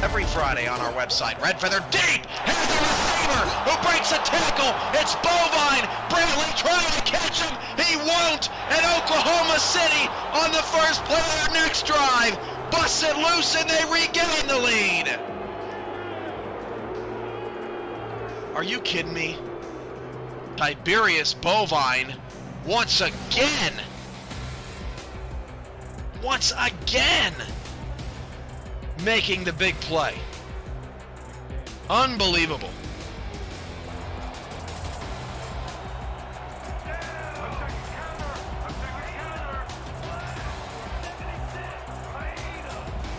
every Friday on our website. Red feather deep, here's the receiver who breaks a tackle. It's Bovine. Brantley trying to catch him. He won't. And Oklahoma City on the first play of their next drive busts it loose and they regain the lead. Are you kidding me? Tiberius Bovine once again making the big play. Unbelievable.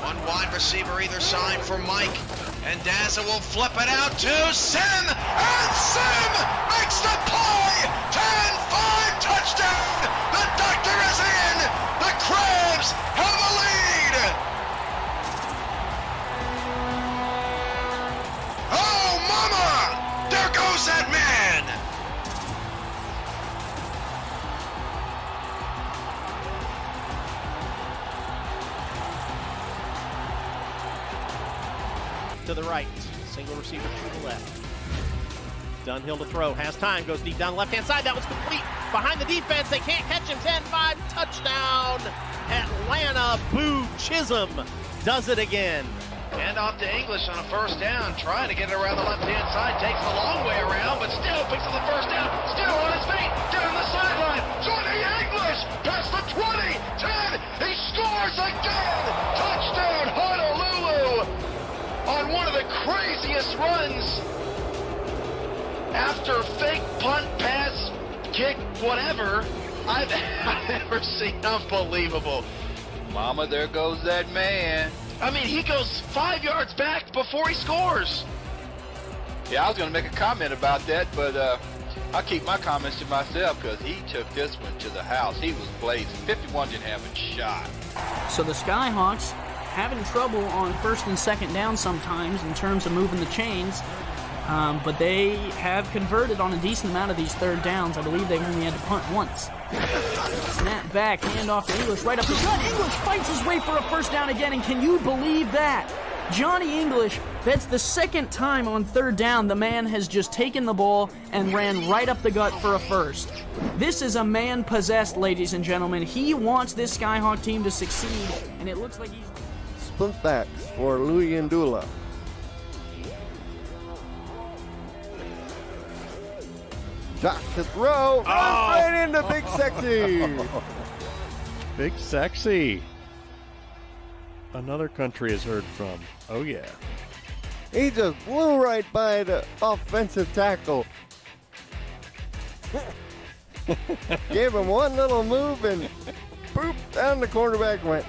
One wide receiver either side for Mike, and Daza will flip it out to Sim, and Sim makes the play! 10-5 touchdown! The doctor is in! The Crabs have a lead! Oh, mama! There goes that man! To the right, single receiver to the left. Dunhill to throw, has time, goes deep down the left-hand side. That was complete behind the defense. They can't catch him. 10-5 touchdown. Atlanta. Boo Chisholm does it again. Hand off to English on a first down, trying to get it around the left-hand side. Takes a long way around, but still picks up the first down. Still on his feet, down the sideline. Johnny English past the 20, 10. He scores again. Touchdown, Honolulu. On one of the craziest runs after fake punt, pass, kick, whatever I've ever seen. Unbelievable. Mama, there goes that man. I mean, he goes 5 yards back before he scores. Yeah, I was going to make a comment about that, but I'll keep my comments to myself because he took this one to the house. He was blazing. 51 didn't have a shot. So the Skyhawks having trouble on first and second down sometimes in terms of moving the chains, but they have converted on a decent amount of these third downs. I believe they only had to punt once. Snap back, handoff to English, right up the gut. English fights his way for a first down again, and can you believe that? Johnny English, that's the second time on third down the man has just taken the ball and ran right up the gut for a first. This is a man possessed, ladies and gentlemen. He wants this Skyhawk team to succeed, and it looks like he's... Splint back for Louis Ndula. Shot to throw, right into Big Sexy. Big Sexy. Another country has heard from. Oh, yeah. He just blew right by the offensive tackle. Gave him one little move and boop, down the quarterback went.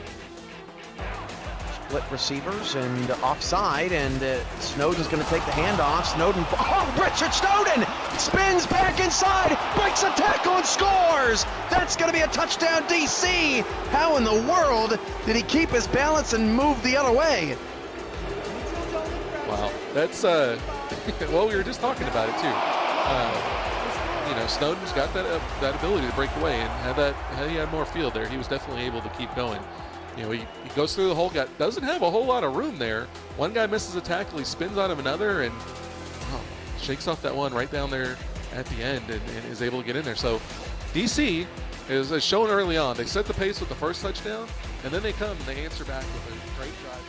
Split receivers and offside, and Snowden's going to take the handoff. Snowden, Richard Snowden spins back inside, breaks a tackle and scores. That's going to be a touchdown, DC. How in the world did he keep his balance and move the other way? Wow, that's well, we were just talking about it too. You know, Snowden's got that ability to break away, and had he had more field there, he was definitely able to keep going. You know, he goes through the whole guy, doesn't have a whole lot of room there. One guy misses a tackle, he spins on him another, and shakes off that one right down there at the end and is able to get in there. So DC is shown early on. They set the pace with the first touchdown, and then they come and they answer back with a great drive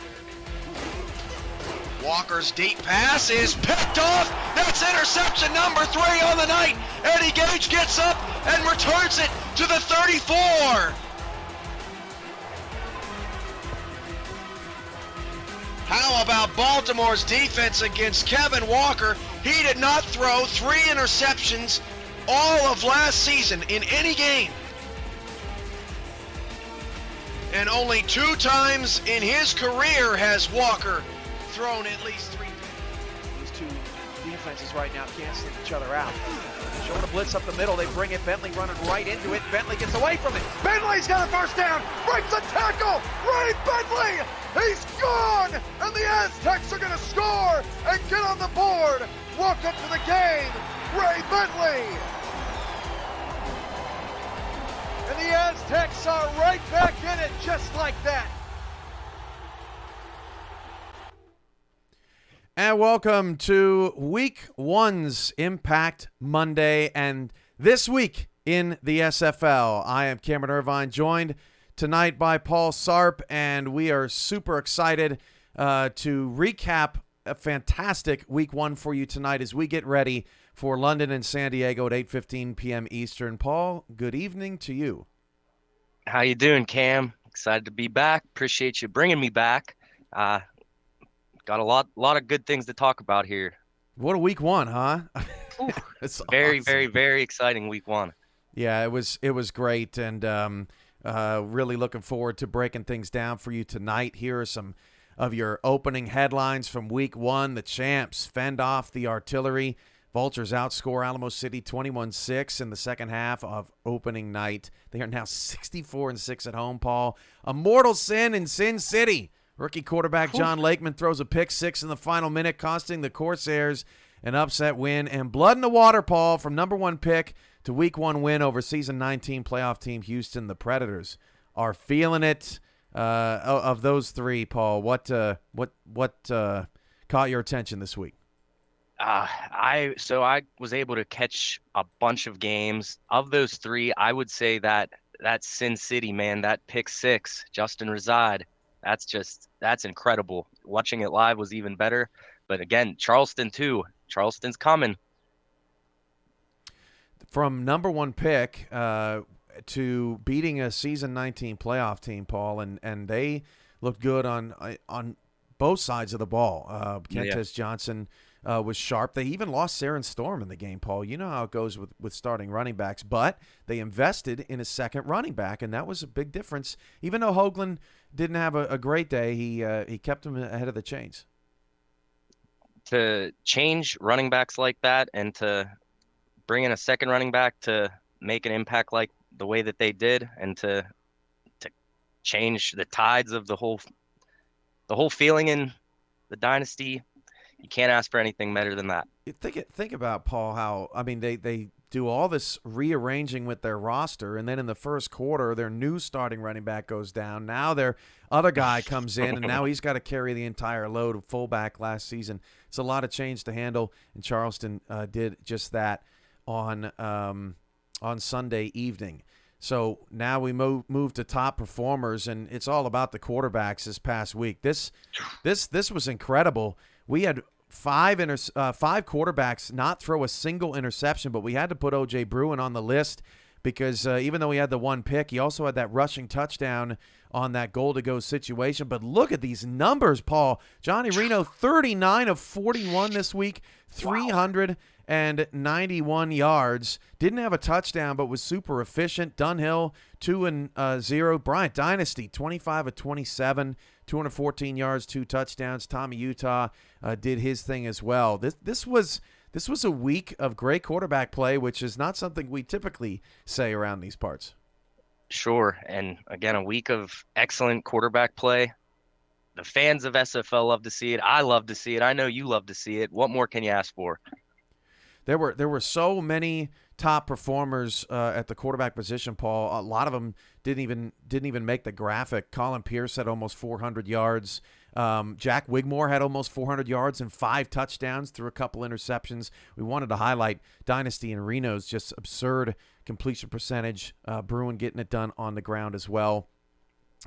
there. Walker's deep pass is picked off. That's interception number 3 on the night. Eddie Gage gets up and returns it to the 34. How about Baltimore's defense against Kevin Walker? He did not throw 3 interceptions all of last season in any game. And only 2 times in his career has Walker thrown at least 3. These two defenses right now canceling each other out. Showing a blitz up the middle, they bring it. Bentley running right into it. Bentley gets away from it. Bentley's got a first down. Breaks a tackle. Ray Bentley, he's gone. And the Aztecs are going to score and get on the board. Welcome to the game, Ray Bentley. And the Aztecs are right back in it just like that. And welcome to Week 1's Impact Monday, and this week in the SFL. I am Cameron Irvine, joined tonight by Paul Sarp, and we are super excited to recap a fantastic Week 1 for you tonight as we get ready for London and San Diego at 8:15 p.m. Eastern. Paul, good evening to you. How you doing, Cam? Excited to be back. Appreciate you bringing me back. Got a lot of good things to talk about here. What a Week 1, huh? It's very, awesome. very, very exciting Week 1. Yeah, it was great, and really looking forward to breaking things down for you tonight. Here are some of your opening headlines from Week 1. The champs fend off the artillery. Vultures outscore Alamo City 21-6 in the second half of opening night. They are now 64-6 at home, Paul. A mortal sin in Sin City. Rookie quarterback John Lakeman throws a pick six in the final minute, costing the Corsairs an upset win. And blood in the water, Paul, from number 1 pick to Week 1 win over Season 19 playoff team Houston. The Predators are feeling it. Of those three, Paul, what caught your attention this week? I was able to catch a bunch of games. Of those three, I would say that Sin City, man, that pick six, Justin Reside, that's incredible. Watching it live was even better. But again, Charleston too. Charleston's coming. From number 1 pick to beating a Season 19 playoff team, Paul, and they looked good on both sides of the ball. Kentez Johnson was sharp. They even lost Saren Storm in the game, Paul. You know how it goes with starting running backs, but they invested in a second running back, and that was a big difference. Even though Hoagland didn't have a great day, he kept him ahead of the chains. To change running backs like that and to bring in a second running back to make an impact like the way that they did, and to change the tides of the whole feeling in the dynasty, you can't ask for anything better than that. Think about, Paul, how, I mean, they do all this rearranging with their roster, and then in the first quarter, their new starting running back goes down. Now their other guy comes in, and now he's got to carry the entire load of fullback last season. It's a lot of change to handle, and Charleston did just that on Sunday evening. So now we move to top performers, and it's all about the quarterbacks this past week. This was incredible. We had five quarterbacks not throw a single interception, but we had to put O.J. Bruin on the list because even though he had the 1 pick, he also had that rushing touchdown on that goal-to-go situation. But look at these numbers, Paul. Johnny Reno, 39 of 41 this week, 391 yards. Didn't have a touchdown, but was super efficient. Dunhill, 2-0. Bryant Dynasty, 25 of 27, 214 yards, 2 touchdowns. Tommy Utah did his thing as well. This was a week of great quarterback play, which is not something we typically say around these parts. Sure, and again, a week of excellent quarterback play. The fans of SFL love to see it. I love to see it. I know you love to see it. What more can you ask for? There were so many top performers at the quarterback position, Paul. A lot of them didn't even make the graphic. Colin Pierce had almost 400 yards. Jack Wigmore had almost 400 yards and 5 touchdowns through a couple interceptions. We wanted to highlight Dynasty and Reno's just absurd completion percentage. Bruin getting it done on the ground as well,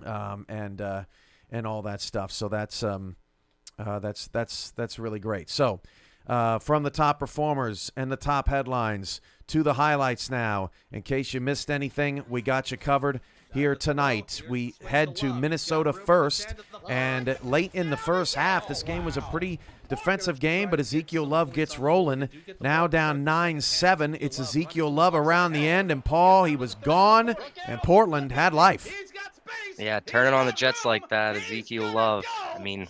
and all that stuff. So that's really great. So from the top performers and the top headlines to the highlights now. In case you missed anything, we got you covered here tonight. We head to Minnesota first, and late in the first half, this game was a pretty defensive game, but Ezekiel Love gets rolling. Now down 9-7. It's Ezekiel Love around the end, and Paul, he was gone, and Portland had life. Yeah, turning on the Jets like that, Ezekiel Love. I mean,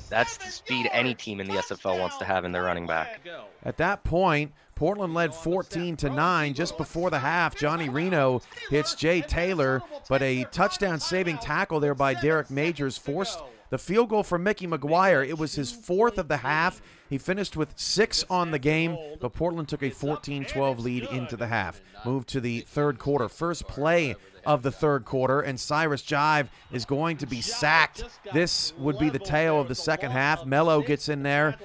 that's the speed any team in the SFL wants to have in their running back. At that point, Portland led 14-9. Just before the half, Johnny Reno hits Jay Taylor, but a touchdown-saving tackle there by Derek Majors forced The field goal for Mickey McGuire, it was his 4th of the half. He finished with 6 on the game, but Portland took a 14-12 lead into the half. Moved to the third quarter. First play of the third quarter, and Cyrus Jive is going to be sacked. This would be the tail of the second half. Mello gets in there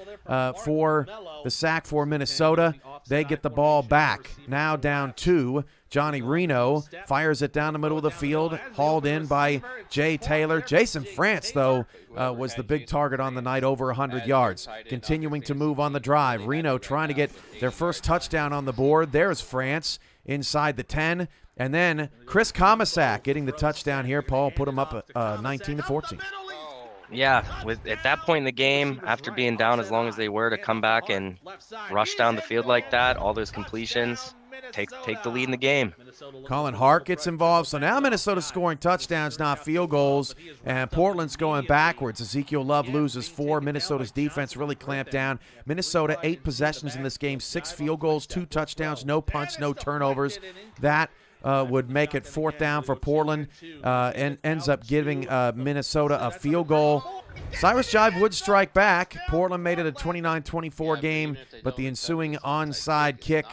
for the sack for Minnesota. They get the ball back. Now down 2. Johnny Reno fires it down the middle of the field, hauled in by Jay Taylor. Jason France, though, was the big target on the night, over 100 yards. Continuing to move on the drive. Reno trying to get their first touchdown on the board. There's France inside the 10. And then Chris Comisac getting the touchdown here. Paul put him up 19-14. Yeah, at that point in the game, after being down as long as they were, to come back and rush down the field like that, all those completions, take the lead in the game. Colin Hart gets involved. So now Minnesota's scoring touchdowns, not field goals, and Portland's going backwards. Ezekiel Love loses 4. Minnesota's defense really clamped down. Minnesota 8 possessions in this game, 6 field goals, 2 touchdowns, no punts, no turnovers. That would make it 4th down for Portland, and ends up giving Minnesota a field goal. Cyrus Jive would strike back. Portland made it a 29-24 game, but the ensuing onside kick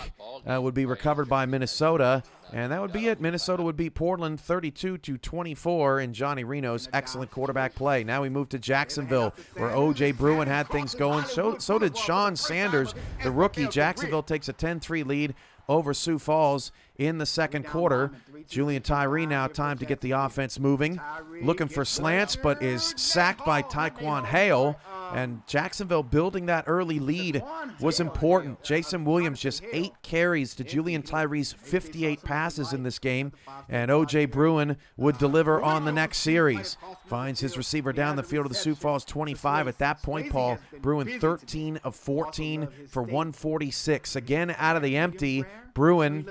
would be recovered by Minnesota, and that would be it. Minnesota would beat Portland 32-24 in Johnny Reno's excellent quarterback play. Now we move to Jacksonville, where O.J. Bruin had things going. So did Sean Sanders, the rookie. Jacksonville takes a 10-3 lead over Sioux Falls in the second quarter. Julian Tyree now time to get the offense moving. Looking for slants, but is sacked by Taekwon Hale. And Jacksonville building that early lead was important. Jason Williams just 8 carries to Julian Tyree's 58 passes in this game. And O.J. Bruin would deliver on the next series. Finds his receiver down the field of the Sioux Falls 25. At that point, Paul, Bruin 13 of 14 for 146. Again, out of the empty. Bruin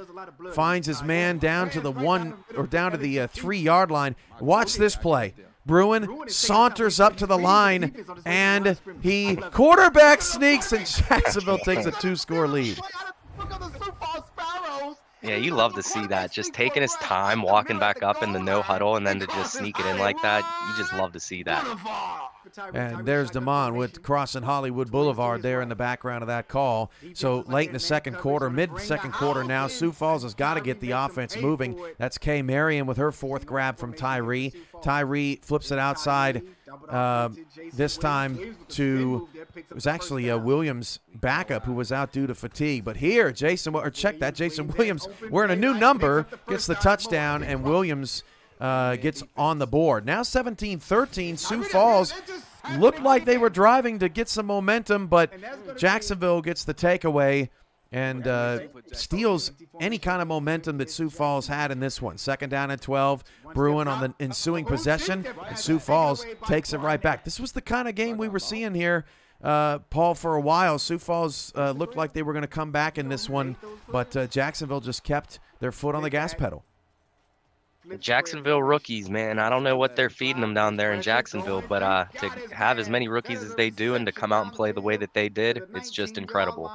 finds his man down to the 3-yard line. Watch this play. Bruin saunters up to the line, and he quarterback sneaks, and Jacksonville takes a 2-score lead. Yeah, you love to see that. Just taking his time, walking back up in the no huddle, and then to just sneak it in like that. You just love to see that. And there's Damon with crossing Hollywood Boulevard there in the background of that call. So late in the second quarter, mid-second quarter now, Sioux Falls has got to get the offense moving. That's Kay Marion with her 4th grab from Tyree. Tyree flips it outside this time to, it was actually Williams' backup who was out due to fatigue. But here, Jason Williams wearing a new number gets the touchdown, and Williams gets on the board. Now 17-13, Sioux Falls looked like they were driving to get some momentum, but Jacksonville gets the takeaway and steals any kind of momentum that Sioux Falls had in this one. 2nd down and 12, Bruin on the ensuing possession, and Sioux Falls takes it right back. This was the kind of game we were seeing here, Paul, for a while. Sioux Falls looked like they were going to come back in this one, but Jacksonville just kept their foot on the gas pedal. Jacksonville rookies, man. I don't know what they're feeding them down there in Jacksonville, but to have as many rookies as they do and to come out and play the way that they did, it's just incredible.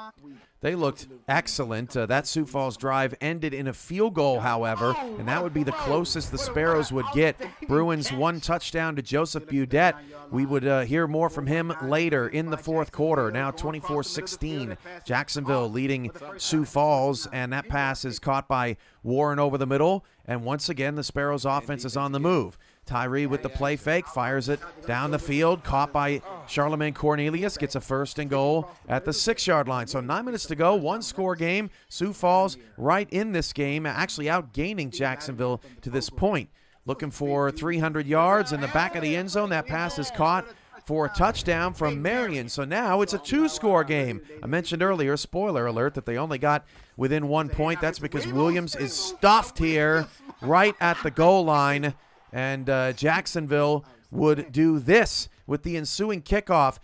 They looked excellent. That Sioux Falls drive ended in a field goal, however, and that would be the closest the Sparrows would get. Bruins 1 touchdown to Joseph Budette. We would hear more from him later in the fourth quarter. Now 24-16, Jacksonville leading Sioux Falls, and that pass is caught by Warren over the middle, and once again the Sparrows offense is on the move. Tyree with the play fake, fires it down the field, caught by Charlemagne Cornelius, gets a 1st and goal at the 6-yard line. So 9 minutes to go, 1-score game. Sioux Falls right in this game, actually outgaining Jacksonville to this point. Looking for 300 yards in the back of the end zone. That pass is caught for a touchdown from Marion. So now it's a 2-score game. I mentioned earlier, spoiler alert, that they only got within 1 point. That's because Williams is stuffed here right at the goal line. And Jacksonville would do this with the ensuing kickoff.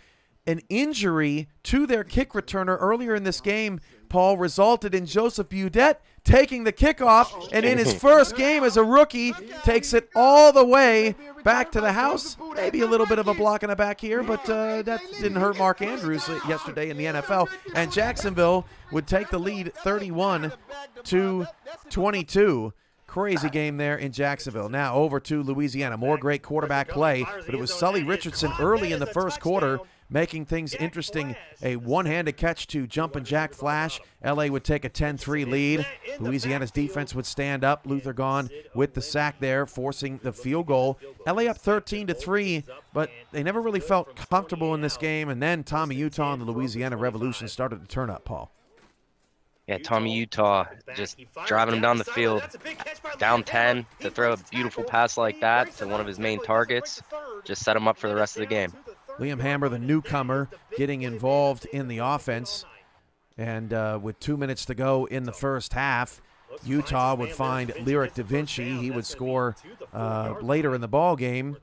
An injury to their kick returner earlier in this game, Paul, resulted in Joseph Budette taking the kickoff, and in his first game as a rookie, takes it all the way back to the house. Maybe a little bit of a block in the back here, but that didn't hurt Mark Andrews yesterday in the NFL. And Jacksonville would take the lead 31-22. Crazy game there in Jacksonville. Now over to Louisiana. More great quarterback play, but it was Sully Richardson early in the first quarter making things interesting. A one-handed catch to Jumpin' Jack Flash. LA would take a 10-3 lead. Louisiana's defense would stand up. Luther gone with the sack there, forcing the field goal. LA up 13-3, but they never really felt comfortable in this game. And then Tommy Utah and the Louisiana Revolution started to turn up, Paul. Yeah, Tommy Utah just driving him down the field, down 10, to throw a beautiful pass like that to one of his main targets, just set him up for the rest of the game. Liam Hammer, the newcomer, getting involved in the offense. And with 2 minutes to go in the first half, Utah would find Lyric Da Vinci. He would score later in the ball game.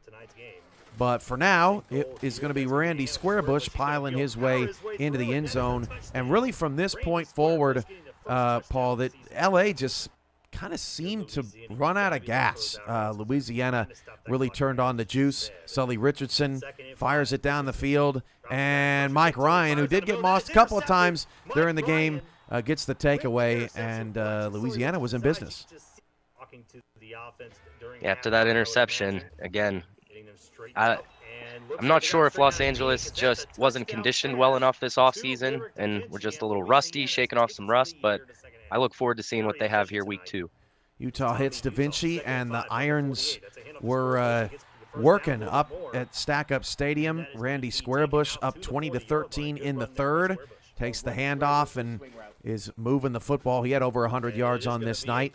But for now, it is going to be Randy Squarebush piling his way into the end zone. And really from this point forward, Paul, that L.A. just kind of seemed to run out of gas. Louisiana really turned on the juice. Sully Richardson fires it down the field. And Mike Ryan, who did get mossed a couple of times during the game, gets the takeaway. And Louisiana was in business. After that interception, again, I'm not sure if Los Angeles just wasn't conditioned well enough this offseason and we're just a little rusty, shaking off some rust, but I look forward to seeing what they have here week 2. Utah hits Da Vinci, and the Irons were working up at Stack Up Stadium. Randy Squarebush up 20-13 in the third. Takes the handoff and is moving the football. He had over 100 yards on this night.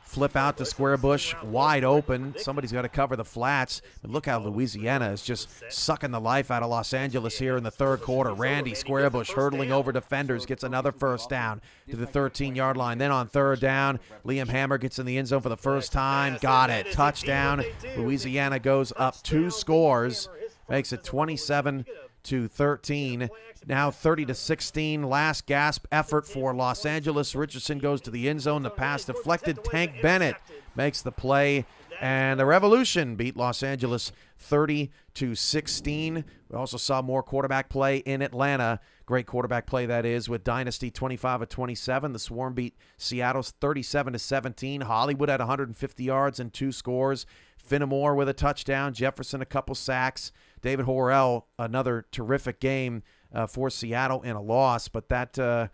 Flip out to Squarebush, wide open. Somebody's got to cover the flats. But look how Louisiana is just sucking the life out of Los Angeles here in the third quarter. Randy Squarebush hurdling over defenders, gets another first down to the 13-yard line. Then on third down, Liam Hammer gets in the end zone for the first time. Got it. Touchdown. Louisiana goes up 2 scores, makes it 27-13. Now 30-16, last gasp effort for Los Angeles. Richardson goes to the end zone. The pass deflected. Tank Bennett makes the play. And the Revolution beat Los Angeles 30-16. We also saw more quarterback play in Atlanta. Great quarterback play, that is, with Dynasty 25-27. The Swarm beat Seattle's 37-17. Hollywood had 150 yards and 2 scores. Finnemore with a touchdown. Jefferson a couple sacks. David Horrell, another terrific game for Seattle in a loss. But that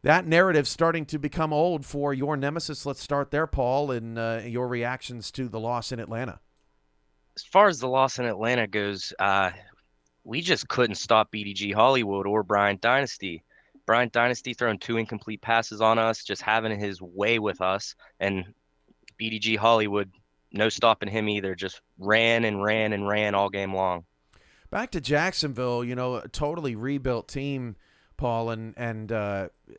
narrative's starting to become old for your nemesis. Let's start there, Paul, and your reactions to the loss in Atlanta. As far as the loss in Atlanta goes, we just couldn't stop BDG Hollywood or Bryant Dynasty. Bryant Dynasty throwing 2 incomplete passes on us, just having his way with us. And BDG Hollywood, no stopping him either, just ran and ran and ran all game long. Back to Jacksonville, a totally rebuilt team, Paul, and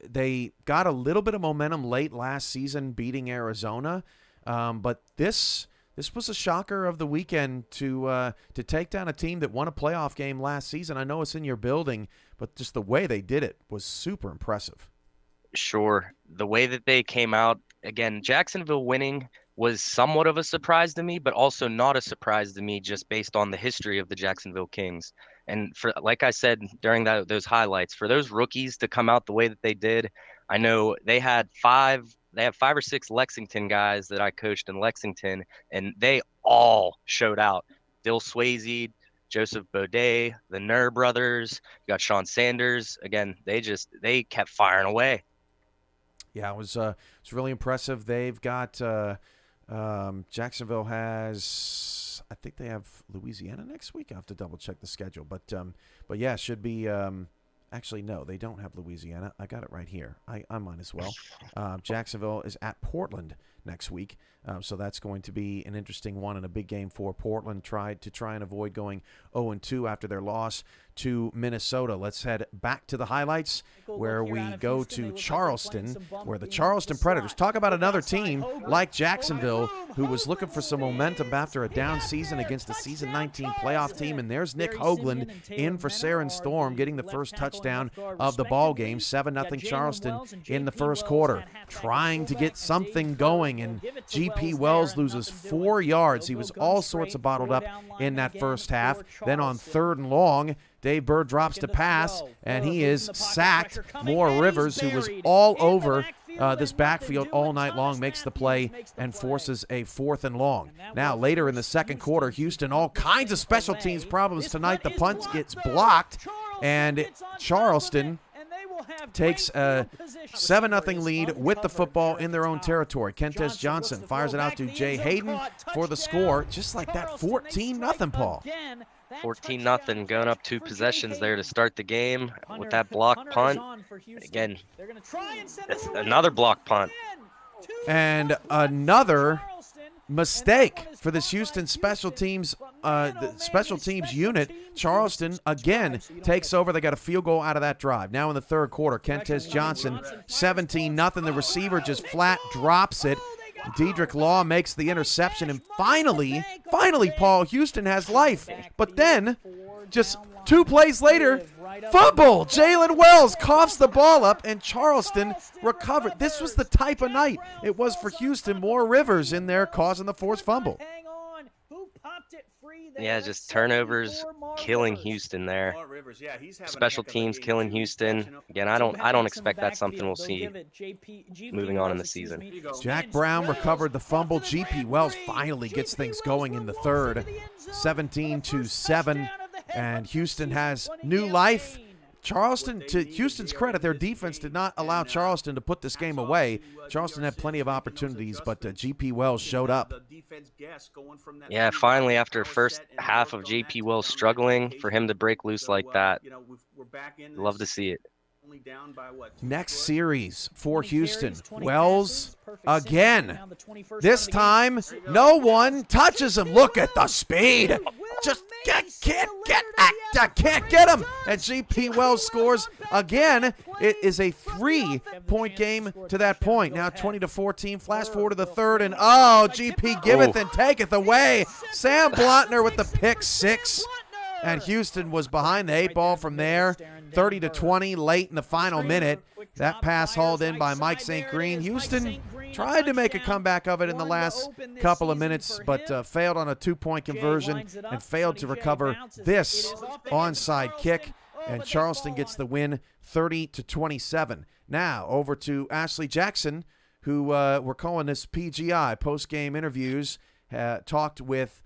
they got a little bit of momentum late last season beating Arizona, but this was a shocker of the weekend to take down a team that won a playoff game last season. I know it's in your building, but just the way they did it was super impressive. Sure. The way that they came out, again, Jacksonville winning was somewhat of a surprise to me, but also not a surprise to me just based on the history of the Jacksonville Kings. And for, like I said during those highlights, for those rookies to come out the way that they did, I know they have 5 or 6 Lexington guys that I coached in Lexington, and they all showed out. Dill Swayze, Joseph Baudet, the Nur brothers, you got Sean Sanders. Again, they kept firing away. Yeah, it was really impressive. They've got Jacksonville has, I think they have Louisiana next week. I have to double check the schedule, but yeah, should be. Actually, no, they don't have Louisiana. I got it right here. I might as well. Jacksonville is at Portland next week, so that's going to be an interesting one and a big game for Portland. Try and avoid going 0-2 after their loss to Minnesota. Let's head back to the highlights where we go to Charleston, where the Charleston Predators, talk about another team like Jacksonville who was looking for some momentum after a down season against a season 19 playoff team. And there's Nick Hoagland in for Saren Storm, getting the first touchdown of the ball game. 7-0 Charleston in the first quarter, trying to get something going, and GP Wells loses 4 yards. He was all sorts of bottled up in that first half. Then on 3rd and long, Dave Bird drops to pass, and he is sacked. Moore Rivers, who was all over this backfield all night long, makes the play, and forces a 4th and long. Now, later in the second quarter, Houston, all kinds of special teams problems tonight. The punt gets blocked, and Charleston takes a 7-0 lead with the football in their own territory. Kentez Johnson fires it out to Jay Hayden for the score. Just like that, 14-0, Paul. 14-0, going up 2 possessions there to start the game with that block punt. Again, it's another block punt. And another mistake for this Houston special teams unit. Charleston again takes over. They got a field goal out of that drive. Now in the third quarter, Kentez Johnson, 17-0. The receiver just flat drops it. Dedrick Law makes the interception, and finally, Paul, Houston has life. But then, just 2 plays later, fumble! Jalen Wells coughs the ball up, and Charleston recovered. This was the type of night it was for Houston. More Rivers in there causing the forced fumble. Yeah, just turnovers killing Houston there. Special teams killing Houston. Again, I don't expect that's something we'll see moving on in the season. Jack Brown recovered the fumble. GP Wells finally gets things going in the third. 17-7, and Houston has new life. Charleston, to Houston's credit, their defense did not allow Charleston to put this game away. Charleston had plenty of opportunities, but GP Wells showed up. Yeah, finally, after first half of JP Wells struggling, for him to break loose like that, love to see it. Next series for Houston. Wells again. This time, no one touches him. Look at the speed. Just can't get him. And GP Wells scores again. It is a 3-point game to that point. Now 20-14. Flash forward to the third, and GP giveth and taketh away. Sam Blotner with the pick 6. And Houston was behind the 8 ball from there. 30-20 late in the final minute. That pass hauled in by Mike St. Green. Houston tried to make a comeback of it in the last couple of minutes, but failed on a 2-point conversion and failed to recover this onside kick. And Charleston gets the win 30-27. Now over to Ashley Jackson, who we're calling this PGI, post-game interviews, talked with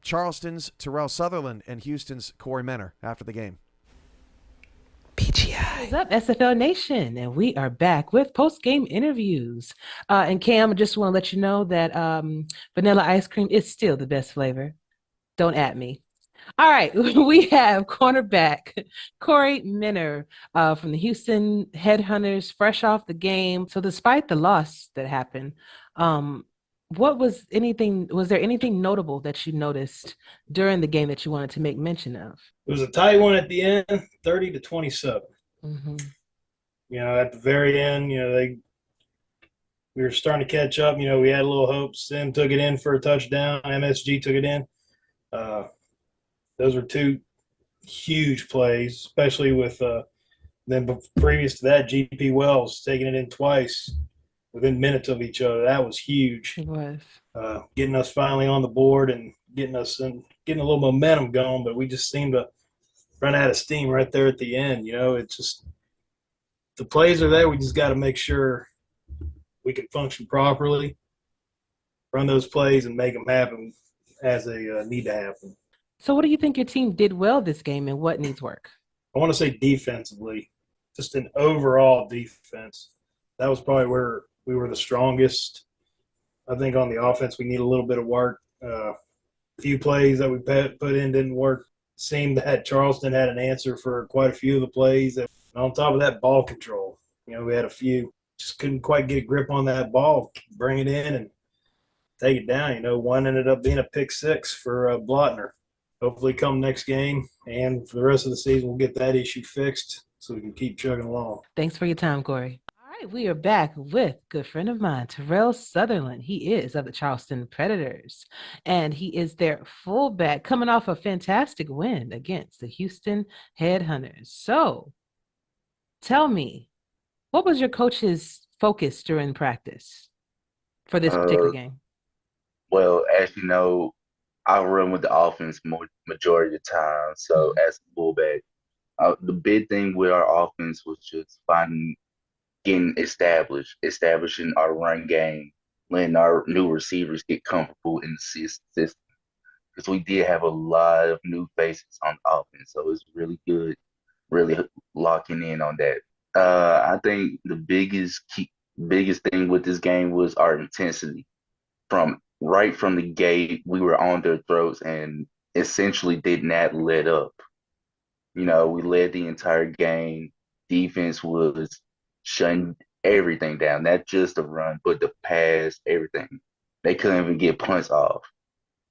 Charleston's Terrell Sutherland and Houston's Corey Menner after the game. PGI. What's up, SFL Nation? And we are back with post-game interviews. And Cam, I just want to let you know that vanilla ice cream is still the best flavor. Don't at me. All right, we have cornerback Corey Menner from the Houston Headhunters, fresh off the game. So despite the loss that happened, was there anything notable that you noticed during the game that you wanted to make mention of? It was a tight one at the end, 30-27. Mm-hmm. At the very end, we were starting to catch up. We had a little hope. Sim took it in for a touchdown. MSG took it in. Those were 2 huge plays, especially with then previous to that, GP Wells taking it in twice within minutes of each other. That was huge. It was. Getting us finally on the board and getting a little momentum going, but we just seemed to run out of steam right there at the end. It's just the plays are there. We just got to make sure we can function properly, run those plays, and make them happen as they need to happen. So what do you think your team did well this game, and what needs work? I want to say defensively, just an overall defense. That was probably where we were the strongest. I think on the offense we need a little bit of work. A few plays that we put in didn't work. Seemed that Charleston had an answer for quite a few of the plays. And on top of that, ball control. We had a few. Just couldn't quite get a grip on that ball, bring it in and take it down. One ended up being a pick 6 for Blotner. Hopefully come next game and for the rest of the season we'll get that issue fixed so we can keep chugging along. Thanks for your time, Corey. All right, we are back with a good friend of mine, Terrell Sutherland. He is of the Charleston Predators, and he is their fullback coming off a fantastic win against the Houston Headhunters. So tell me, what was your coach's focus during practice for this particular game? Well, as you know, I run with the offense majority of the time. So as a fullback, the big thing with our offense was just finding getting establishing our run game, letting our new receivers get comfortable in the system. Because we did have a lot of new faces on the offense, so it's really good, really locking in on that. I think the biggest thing with this game was our intensity. Right from the gate, we were on their throats and essentially did not let up. We led the entire game. Defense was shutting everything down, not just the run, but the pass, everything. They couldn't even get punts off.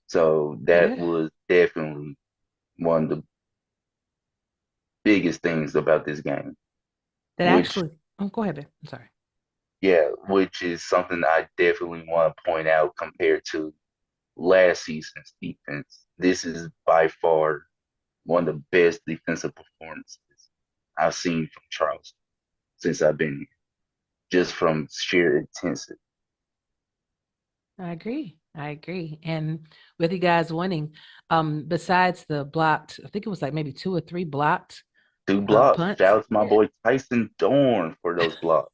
So that was definitely one of the biggest things about this game. Go ahead, babe. I'm sorry. Yeah, which is something I definitely want to point out compared to last season's defense. This is by far one of the best defensive performances I've seen from Charleston since I've been here, just from sheer intensity. I agree. And with you guys winning, besides the blocked, I think it was like maybe 2 or 3 blocked. 2 blocks. Punts. Shout out to my boy Tyson Dorn for those blocks.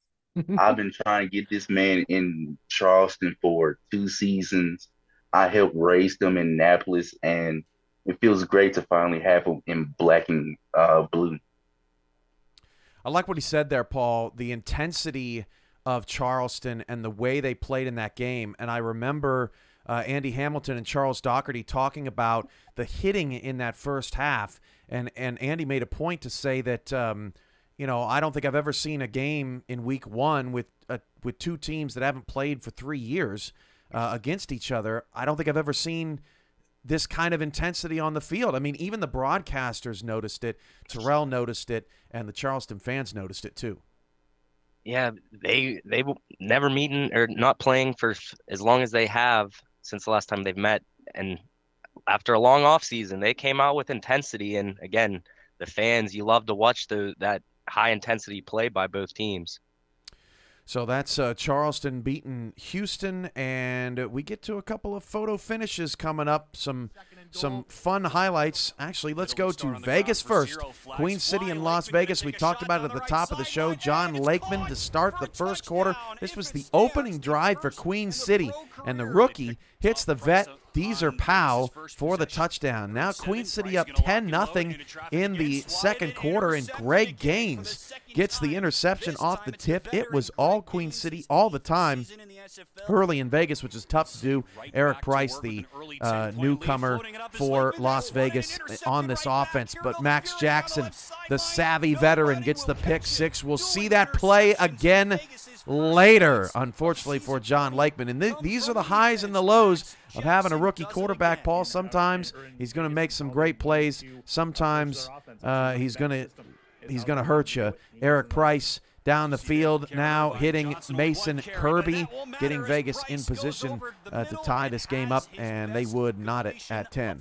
I've been trying to get this man in Charleston for 2 seasons. I helped raise them in Annapolis, and it feels great to finally have him in black and blue. I like what he said there, Paul, the intensity of Charleston and the way they played in that game. And I remember Andy Hamilton and Charles Doherty talking about the hitting in that first half. And Andy made a point to say that, I don't think I've ever seen a game in week 1 with 2 teams that haven't played for 3 years against each other. I don't think I've ever seen this kind of intensity on the field. I mean, even the broadcasters noticed it, Terrell noticed it, and the Charleston fans noticed it too. Yeah, they never meeting or not playing for as long as they have since the last time they've met. And after a long off season, they came out with intensity. And again, the fans, you love to watch that high intensity play by both teams. So that's Charleston beating Houston, and we get to a couple of photo finishes coming up, some fun highlights. Actually, let's go to Vegas first. Queen City and Las Vegas. We talked about it at the top of the show. John Lakeman to start the first quarter. This was the opening drive for Queen City, and the rookie hits the vet, Deezer Powell, for the touchdown. Now Queen City up 10-0 in the second quarter, and Greg Gaines gets the interception off the tip. It was all Queen City all the time early in Vegas, which is tough to do. Eric Price, the newcomer for Las Vegas on this offense. But Max Jackson, the savvy veteran, gets the pick 6. We'll see that play again later, unfortunately for John Lakeman. And these are the highs and the lows of having a rookie quarterback, Paul. Sometimes he's going to make some great plays. Sometimes he's going to hurt you. Eric Price down the field now hitting Mason Kirby, getting Vegas in position to tie this game up, and they would not at 10.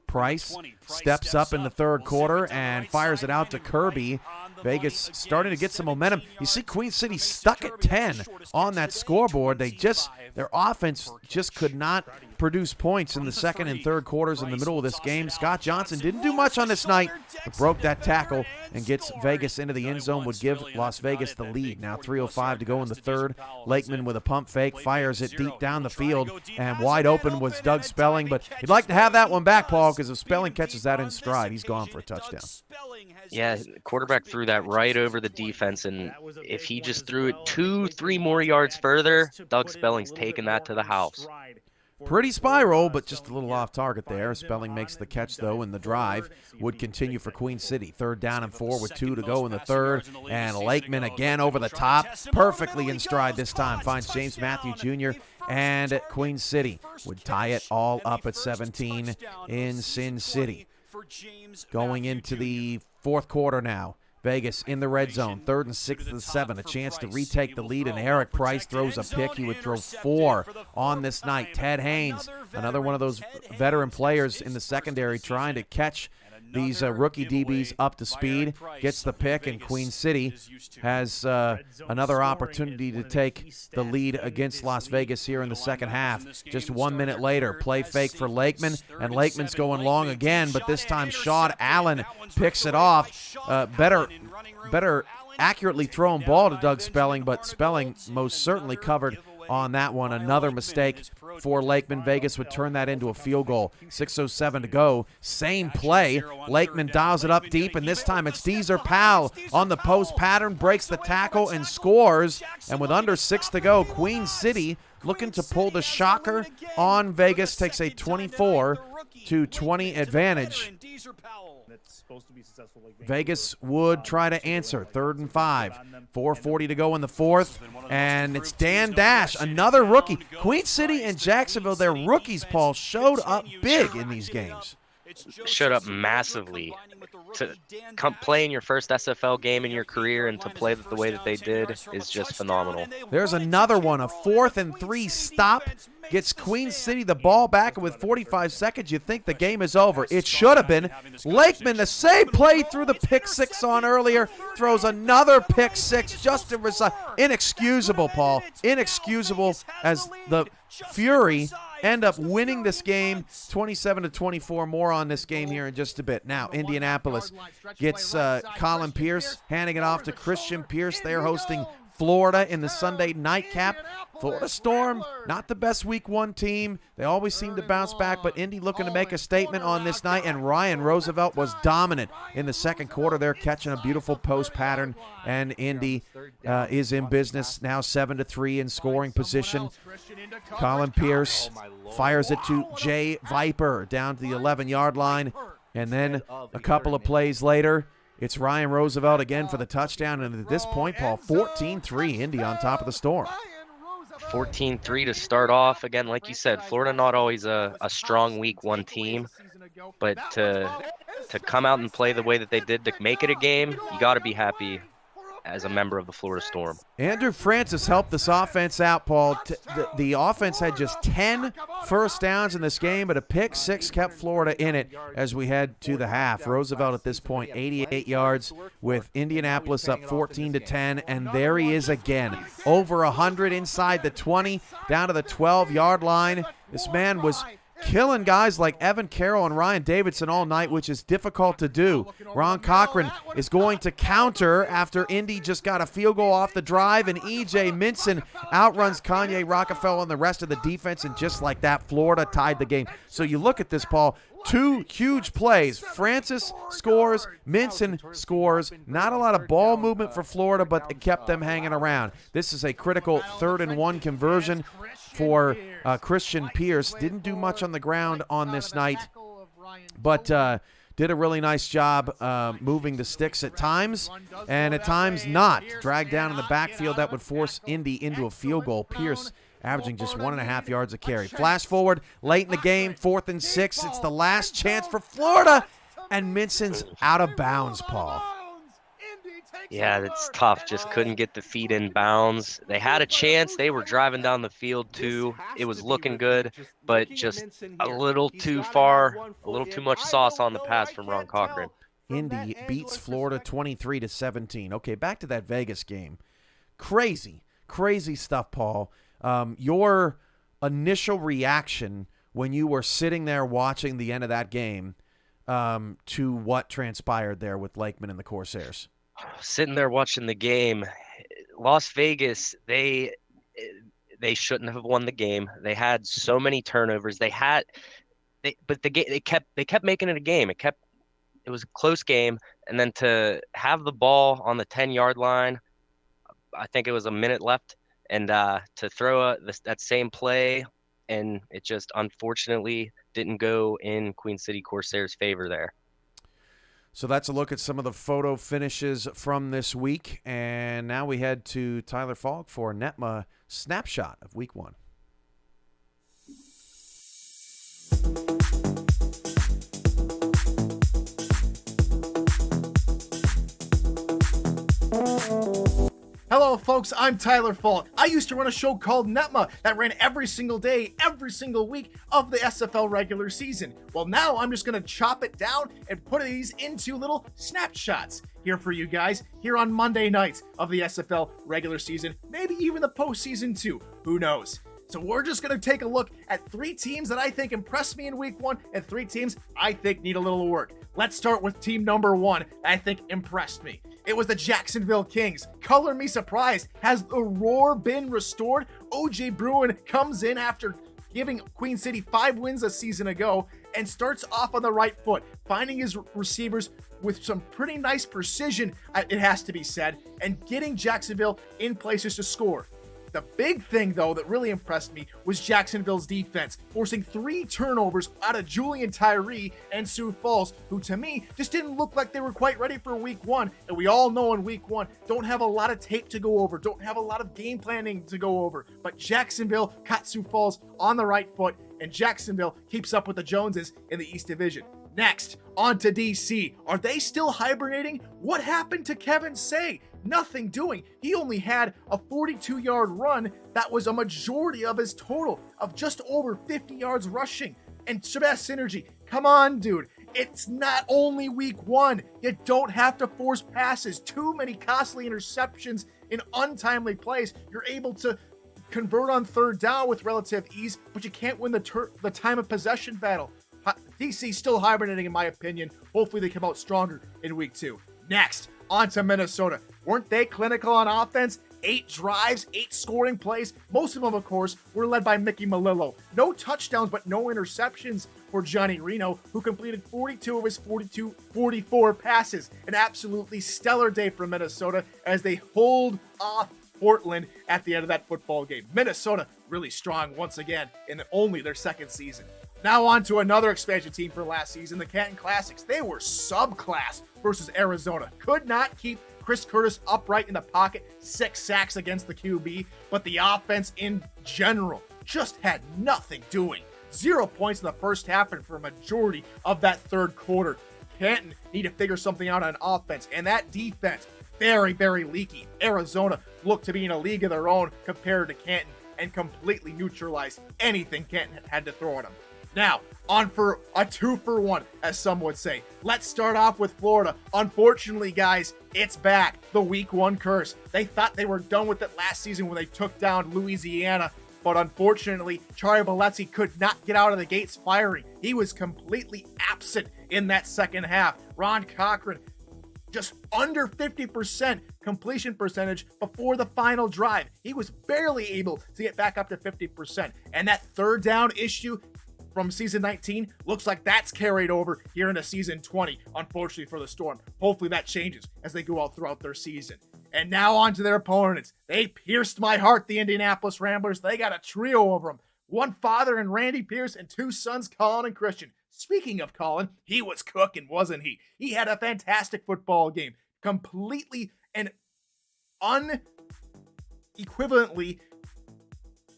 Price steps up in the third quarter and fires it out to Kirby. Vegas starting to get some momentum. You see Queen City stuck at 10 on that scoreboard. Their offense just could not produce points in the second and third quarters in the middle of this game. Scott Johnson didn't do much on this night, but broke that tackle and gets Vegas into the end zone, would give Las Vegas the lead. Now 3:05 to go in the third. Lakeman with a pump fake, fires it deep down the field, and wide open was Doug Spelling, but you'd like to have that one back, Paul, because if Spelling catches that in stride, he's gone for a touchdown. Yeah, quarterback threw that right over the defense, and if he just threw it 2-3 more yards further, Doug Spelling's taking that to the house. Pretty spiral, but just a little off target there. Spelling makes the catch, though, and the drive would continue for Queen City. 3rd down and 4 with 2 to go in the third, and Lakeman again over the top, perfectly in stride this time, finds James Matthew Jr., and Queen City would tie it all up at 17 in Sin City. Going into the fourth quarter now. Vegas in the red zone, 3rd and 6 and 7, a chance to retake the lead, and Eric Price throws a pick. He would throw 4 on this night. Ted Haynes, another one of those veteran players in the secondary, trying to catch these rookie DBs up to speed, gets the pick, and Queen City has another opportunity to take the lead against Las Vegas here in the second half. Just 1 minute later, play fake for Lakeman, and Lakeman's going long again, but this time Sean Allen picks it off. Better better accurately thrown ball to Doug Spelling, but Spelling most certainly covered on that one. Another mistake for Lakeman. Vegas would turn that into a field goal. 6:07 to go. Same play. Lakeman dials it up deep, and this time it's Deezer Powell on the post pattern, breaks the tackle and scores. And with under 6 to go, Queen City looking to pull the shocker on Vegas, takes a 24-20 advantage. Vegas would try to answer. 3rd and 5. 4:40 to go in the fourth. And it's Dan Dash, another rookie. Queen City and Jacksonville, their rookies, Paul, showed up big in these games. Showed up massively. To come play in your first SFL game in your career and to play the way that they did is just phenomenal. There's another one, a 4th and 3 stop. Gets Queen City the ball back, and with 45 seconds, you think the game is over. It should have been. Lakeman, the same play through the pick 6 on earlier, throws another pick 6. Justin Rosai, inexcusable, Paul. Inexcusable, as the Fury end up winning this game 27-24. More on this game here in just a bit. Now, Indianapolis gets Colin Pierce, handing it off to Christian Pierce. They're hosting Florida in the Sunday nightcap. Florida Storm, not the best week 1 team. They always seem to bounce back, but Indy looking to make a statement on this night, and Ryan Roosevelt was dominant in the second quarter. They're catching a beautiful post pattern, and Indy is in business now, 7-3 in scoring position. Colin Pierce fires it to Jay Viper down to the 11-yard line, and then a couple of plays later, it's Ryan Roosevelt again for the touchdown, and at this point, Paul, 14-3, Indy on top of the Storm. 14-3 to start off. Again, like you said, Florida not always a strong week 1 team, but to come out and play the way that they did to make it a game, you got to be happy as a member of the Florida Storm. Andrew Francis helped this offense out, Paul. The offense had just 10 first downs in this game, but a pick 6 kept Florida in it as we head to the half. Roosevelt at this point, 88 yards, with Indianapolis up 14-10, and there he is again. Over 100 inside the 20, down to the 12-yard line. This man was killing guys like Evan Carroll and Ryan Davidson all night, which is difficult to do. Ron Cochran is going to counter after Indy just got a field goal off the drive, and E.J. Minson outruns Kanye Rockefeller and the rest of the defense, and just like that, Florida tied the game. So you look at this, Paul, 2 huge plays. Francis scores, Minson scores. Not a lot of ball movement for Florida, but it kept them hanging around. This is a critical 3rd and 1 conversion for Christian Pierce. Didn't do much on the ground on this night, but did a really nice job moving the sticks at times, and at times not. Dragged down in the backfield, that would force Indy into a field goal. Pierce averaging just 1.5 yards a carry. Flash forward, late in the game, 4th and 6. It's the last chance for Florida, and Minson's out of bounds, Paul. Yeah, that's tough. Just couldn't get the feet in bounds. They had a chance. They were driving down the field, too. It was looking good, but just a little too far, a little too much sauce on the pass from Ron Cochran. Indy beats Florida 23-17. Okay, back to that Vegas game. Crazy stuff, Paul. Your initial reaction when you were sitting there watching the end of that game to what transpired there with Lakeman and the Corsairs? Sitting there watching the game, Las Vegas, they shouldn't have won the game. They had so many turnovers. They kept making it a game. It was a close game, and then to have the ball on the 10-yard line, I think it was a minute left, and to throw that same play, and it just unfortunately didn't go in Queen City Corsairs' favor there. So that's a look at some of the photo finishes from this week. And now we head to Tyler Falk for a NETMA snapshot of week 1. Hello, folks. I'm Tyler Falk. I used to run a show called NETMA that ran every single day, every single week of the SFL regular season. Well, now I'm just going to chop it down and put these into little snapshots here for you guys here on Monday nights of the SFL regular season, maybe even the postseason too. Who knows? So we're just going to take a look at 3 teams that I think impressed me in week 1 and 3 teams I think need a little work. Let's start with team number 1. I think impressed me. It was the Jacksonville Kings. Color me surprised. Has the roar been restored? OJ Bruin comes in after giving Queen City 5 wins a season ago and starts off on the right foot, finding his receivers with some pretty nice precision, it has to be said, and getting Jacksonville in places to score. The big thing, though, that really impressed me was Jacksonville's defense, forcing 3 turnovers out of Julian Tyree and Sioux Falls, who to me just didn't look like they were quite ready for week 1. And we all know in week 1, don't have a lot of tape to go over, don't have a lot of game planning to go over. But Jacksonville caught Sioux Falls on the right foot, and Jacksonville keeps up with the Joneses in the East Division. Next, on to DC. Are they still hibernating? What happened to Kevin Say? Nothing doing. He only had a 42-yard run that was a majority of his total of just over 50 yards rushing. And Shabazz Synergy, come on, dude. It's not only week 1. You don't have to force passes. Too many costly interceptions in untimely plays. You're able to convert on 3rd down with relative ease, but you can't win the time of possession battle. DC still hibernating, in my opinion. Hopefully they come out stronger in week 2. Next, on to Minnesota. Weren't they clinical on offense? 8 drives, 8 scoring plays. Most of them, of course, were led by Mickey Malillo. No touchdowns, but no interceptions for Johnny Reno, who completed 42 of his 44 passes. An absolutely stellar day for Minnesota as they hold off Portland at the end of that football game. Minnesota really strong once again in only their 2nd season. Now on to another expansion team from last season, the Canton Classics. They were subclass versus Arizona. Could not keep Chris Curtis upright in the pocket, 6 sacks against the QB, but the offense in general just had nothing doing. 0 points in the first half and for a majority of that 3rd quarter. Canton need to figure something out on offense, and that defense, very, very leaky. Arizona looked to be in a league of their own compared to Canton and completely neutralized anything Canton had to throw at them. Now, on for a 2-for-1, as some would say. Let's start off with Florida. Unfortunately, guys, it's back. The week 1 curse. They thought they were done with it last season when they took down Louisiana, but unfortunately, Charlie Baletsy could not get out of the gates firing. He was completely absent in that 2nd half. Ron Cochran, just under 50% completion percentage before the final drive. He was barely able to get back up to 50%. And that 3rd down issue from season 19 looks like that's carried over here into season 20, unfortunately for the Storm. Hopefully that changes as they go out throughout their season. And now on to their opponents. They pierced my heart, the Indianapolis Ramblers. They got a trio over them. One father in Randy Pierce and 2 sons, Colin and Christian. Speaking of Colin, he was cooking, wasn't he? He had a fantastic football game. Completely and unequivocally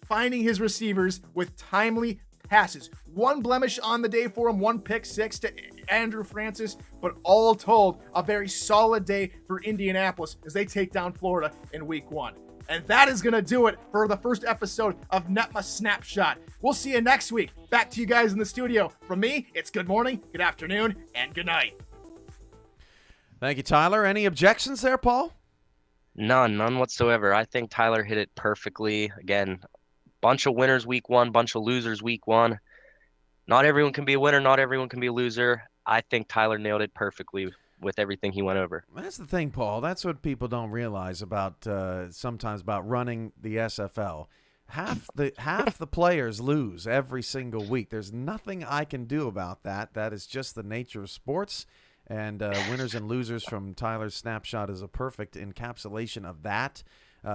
finding his receivers with timely passes. 1 blemish on the day for him, 1 pick 6 to Andrew Francis, but all told, a very solid day for Indianapolis as they take down Florida in week 1. And that is going to do it for the first episode of NETMA Snapshot. We'll see you next week. Back to you guys in the studio. From me, it's good morning, good afternoon, and good night. Thank you, Tyler. Any objections there, Paul? None whatsoever. I think Tyler hit it perfectly. Again, bunch of winners week 1, bunch of losers week 1. Not everyone can be a winner, not everyone can be a loser. I think Tyler nailed it perfectly with everything he went over. That's the thing, Paul. That's what people don't realize about sometimes about running the SFL. Half the players lose every single week. There's nothing I can do about that. That is just the nature of sports. And winners and losers from Tyler's Snapshot is a perfect encapsulation of that.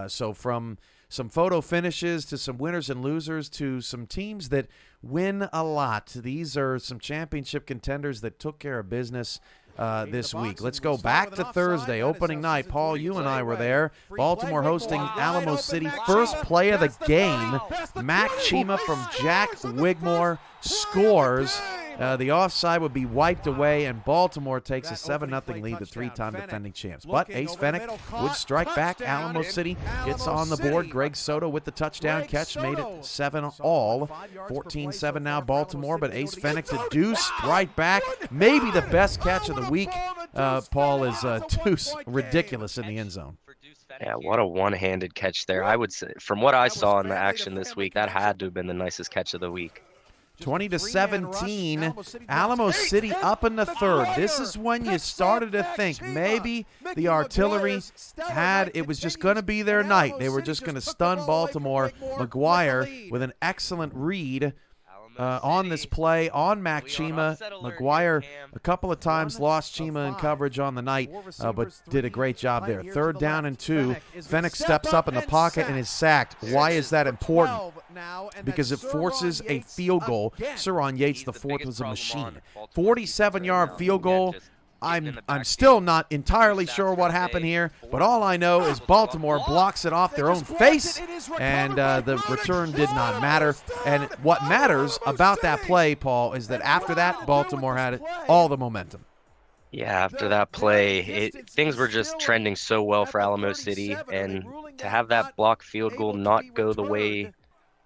So from some photo finishes to some winners and losers to some teams that win a lot. These are some championship contenders that took care of business this week. Let's go back to Thursday, opening night. Paul, you and I were there. Baltimore hosting Alamo City. First play of the game. Mac Chima from Jack Wigmore scores. The offside would be wiped away, and Baltimore takes a 7-0 lead, the 3-time defending champs. But Ace Fennick would strike back. Alamo City gets on the board. Greg Soto with the touchdown catch made it 7-all. 14-7 now Baltimore, but Ace Fennick to deuce right back. Maybe the best catch of the week, Paul, is deuce ridiculous in the end zone. Yeah, what a one-handed catch there. I would say, from what I saw in the action this week, that had to have been the nicest catch of the week. 20-17. Alamo City up in the third. This is when you started to think maybe the artillery it was just going to be their night. They were just going to stun Baltimore. McGuire with an excellent read on this play on Mac Chima. McGuire a couple of times lost Chima in coverage on the night, but did a great job there. 3rd down and 2. Fenix steps up in the pocket and is sacked. Why is that important? Because it forces a field goal. Saron Yates, the fourth, was a machine. 47-yard field goal. I'm still not entirely sure what happened here, but all I know is Baltimore blocks it off their own face, and the return did not matter. And what matters about that play, Paul, is that after that, Baltimore had all the momentum. Yeah, after that play, things were just trending so well for Alamo City, and to have that block field goal not go the way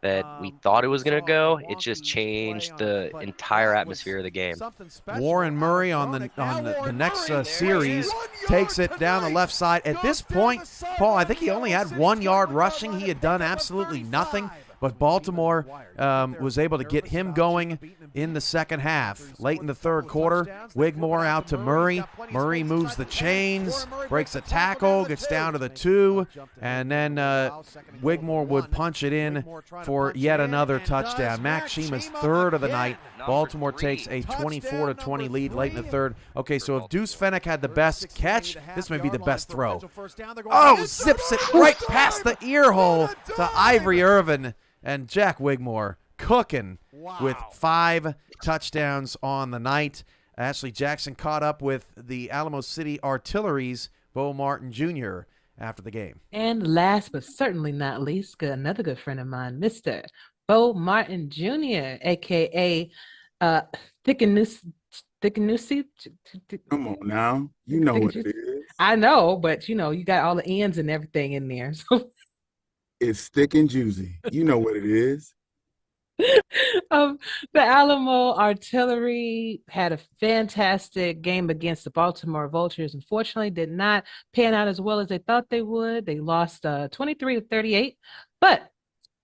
that we thought it was going to go, it just changed the entire atmosphere of the game. Warren Murray on the next series takes it down the left side. At this point, Paul, I think he only had 1 yard rushing. He had done absolutely nothing, but Baltimore was able to get him going in the second half. Late in the third quarter, Wigmore out to Murray. Murray moves the chains, breaks a tackle, gets down to the 2, and then Wigmore would punch it in for yet another touchdown. Mac Chima's 3rd of the night. Baltimore takes a 24-20 lead late in the third. Okay, so if Deuce Fenech had the best catch, this may be the best throw. Oh, zips it right past the ear hole to Ivory Irvin. And Jack Wigmore cooking with 5 touchdowns on the night. Ashley Jackson caught up with the Alamo City Artillery's Bo Martin Jr. after the game. And last but certainly not least, another good friend of mine, Mr. Bo Martin Jr., a.k.a. Thickenusi. Come on now. You know what it is. I know, but, you got all the ends and everything in there. So it's thick and juicy. You know what it is. The Alamo Artillery had a fantastic game against the Baltimore Vultures. Unfortunately, did not pan out as well as they thought they would. They lost 23-38. But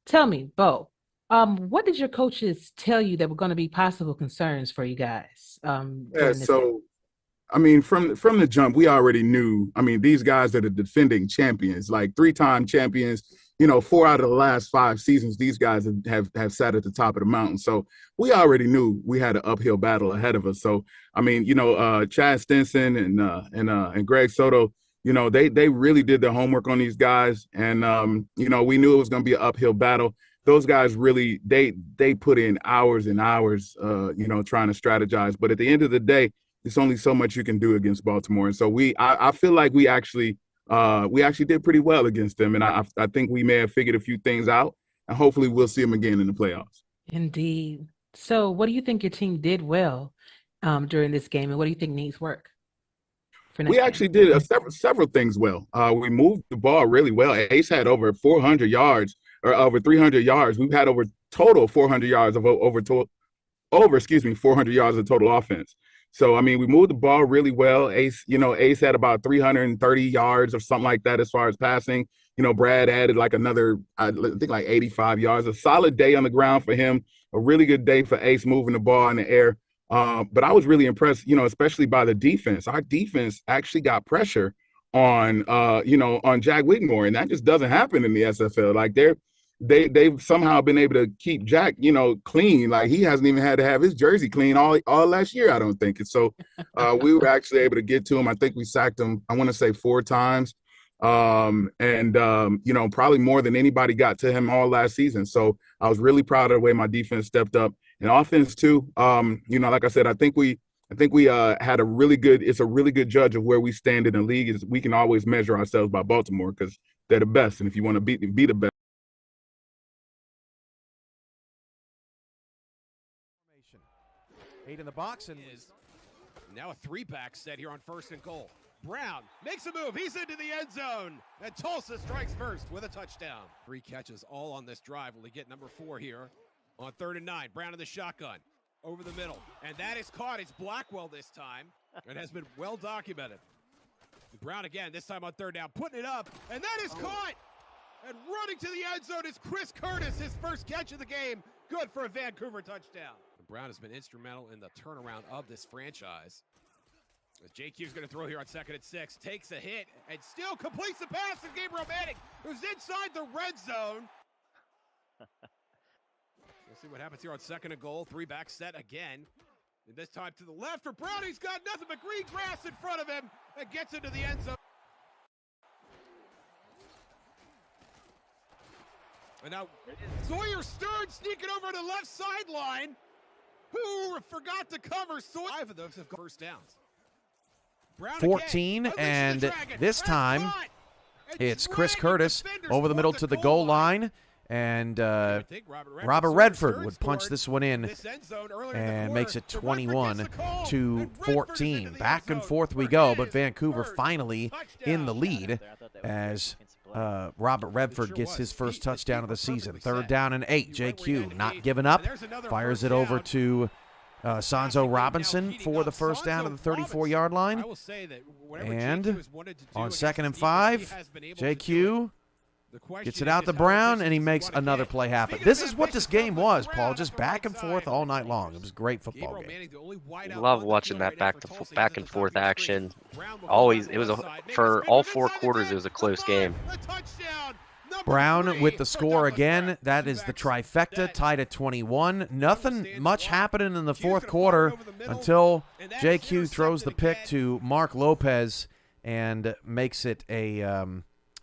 tell me, Bo, what did your coaches tell you that were going to be possible concerns for you guys? Yeah, so I mean, from the jump, we already knew. I mean, these guys are the defending champions, like 3-time champions. 4 out of the last 5 seasons, these guys have sat at the top of the mountain. So we already knew we had an uphill battle ahead of us. So, I mean, Chad Stinson and Greg Soto, they really did their homework on these guys. And, we knew it was going to be an uphill battle. Those guys really, they put in hours and hours, trying to strategize. But at the end of the day, it's only so much you can do against Baltimore. And so I feel like we actually did pretty well against them, and I think we may have figured a few things out, and hopefully we'll see them again in the playoffs. Indeed. So what do you think your team did well during this game, and what do you think needs work? We actually did several things well. We moved the ball really well. Ace had over 400 yards, or over 300 yards. We've had over total 400 yards of 400 yards of total offense. So, I mean, we moved the ball really well. Ace had about 330 yards or something like that as far as passing. Brad added like another, I think like 85 yards. A solid day on the ground for him. A really good day for Ace moving the ball in the air. But I was really impressed, especially by the defense. Our defense actually got pressure on Jack Wigmore, and that just doesn't happen in the SFL. Like they've somehow been able to keep Jack, clean. Like he hasn't even had to have his jersey clean all last year, I don't think. And so we were actually able to get to him. I think we sacked him, I want to say 4 times. Probably more than anybody got to him all last season. So I was really proud of the way my defense stepped up. And offense too, like I said, I think we had it's a really good judge of where we stand in the league. Is we can always measure ourselves by Baltimore because they're the best. And if you want to be the best. Eight in the box, and now a 3-back set here on 1st and goal. Brown makes a move. He's into the end zone, and Tulsa strikes first with a touchdown. 3 catches all on this drive. Will he get number 4 here on 3rd and 9? Brown in the shotgun over the middle, and that is caught. It's Blackwell this time, and has been well documented. Brown again, this time on 3rd down, putting it up, and that is caught. And running to the end zone is Chris Curtis, his first catch of the game. Good for a Vancouver touchdown. Brown has been instrumental in the turnaround of this franchise. As JQ's going to throw here on 2nd and 6, takes a hit and still completes the pass to Gabriel Manning, who's inside the red zone. We'll see what happens here on 2nd and goal. 3-back set again. And this time to the left for Brown. He's got nothing but green grass in front of him and gets into the end zone. And now Sawyer Stern sneaking over to the left sideline. Who forgot to cover Sawyer? 5 of those have first downs. 14, and this time it's Chris Curtis over the middle to the goal line, and Robert Redford would punch this one in and makes it 21-14. Back and forth we go, but Vancouver finally in the lead as Robert Redford gets his first touchdown of the season. 3rd down and 8. JQ not giving up, fires it over to Sanzo Robinson for the first down of the 34-yard line. And on 2nd and 5, JQ gets it out to Brown, and he makes another play happen. This is what this game was, Paul, just back and forth all night long. It was a great football game. Love watching that back and forth action. Always, it was for all 4 quarters, it was a close game. Brown with the score again. That is the trifecta, tied at 21. Nothing much happening in the 4th quarter until JQ throws the pick to Mark Lopez and makes it a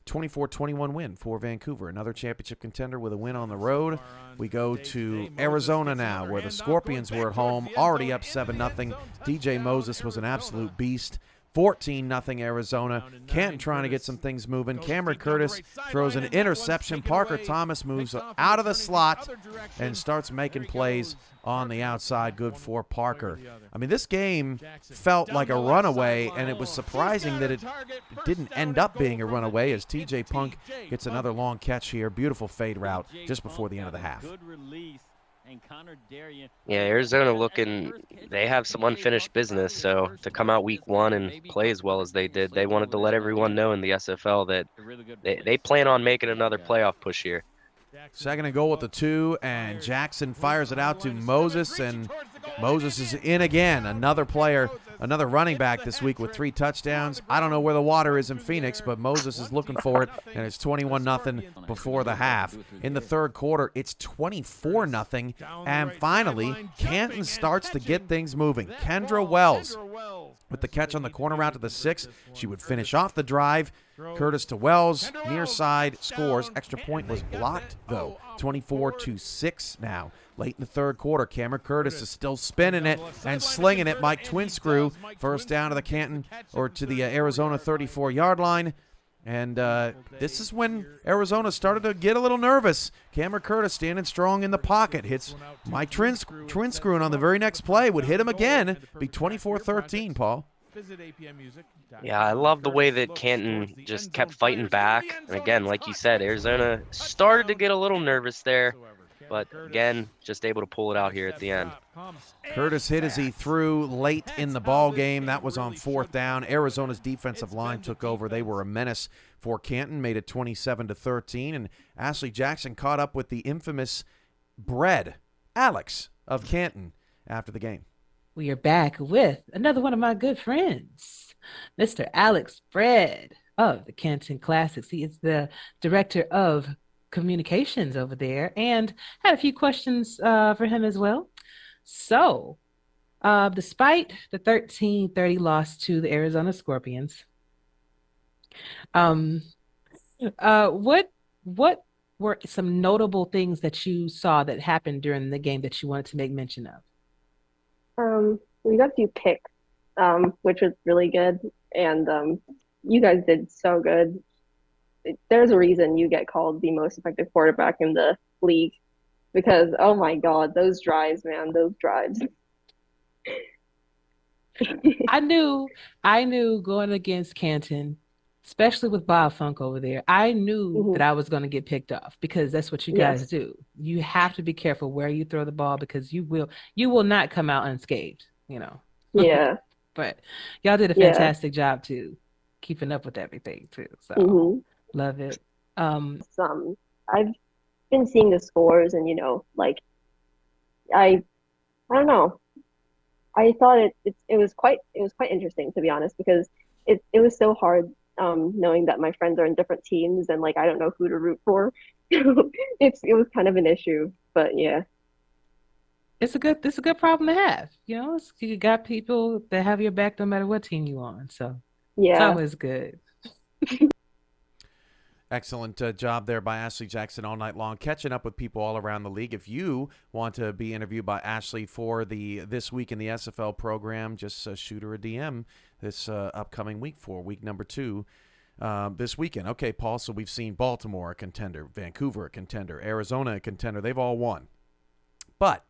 24-21 win for Vancouver. Another championship contender with a win on the road. We go to Arizona now, where the Scorpions were at home, already up 7-0. DJ Moses was an absolute beast. 14-0 Arizona. Canton trying to get some things moving. Cameron Curtis throws an interception. Parker Thomas moves out of the slot and starts making plays on the outside. Good for Parker. I mean, this game felt like a runaway, and it was surprising that it didn't end up being a runaway as TJ Punk gets another long catch here. Beautiful fade route just before the end of the half. Yeah, Arizona looking, they have some unfinished business, so to come out week 1 and play as well as they did, they wanted to let everyone know in the SFL that they plan on making another playoff push here. 2nd and goal with the 2, and Jackson fires it out to Moses, and Moses is in again. Another player, another running back this week with 3 touchdowns. I don't know where the water is in Phoenix, but Moses is looking for it, and it's 21-0 before the half. In the 3rd quarter, it's 24-0, and finally, Canton starts to get things moving. Kendra Wells with the catch on the corner route to the 6. She would finish off the drive. Curtis to Wells, near side, scores. Extra point was blocked, though. 24-6 now. Late in the 3rd quarter, Cameron Curtis is still spinning it and slinging it. Mike Twinscrew, first down to the Canton, or to the Arizona 34-yard line. And this is when Arizona started to get a little nervous. Cameron Curtis standing strong in the pocket. Hits Mike Twinscrew, and on the very next play would hit him again. Be 24-13, Paul. Yeah, I love the way that Canton just kept fighting back. And again, like you said, Arizona started to get a little nervous there. But again, just able to pull it out here at the end. Curtis hit as he threw late in the ball game. That was on 4th down. Arizona's defensive line took over. They were a menace for Canton, made it 27-13. And Ashley Jackson caught up with the infamous Bread, Alex of Canton, after the game. We are back with another one of my good friends, Mr. Alex Bread of the Canton Classics. He is the director of communications over there, and had a few questions for him as well. So, despite the 13-30 loss to the Arizona Scorpions, what were some notable things that you saw that happened during the game that you wanted to make mention of? We got a few picks, which was really good, and you guys did so good. There's a reason you get called the most effective quarterback in the league, because oh my God, those drives, man, those drives. I knew going against Canton, especially with Bob Funk over there, I knew that I was going to get picked off, because that's what you guys do. You have to be careful where you throw the ball, because you will not come out unscathed, you know. Yeah. But y'all did a fantastic job too, keeping up with everything too. So love it. I've been seeing the scores, and like I don't know. I thought it was quite interesting, to be honest, because it was so hard knowing that my friends are in different teams and like I don't know who to root for. It was kind of an issue, but yeah. It's a good problem to have. You know, you got people that have your back no matter what team you on. So it's Yeah. always good. Excellent job there by Ashley Jackson all night long, catching up with people all around the league. If you want to be interviewed by Ashley for the This Week in the SFL program, just shoot her a DM this upcoming week for week number 2 this weekend. Okay, Paul, so we've seen Baltimore a contender, Vancouver a contender, Arizona a contender. They've all won. But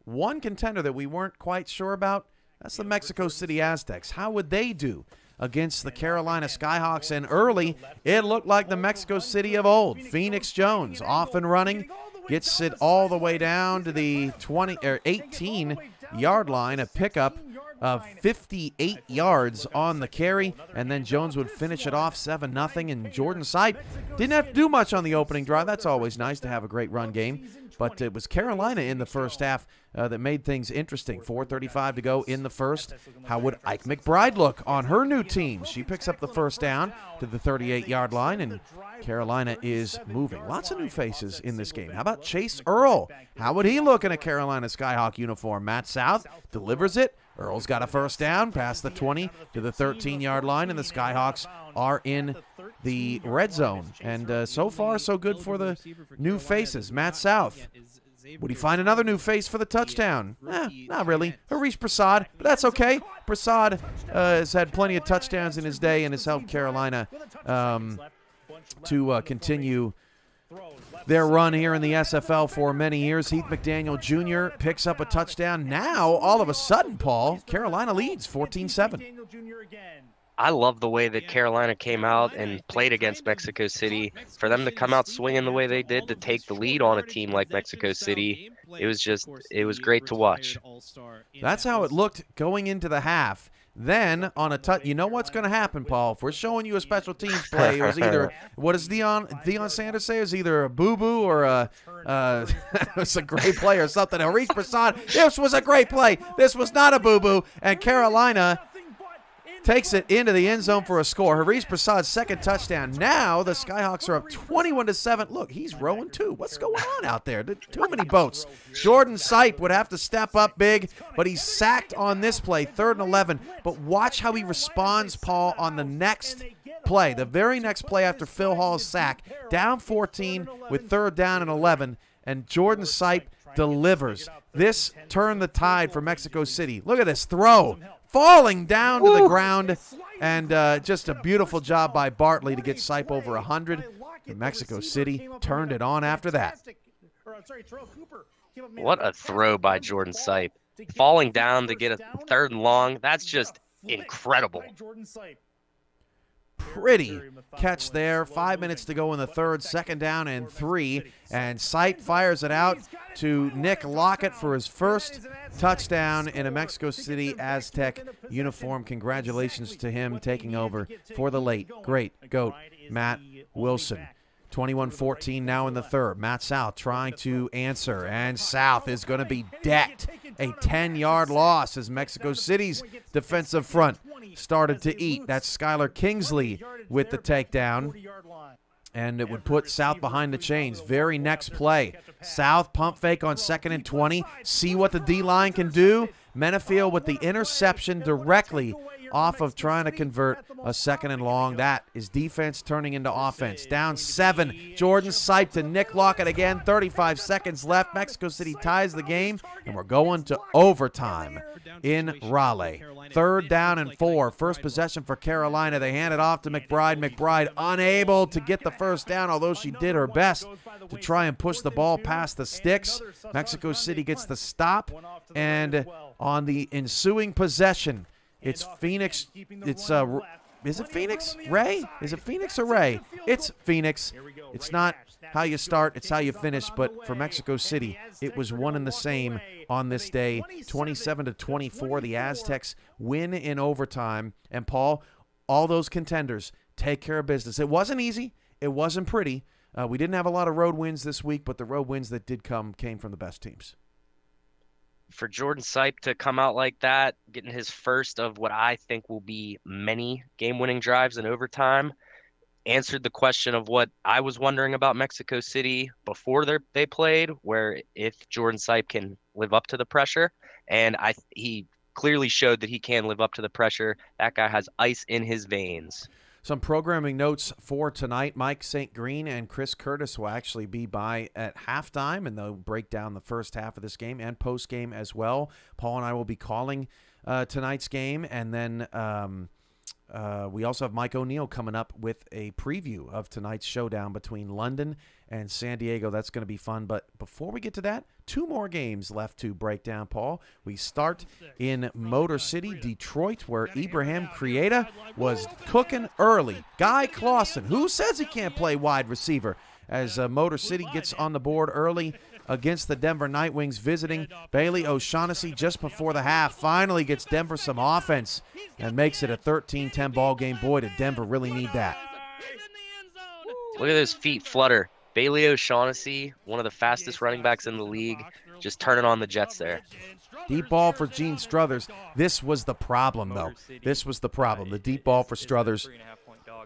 one contender that we weren't quite sure about, that's the Mexico City Aztecs. How would they do against the Carolina Skyhawks? And early, it looked like the Mexico City of old. Phoenix Jones off and running, gets it all the way down to the 18-yard line, a pickup of 58 yards on the carry, and then Jones would finish it off 7-0, and Jordan Sipe didn't have to do much on the opening drive. That's always nice to have a great run game, but it was Carolina in the first half that made things interesting. 4:35 to go in the first. How would Ike McBride look on her new team? She picks up the first down to the 38-yard line, and Carolina is moving. Lots of new faces in this game. How about Chase Earl? How would he look in a Carolina Skyhawk uniform? Matt South delivers it. Earl's got a first down past the 20 to the 13-yard line, and the Skyhawks are in the red zone. And so far, so good for the new faces. Matt South, would he find another new face for the touchdown? Not really. Harish Prasad, but that's okay. Prasad has had plenty of touchdowns in his day and has helped Carolina to continue their run here in the SFL for many years. Heath McDaniel Jr. picks up a touchdown. Now, all of a sudden, Paul, Carolina leads 14-7. I love the way that Carolina came out and played against Mexico City. For them to come out swinging the way they did to take the lead on a team like Mexico City, it was great to watch. That's how it looked going into the half. Then on a touch, you know what's going to happen, Paul? If we're showing you a special teams play, it was either, what does Deion Sanders say? It was either a boo-boo or it was a great play or something. Harish Prasad, this was a great play. This was not a boo-boo. And Carolina takes it into the end zone for a score. Harish Prasad's second touchdown. Now the Skyhawks are up 21-7. Look, he's rowing too. What's going on out there? Too many boats. Jordan Sipe would have to step up big, but he's sacked on this play, 3rd and 11. But watch how he responds, Paul, on the next play, the very next play after Phil Hall's sack. Down 14 with 3rd down and 11, and Jordan Sipe delivers. This turned the tide for Mexico City. Look at this throw. Falling down to the ground, and just a beautiful job by Bartley to get Sipe over 100. And Mexico City turned it on after that. What a throw by Jordan Sipe. Falling down to get a 3rd and long, that's just incredible. Pretty catch there. 5 minutes to go in the third. 2nd down and 3. And Sipe fires it out to Nick Lockett for his first touchdown in a Mexico City Aztec uniform. Congratulations to him taking over for the late, great GOAT, Matt Wilson. 21-14 now in the third. Matt South trying to answer, and South is going to be decked. A 10-yard loss as Mexico City's defensive front started to eat. That's Skylar Kingsley with the takedown, and it would put South behind the chains. Very next play, South pump fake on 2nd and 20. See what the D-line can do. Menafield with the interception directly off of trying to convert a 2nd and long. That is defense turning into offense. Down 7. Jordan Sipe to Nick Lockett again. 35 seconds left. Mexico City ties the game, and we're going to overtime in Raleigh. 3rd down and 4. First possession for Carolina. They hand it off to McBride. McBride unable to get the first down, although she did her best to try and push the ball past the sticks. Mexico City gets the stop, and on the ensuing possession, it's Phoenix. It's is it Phoenix? Ray? Is it Phoenix or Ray? It's Phoenix. It's not how you start, it's how you finish. But for Mexico City, it was one and the same on this day. 27-24. The Aztecs win in overtime. And Paul, all those contenders take care of business. It wasn't easy. It wasn't pretty. We didn't have a lot of road wins this week, but the road wins that did come came from the best teams. for Jordan Sipe to come out like that, getting his first of what I think will be many game-winning drives in overtime, answered the question of what I was wondering about Mexico City before they played, where if Jordan Sipe can live up to the pressure, and he clearly showed that he can live up to the pressure. That guy has ice in his veins. Some programming notes for tonight. Mike St. Green and Chris Curtis will actually be by at halftime, and they'll break down the first half of this game and post-game as well. Paul and I will be calling tonight's game, and then we also have Mike O'Neill coming up with a preview of tonight's showdown between London and San Diego. That's going to be fun. But before we get to that, 2 more games left to break down, Paul. We start in Motor City, Detroit, where Ibrahim Krieta was cooking early. Guy Clausen, who says he can't play wide receiver, as Motor City gets on the board early against the Denver Nightwings, visiting Bailey O'Shaughnessy just before the half. Finally gets Denver some offense and makes it a 13-10 ball game. Boy, did Denver really need that. Look at those feet flutter. Bailey O'Shaughnessy, one of the fastest running backs in the league, just turning on the Jets there. Deep ball for Gene Struthers. This was the problem, though. This was the problem. The deep ball for Struthers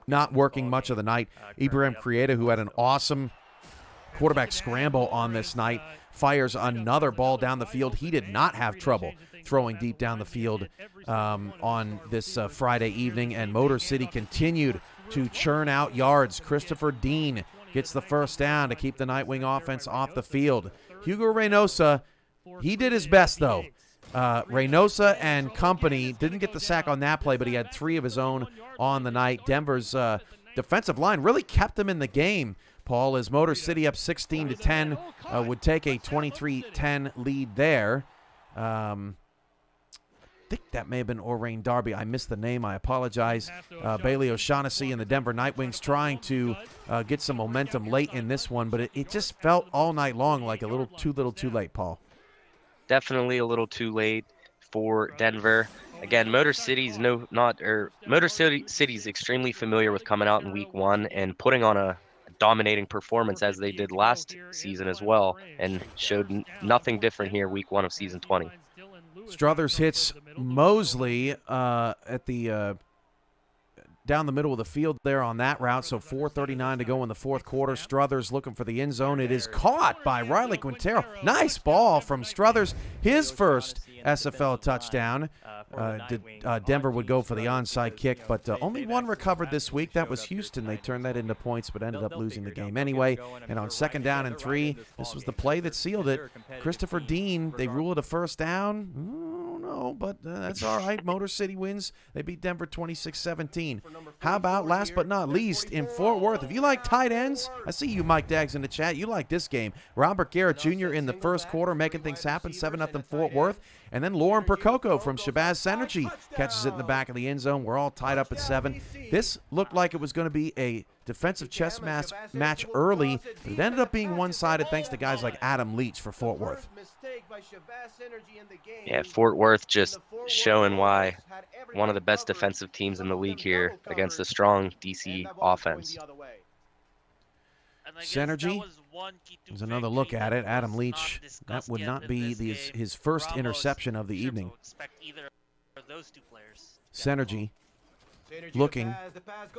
not working much of the night. Ibrahim Krieta, who had an awesome quarterback scramble on this night, fires another ball down the field. He did not have trouble throwing deep down the field on this Friday evening, and Motor City continued to churn out yards. Christopher Dean gets the first down to keep the Nightwing offense off the field. Hugo Reynosa, he did his best, though. Reynosa and company didn't get the sack on that play, but he had 3 of his own on the night. Denver's defensive line really kept him in the game, Paul, as Motor City up 16-10 would take a 23-10 lead there. I think that may have been Orain Darby. I missed the name. I apologize. Bailey O'Shaughnessy and the Denver Nightwings trying to get some momentum late in this one, but it just felt all night long like a little too late, Paul. Definitely a little too late for Denver. Again, Motor City's extremely familiar with coming out in week 1 and putting on a dominating performance as they did last season as well, and showed nothing different here week 1 of season 20. Struthers hits Mosley at the down the middle of the field there on that route, so 4:39 to go in the fourth quarter. Struthers looking for the end zone. It is caught by Riley Quintero. Nice ball from Struthers. His first SFL touchdown. Denver would go for the onside kick, but only one recovered this week. That was Houston. They turned that into points, but ended up losing the game anyway. And on 2nd down and 3, this was the play that sealed it. Christopher Dean, they rule it a first down. I don't know, but that's all right. Motor City wins. They beat Denver 26-17. How about, last but not least, in Fort Worth? If you like tight ends, I see you, Mike Daggs, in the chat. You like this game. Robert Garrett Jr. in the first quarter, making things happen, 7-0 Fort Worth. And then Lauren Percoco from Shabazz Synergy catches it in the back of the end zone. We're all tied up at 7. This looked like it was going to be a defensive chess match early, but it ended up being one-sided thanks to guys like Adam Leach for Fort Worth. Yeah, Fort Worth just showing why one of the best defensive teams in the league here against a strong DC offense. Synergy. There's another look at it. Adam Leach, that would not be his first interception of the evening. Synergy looking.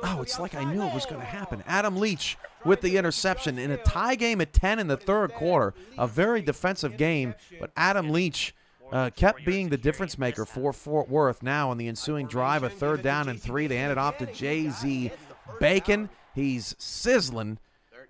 Oh, it's like I knew it was going to happen. Adam Leach with the interception in a tie game at 10 in the third quarter. A very defensive game, but Adam Leach kept being the difference maker for Fort Worth. Now on the ensuing drive, a 3rd down and 3. They hand it off to J.Z. Bacon. He's sizzling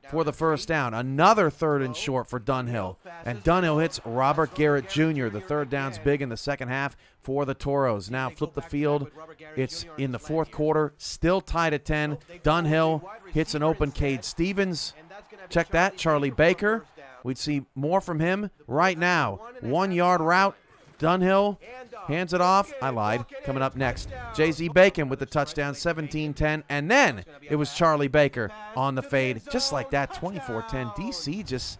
for the first down. Another 3rd and short for Dunhill. And Dunhill hits Robert Garrett Jr. The 3rd down's big in the second half for the Toros. Now flip the field. It's in the fourth quarter. Still tied at 10. Dunhill hits an open Cade Stevens. Check that. Charlie Baker. We'd see more from him right now. 1-yard route. Dunhill hands it off. I lied. Coming up next, J.Z. Bacon with the touchdown, 17-10. And then it was Charlie Baker on the fade. Just like that, 24-10. DC just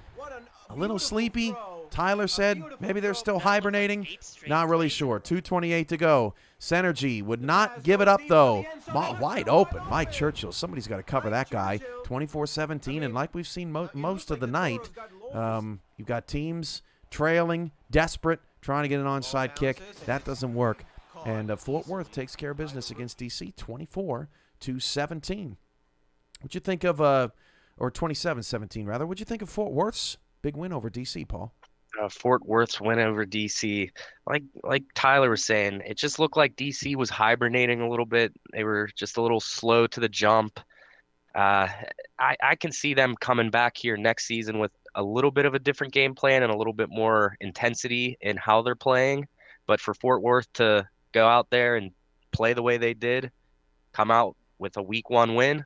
a little sleepy. Tyler said maybe they're still hibernating. Not really sure. 2:28 to go. Synergy would not give it up, though. Wide open. Mike Churchill. Somebody's got to cover that guy. 24-17. And like we've seen most of the night, you've got teams trailing, desperate, trying to get an onside kick. That doesn't work. And Fort Worth takes care of business against D.C. 24-17. What'd you think of, or 27-17 rather, what'd you think of Fort Worth's big win over D.C., Paul? Fort Worth's win over DC, like Tyler was saying, it just looked like DC was hibernating a little bit. They were just a little slow to the jump. I can see them coming back here next season with a little bit of a different game plan and a little bit more intensity in how they're playing. But for Fort Worth to go out there and play the way they did, come out with a week 1 win,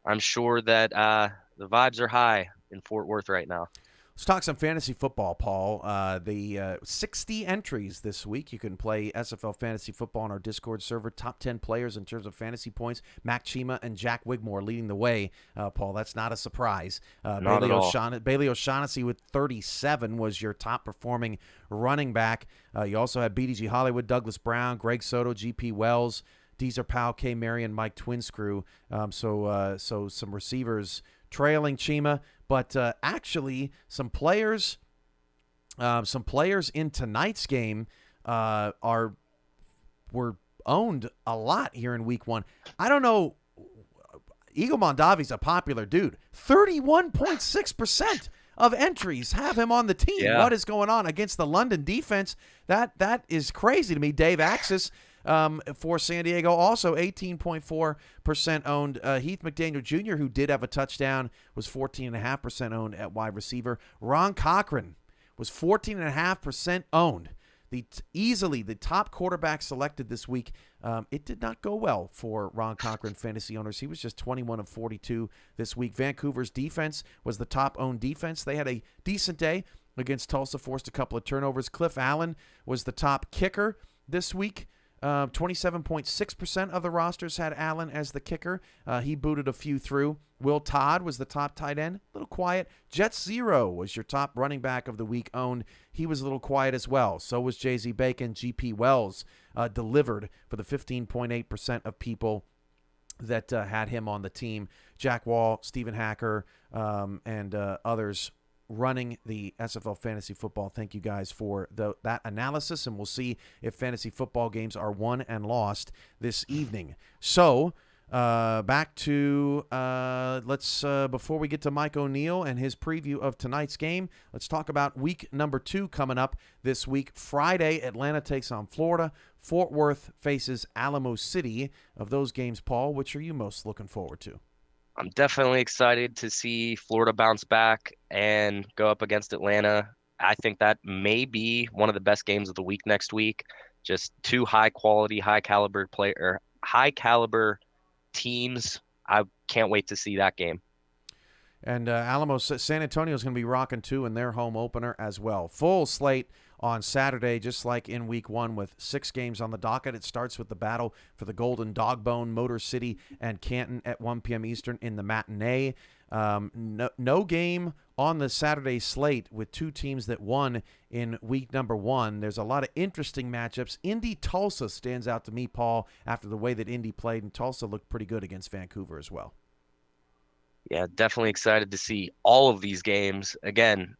I'm sure that the vibes are high in Fort Worth right now. Let's talk some fantasy football, Paul. The 60 entries this week. You can play SFL Fantasy Football on our Discord server. Top 10 players in terms of fantasy points. Mac Chima and Jack Wigmore leading the way, Paul. That's not a surprise. Not at all. Bailey O'Shaughnessy with 37 was your top-performing running back. You also had BDG Hollywood, Douglas Brown, Greg Soto, GP Wells, Deezer Powell, K. Marion, Mike Twinscrew. So some receivers trailing Chima. But actually, some players in tonight's game were owned a lot here in week 1. I don't know. Eagle Mondavi's a popular dude. 31.6% of entries have him on the team. Yeah. What is going on against the London defense? That is crazy to me. Dave Axis for San Diego, also 18.4% owned. Heath McDaniel Jr., who did have a touchdown, was 14.5% owned at wide receiver. Ron Cochran was 14.5% owned. Easily the top quarterback selected this week. It did not go well for Ron Cochran fantasy owners. He was just 21 of 42 this week. Vancouver's defense was the top owned defense. They had a decent day against Tulsa, forced a couple of turnovers. Cliff Allen was the top kicker this week. 27.6% of the rosters had Allen as the kicker. He booted a few through. Will Todd was the top tight end. A little quiet. Jet Zero was your top running back of the week owned. He was a little quiet as well. So was Jay-Z Bacon. GP Wells delivered for the 15.8% of people that had him on the team. Jack Wall, Stephen Hacker, and others running the SFL Fantasy Football. Thank you guys for that analysis, and we'll see if fantasy football games are won and lost this evening. So back to before we get to Mike O'Neill and his preview of tonight's game, let's talk about week number 2 coming up this week. Friday, Atlanta takes on Florida. Fort Worth faces Alamo City. Of those games, Paul, which are you most looking forward to? I'm definitely excited to see Florida bounce back and go up against Atlanta. I think that may be one of the best games of the week next week. Just two high caliber teams. I can't wait to see that game. And San Antonio is going to be rocking too in their home opener as well. Full slate on Saturday, just like in week 1, with 6 games on the docket. It starts with the battle for the Golden Dogbone, Motor City and Canton at 1 p.m. Eastern in the matinee. No game on the Saturday slate with 2 teams that won in week number 1. There's a lot of interesting matchups. Indy-Tulsa stands out to me, Paul, after the way that Indy played, and Tulsa looked pretty good against Vancouver as well. Yeah, definitely excited to see all of these games. Again,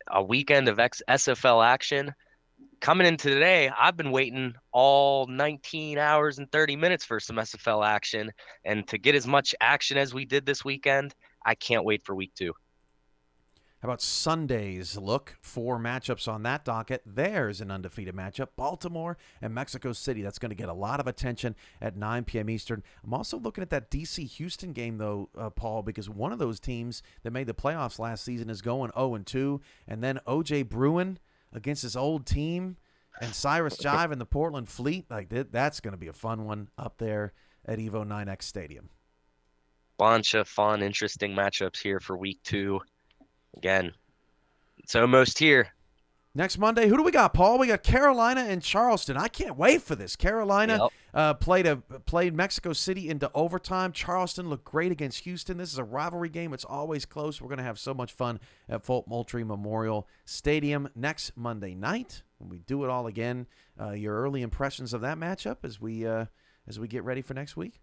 a weekend of SFL action. Coming into today, I've been waiting all 19 hours and 30 minutes for some SFL action. And to get as much action as we did this weekend, I can't wait for week 2. How about Sunday's look? 4 matchups on that docket. There's an undefeated matchup. Baltimore and Mexico City. That's going to get a lot of attention at 9 p.m. Eastern. I'm also looking at that DC-Houston game, though, Paul, because one of those teams that made the playoffs last season is going 0-2. And then O.J. Bruin against his old team and Cyrus Jive and the Portland Fleet. That's going to be a fun one up there at Evo 9X Stadium. Bunch of fun, interesting matchups here for week 2. Again, it's almost here. Next Monday, who do we got, Paul? We got Carolina and Charleston. I can't wait for this. Carolina played Mexico City into overtime. Charleston looked great against Houston. This is a rivalry game. It's always close. We're going to have so much fun at Fulton Moultrie Memorial Stadium next Monday night when we do it all again. Your early impressions of that matchup as we get ready for next week?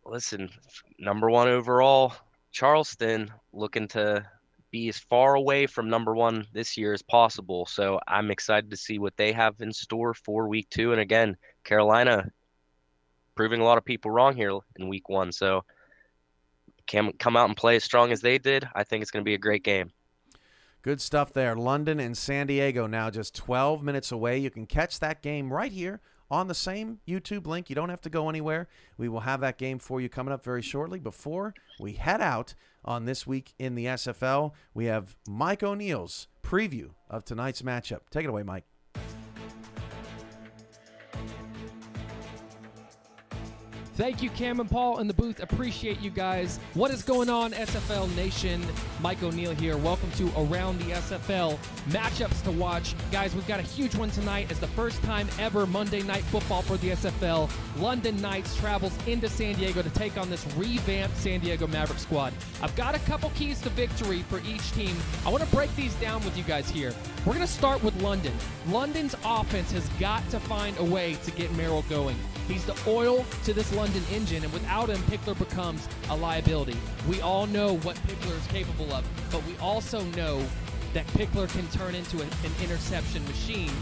Listen, number 1 overall, Charleston looking to be as far away from number 1 this year as possible. So I'm excited to see what they have in store for week 2. And again, Carolina proving a lot of people wrong here in week 1. So come out and play as strong as they did. I think it's going to be a great game. Good stuff there. London and San Diego now just 12 minutes away. You can catch that game right here on the same YouTube link. You don't have to go anywhere. We will have that game for you coming up very shortly. Before we head out on This Week in the SFL, we have Mike O'Neill's preview of tonight's matchup. Take it away, Mike. Thank you, Cam and Paul in the booth. Appreciate you guys. What is going on, SFL Nation? Mike O'Neill here. Welcome to Around the SFL. Matchups to watch. Guys, we've got a huge one tonight. It's the first time ever Monday Night Football for the SFL. London Knights travels into San Diego to take on this revamped San Diego Mavericks squad. I've got a couple keys to victory for each team. I want to break these down with you guys here. We're going to start with London. London's offense has got to find a way to get Merrill going. He's the oil to this London engine, and without him, Pickler becomes a liability. We all know what Pickler is capable of, but we also know that Pickler can turn into an interception machine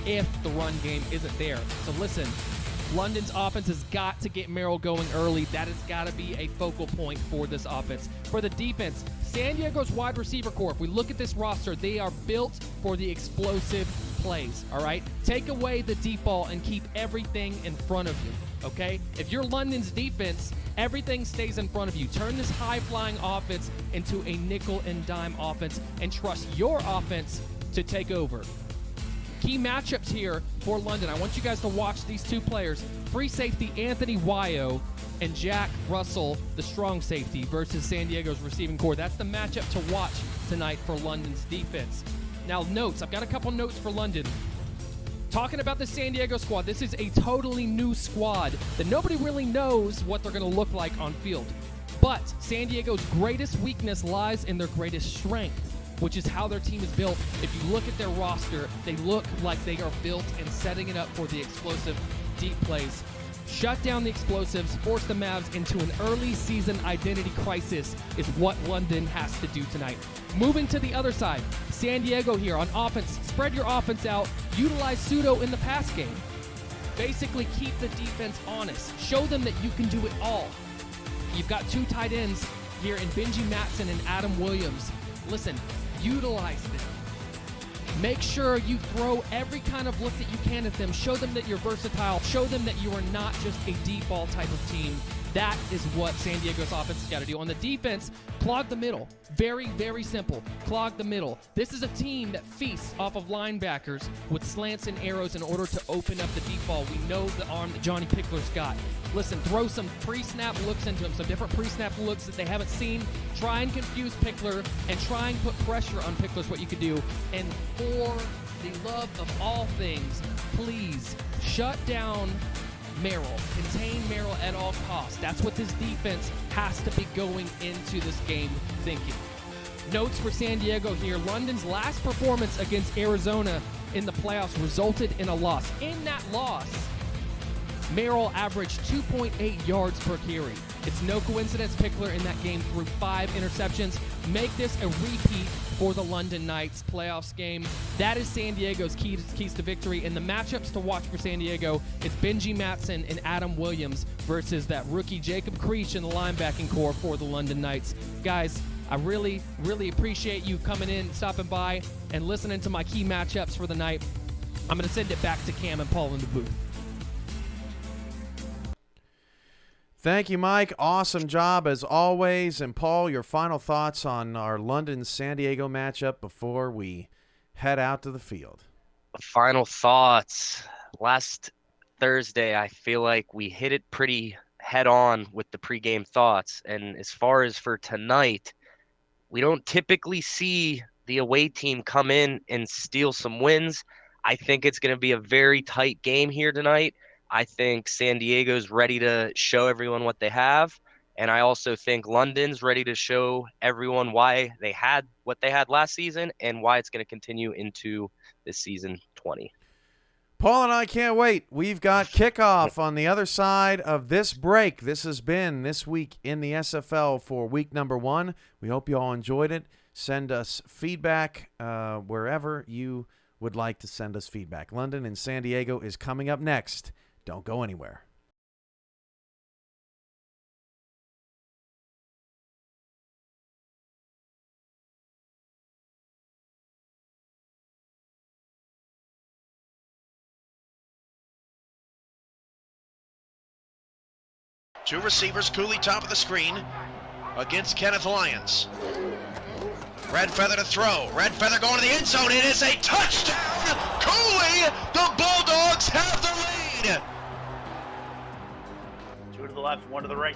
if the run game isn't there. So listen, London's offense has got to get Merrill going early. That has got to be a focal point for this offense. For the defense, San Diego's wide receiver core, if we look at this roster, they are built for the explosive plays, all right? Take away the deep ball and keep everything in front of you, okay? If you're London's defense, everything stays in front of you. Turn this high-flying offense into a nickel and dime offense and trust your offense to take over. Key matchups here for London. I want you guys to watch these two players. Free safety Anthony Wyo and Jack Russell, the strong safety, versus San Diego's receiving core. That's the matchup to watch tonight for London's defense. Now, notes. I've got a couple notes for London. Talking about the San Diego squad, this is a totally new squad that nobody really knows what they're going to look like on field. But San Diego's greatest weakness lies in their greatest strength, which is how their team is built. If you look at their roster, they look like they are built and setting it up for the explosive deep plays. Shut down the explosives, force the Mavs into an early season identity crisis is what London has to do tonight. Moving to the other side, San Diego here on offense. Spread your offense out. Utilize pseudo in the pass game. Basically keep the defense honest. Show them that you can do it all. You've got two tight ends here in Benji Matson and Adam Williams. Listen, utilize them. Make sure you throw every kind of look that you can at them. Show them that you're versatile. Show them that you are not just a deep ball type of team. That is what San Diego's offense has got to do. On the defense, clog the middle. Very, very simple. Clog the middle. This is a team that feasts off of linebackers with slants and arrows in order to open up the deep ball. We know the arm that Johnny Pickler's got. Listen, throw some pre-snap looks into them, some different pre-snap looks that they haven't seen. Try and confuse Pickler and try and put pressure on Pickler is what you could do. And for the love of all things, please shut down Merrill. Contain Merrill at all costs. That's what this defense has to be going into this game thinking. Notes for San Diego here. London's last performance against Arizona in the playoffs resulted in a loss. In that loss, Merrill averaged 2.8 yards per carry. It's no coincidence Pickler in that game threw 5 interceptions. Make this a repeat for the London Knights playoffs game. That is San Diego's keys to victory. And the matchups to watch for San Diego is Benji Matson and Adam Williams versus that rookie Jacob Creech in the linebacking core for the London Knights. Guys, I really, really appreciate you coming in, stopping by, and listening to my key matchups for the night. I'm going to send it back to Cam and Paul in the booth. Thank you, Mike. Awesome job as always. And Paul, your final thoughts on our London-San Diego matchup before we head out to the field. Final thoughts. Last Thursday, I feel like we hit it pretty head on with the pregame thoughts. And as far as for tonight, we don't typically see the away team come in and steal some wins. I think it's going to be a very tight game here tonight. I think San Diego's ready to show everyone what they have. And I also think London's ready to show everyone why they had what they had last season and why it's going to continue into this season 20. Paul and I can't wait. We've got kickoff on the other side of this break. This has been This Week in the SFL for week number 1. We hope you all enjoyed it. send us feedback wherever you would like to send us feedback. London and San Diego is coming up next. Don't go anywhere. Two receivers, Cooley top of the screen against Kenneth Lyons. Red Feather to throw. Red Feather going to the end zone. It is a touchdown. Cooley, the Bulldogs have the lead. Two to the left, one to the right.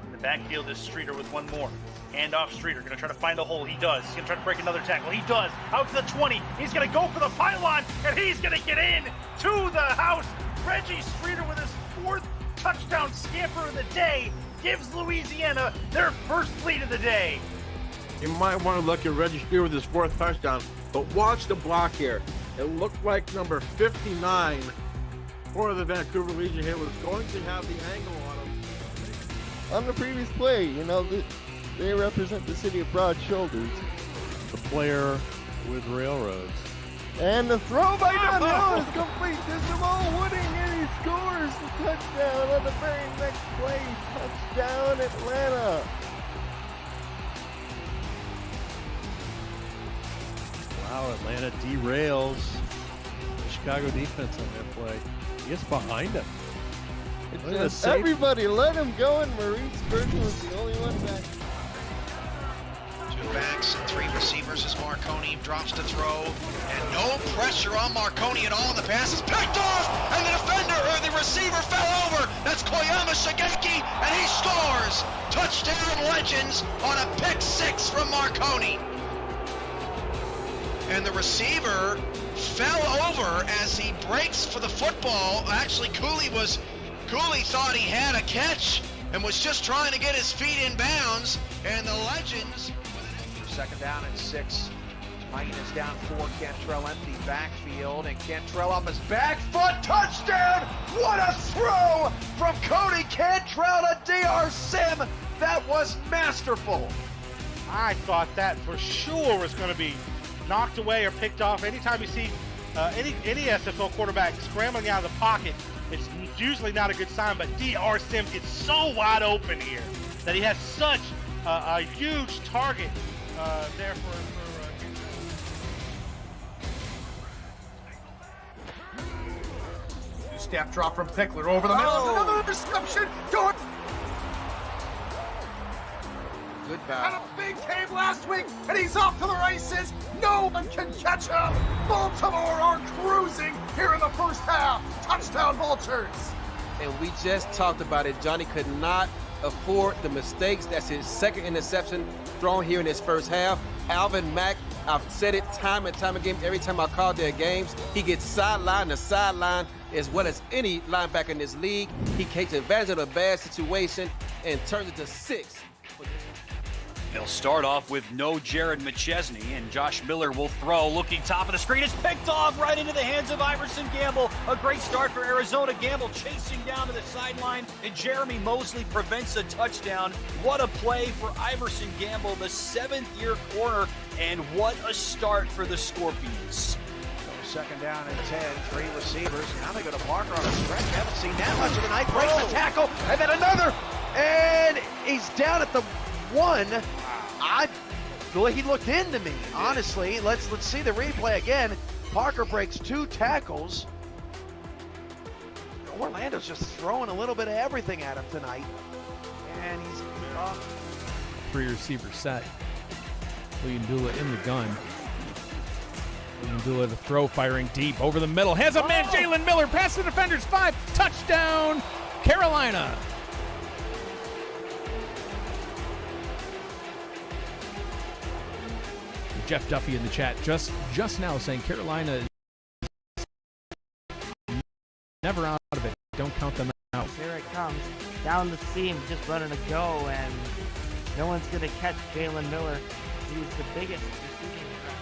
In the backfield is Streeter with one more. Hand off Streeter, going to try to find a hole. He does. He's going to try to break another tackle. He does. Out to the 20. He's going to go for the pylon, and he's going to get in to the house. Reggie Streeter with his fourth touchdown scamper of the day gives Louisiana their first lead of the day. You might want to look at Reggie Streeter with his fourth touchdown, but watch the block here. It looked like number 59 for the Vancouver Legion here was going to have the angle on him. On the previous play, you know, they represent the city of Broad Shoulders. The player with railroads. And the throw by Dunhill is complete to Jamal Wooding, and he scores the touchdown on the very next play. Touchdown, Atlanta. Wow, Atlanta derails the Chicago defense on that play. He gets behind him. Everybody let him go, and Maurice Burton was the only one back. Two backs and three receivers as Marconi drops to throw, and no pressure on Marconi at all. The pass is picked off, and the defender or the receiver fell over. That's Koyama Shigeki, and he scores. Touchdown Legends on a pick six from Marconi. And the receiver fell over as he breaks for the football. Actually, Cooley thought he had a catch and was just trying to get his feet in bounds, and the Legends. Second down and 6. Minus down 4. Cantrell empty backfield, and Cantrell off his back foot. Touchdown! What a throw from Cody Cantrell to DR Sim. That was masterful. I thought that for sure was going to be knocked away or picked off. Anytime you see any SFL quarterback scrambling out of the pocket, it's usually not a good sign, but DR Sim gets so wide open here that he has such a huge target there for Step drop from Pickler over the middle. Another interception. Going. Good Had a big game last week, and he's off to the races. No one can catch him. Baltimore are cruising here in the first half. Touchdown Vultures. And we just talked about it. Johnny could not afford the mistakes. That's his second interception thrown here in his first half. Alvin Mack, I've said it time and time again, every time I call their games, he gets sidelined to sideline as well as any linebacker in this league. He takes advantage of a bad situation and turns it to 6. They'll start off with no Jared McChesney, and Josh Miller will throw. Looking top of the screen, it's picked off right into the hands of Iverson Gamble. A great start for Arizona. Gamble chasing down to the sideline, and Jeremy Mosley prevents a touchdown. What a play for Iverson Gamble, the 7th-year corner, and what a start for the Scorpions. Second down and 10, 3 receivers. Now they go to Parker on a stretch. Haven't seen that much of the night. Breaks the tackle, and then another, and he's down at the 1. He looked into me, honestly. Let's see the replay again. Parker breaks 2 tackles. Orlando's just throwing a little bit of everything at him tonight. And he's off. 3 receiver set. William Dula in the gun. William Dula the throw, firing deep over the middle. Has a man, Jalen Miller, past the defenders, 5, touchdown, Carolina. Jeff Duffy in the chat just now saying Carolina is never out of it. Don't count them out. Here it comes. Down the seam, just running a go, and no one's going to catch Jalen Miller. He's the biggest receiving threat.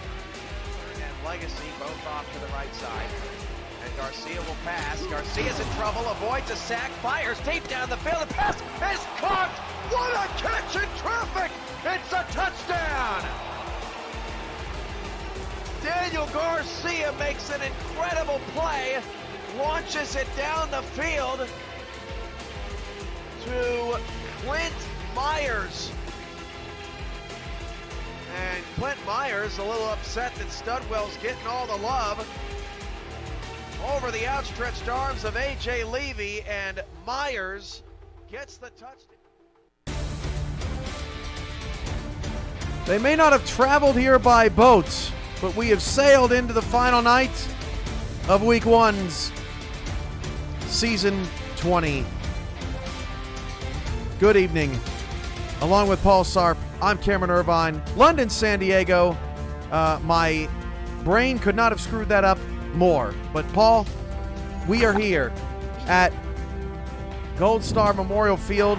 And Legacy both off to the right side. And Garcia will pass. Garcia's in trouble, avoids a sack, fires deep down the field. The pass is caught. What a catch in traffic! It's a touchdown! Garcia makes an incredible play, launches it down the field to Clint Myers. And Clint Myers a little upset that Studwell's getting all the love. Over the outstretched arms of A.J. Levy, and Myers gets the touchdown. They may not have traveled here by boat, but we have sailed into the final night of Week 1's Season 20. Good evening. Along with Paul Sarp, I'm Cameron Irvine. London, San Diego. My brain could not have screwed that up more. But Paul, we are here at Gold Star Memorial Field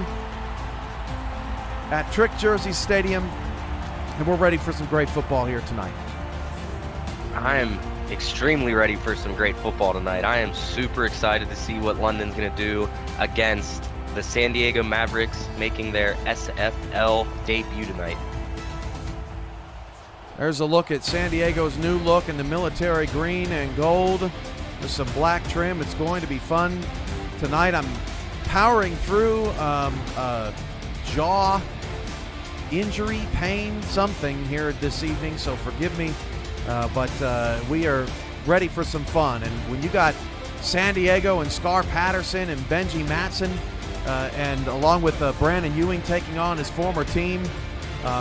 at Trick Jersey Stadium, and we're ready for some great football here tonight. I am extremely ready for some great football tonight. I am super excited to see what London's going to do against the San Diego Mavericks, making their SFL debut tonight. There's a look at San Diego's new look in the military green and gold with some black trim. It's going to be fun tonight. I'm powering through jaw injury, pain, something here this evening, so forgive me. But we are ready for some fun. And when you got San Diego and Scar Patterson and Benji Matson, and along with Brandon Ewing taking on his former team,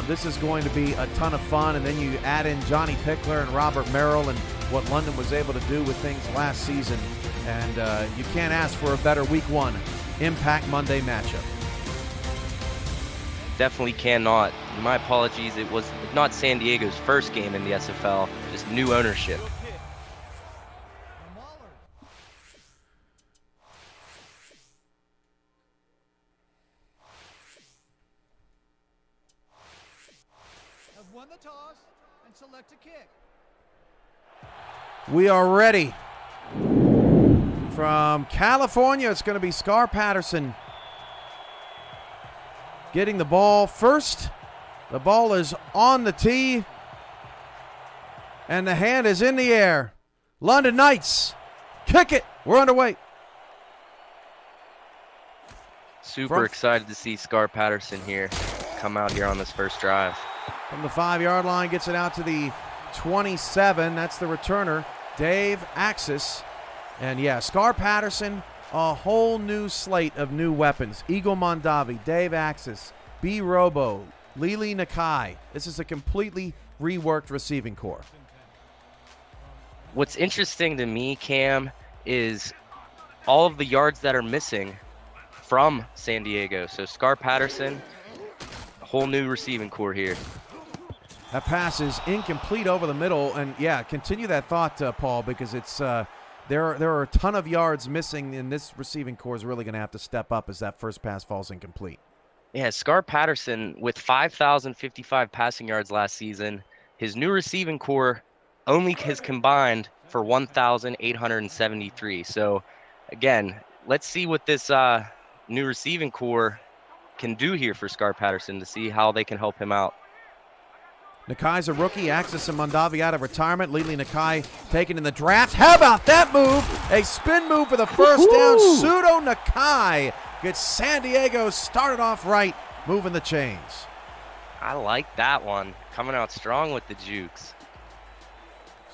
this is going to be a ton of fun. And then you add in Johnny Pickler and Robert Merrill and what London was able to do with things last season. And you can't ask for a better Week 1 Impact Monday matchup. Definitely cannot. My apologies, it was not San Diego's first game in the SFL, just new ownership. Have won the toss and select a kick. We are ready. From California, it's going to be Scar Patterson getting the ball first. The ball is on the tee, and the hand is in the air. London Knights, kick it. We're underway. Super excited to see Scar Patterson here come out here on this first drive. From the 5-yard line, gets it out to the 27. That's the returner, Dave Axis. And yeah, Scar Patterson, a whole new slate of new weapons. Eagle Mondavi, Dave Axis, B. Robo, Lili Nakai. This is a completely reworked receiving core. What's interesting to me, Cam, is all of the yards that are missing from San Diego. So Scar Patterson, a whole new receiving core here. That pass is incomplete over the middle. And yeah, continue that thought, Paul, because it's there are a ton of yards missing, and this receiving core is really going to have to step up as that first pass falls incomplete. Yeah, Scar Patterson with 5,055 passing yards last season. His new receiving core only has combined for 1,873. So, again, let's see what this new receiving core can do here for Scar Patterson to see how they can help him out. Nakai's a rookie. Axis and Mondavi out of retirement. Lili Nakai taken in the draft. How about that move? A spin move for the first down. Pseudo Nakai gets San Diego started off right, moving the chains. I like that one. Coming out strong with the jukes.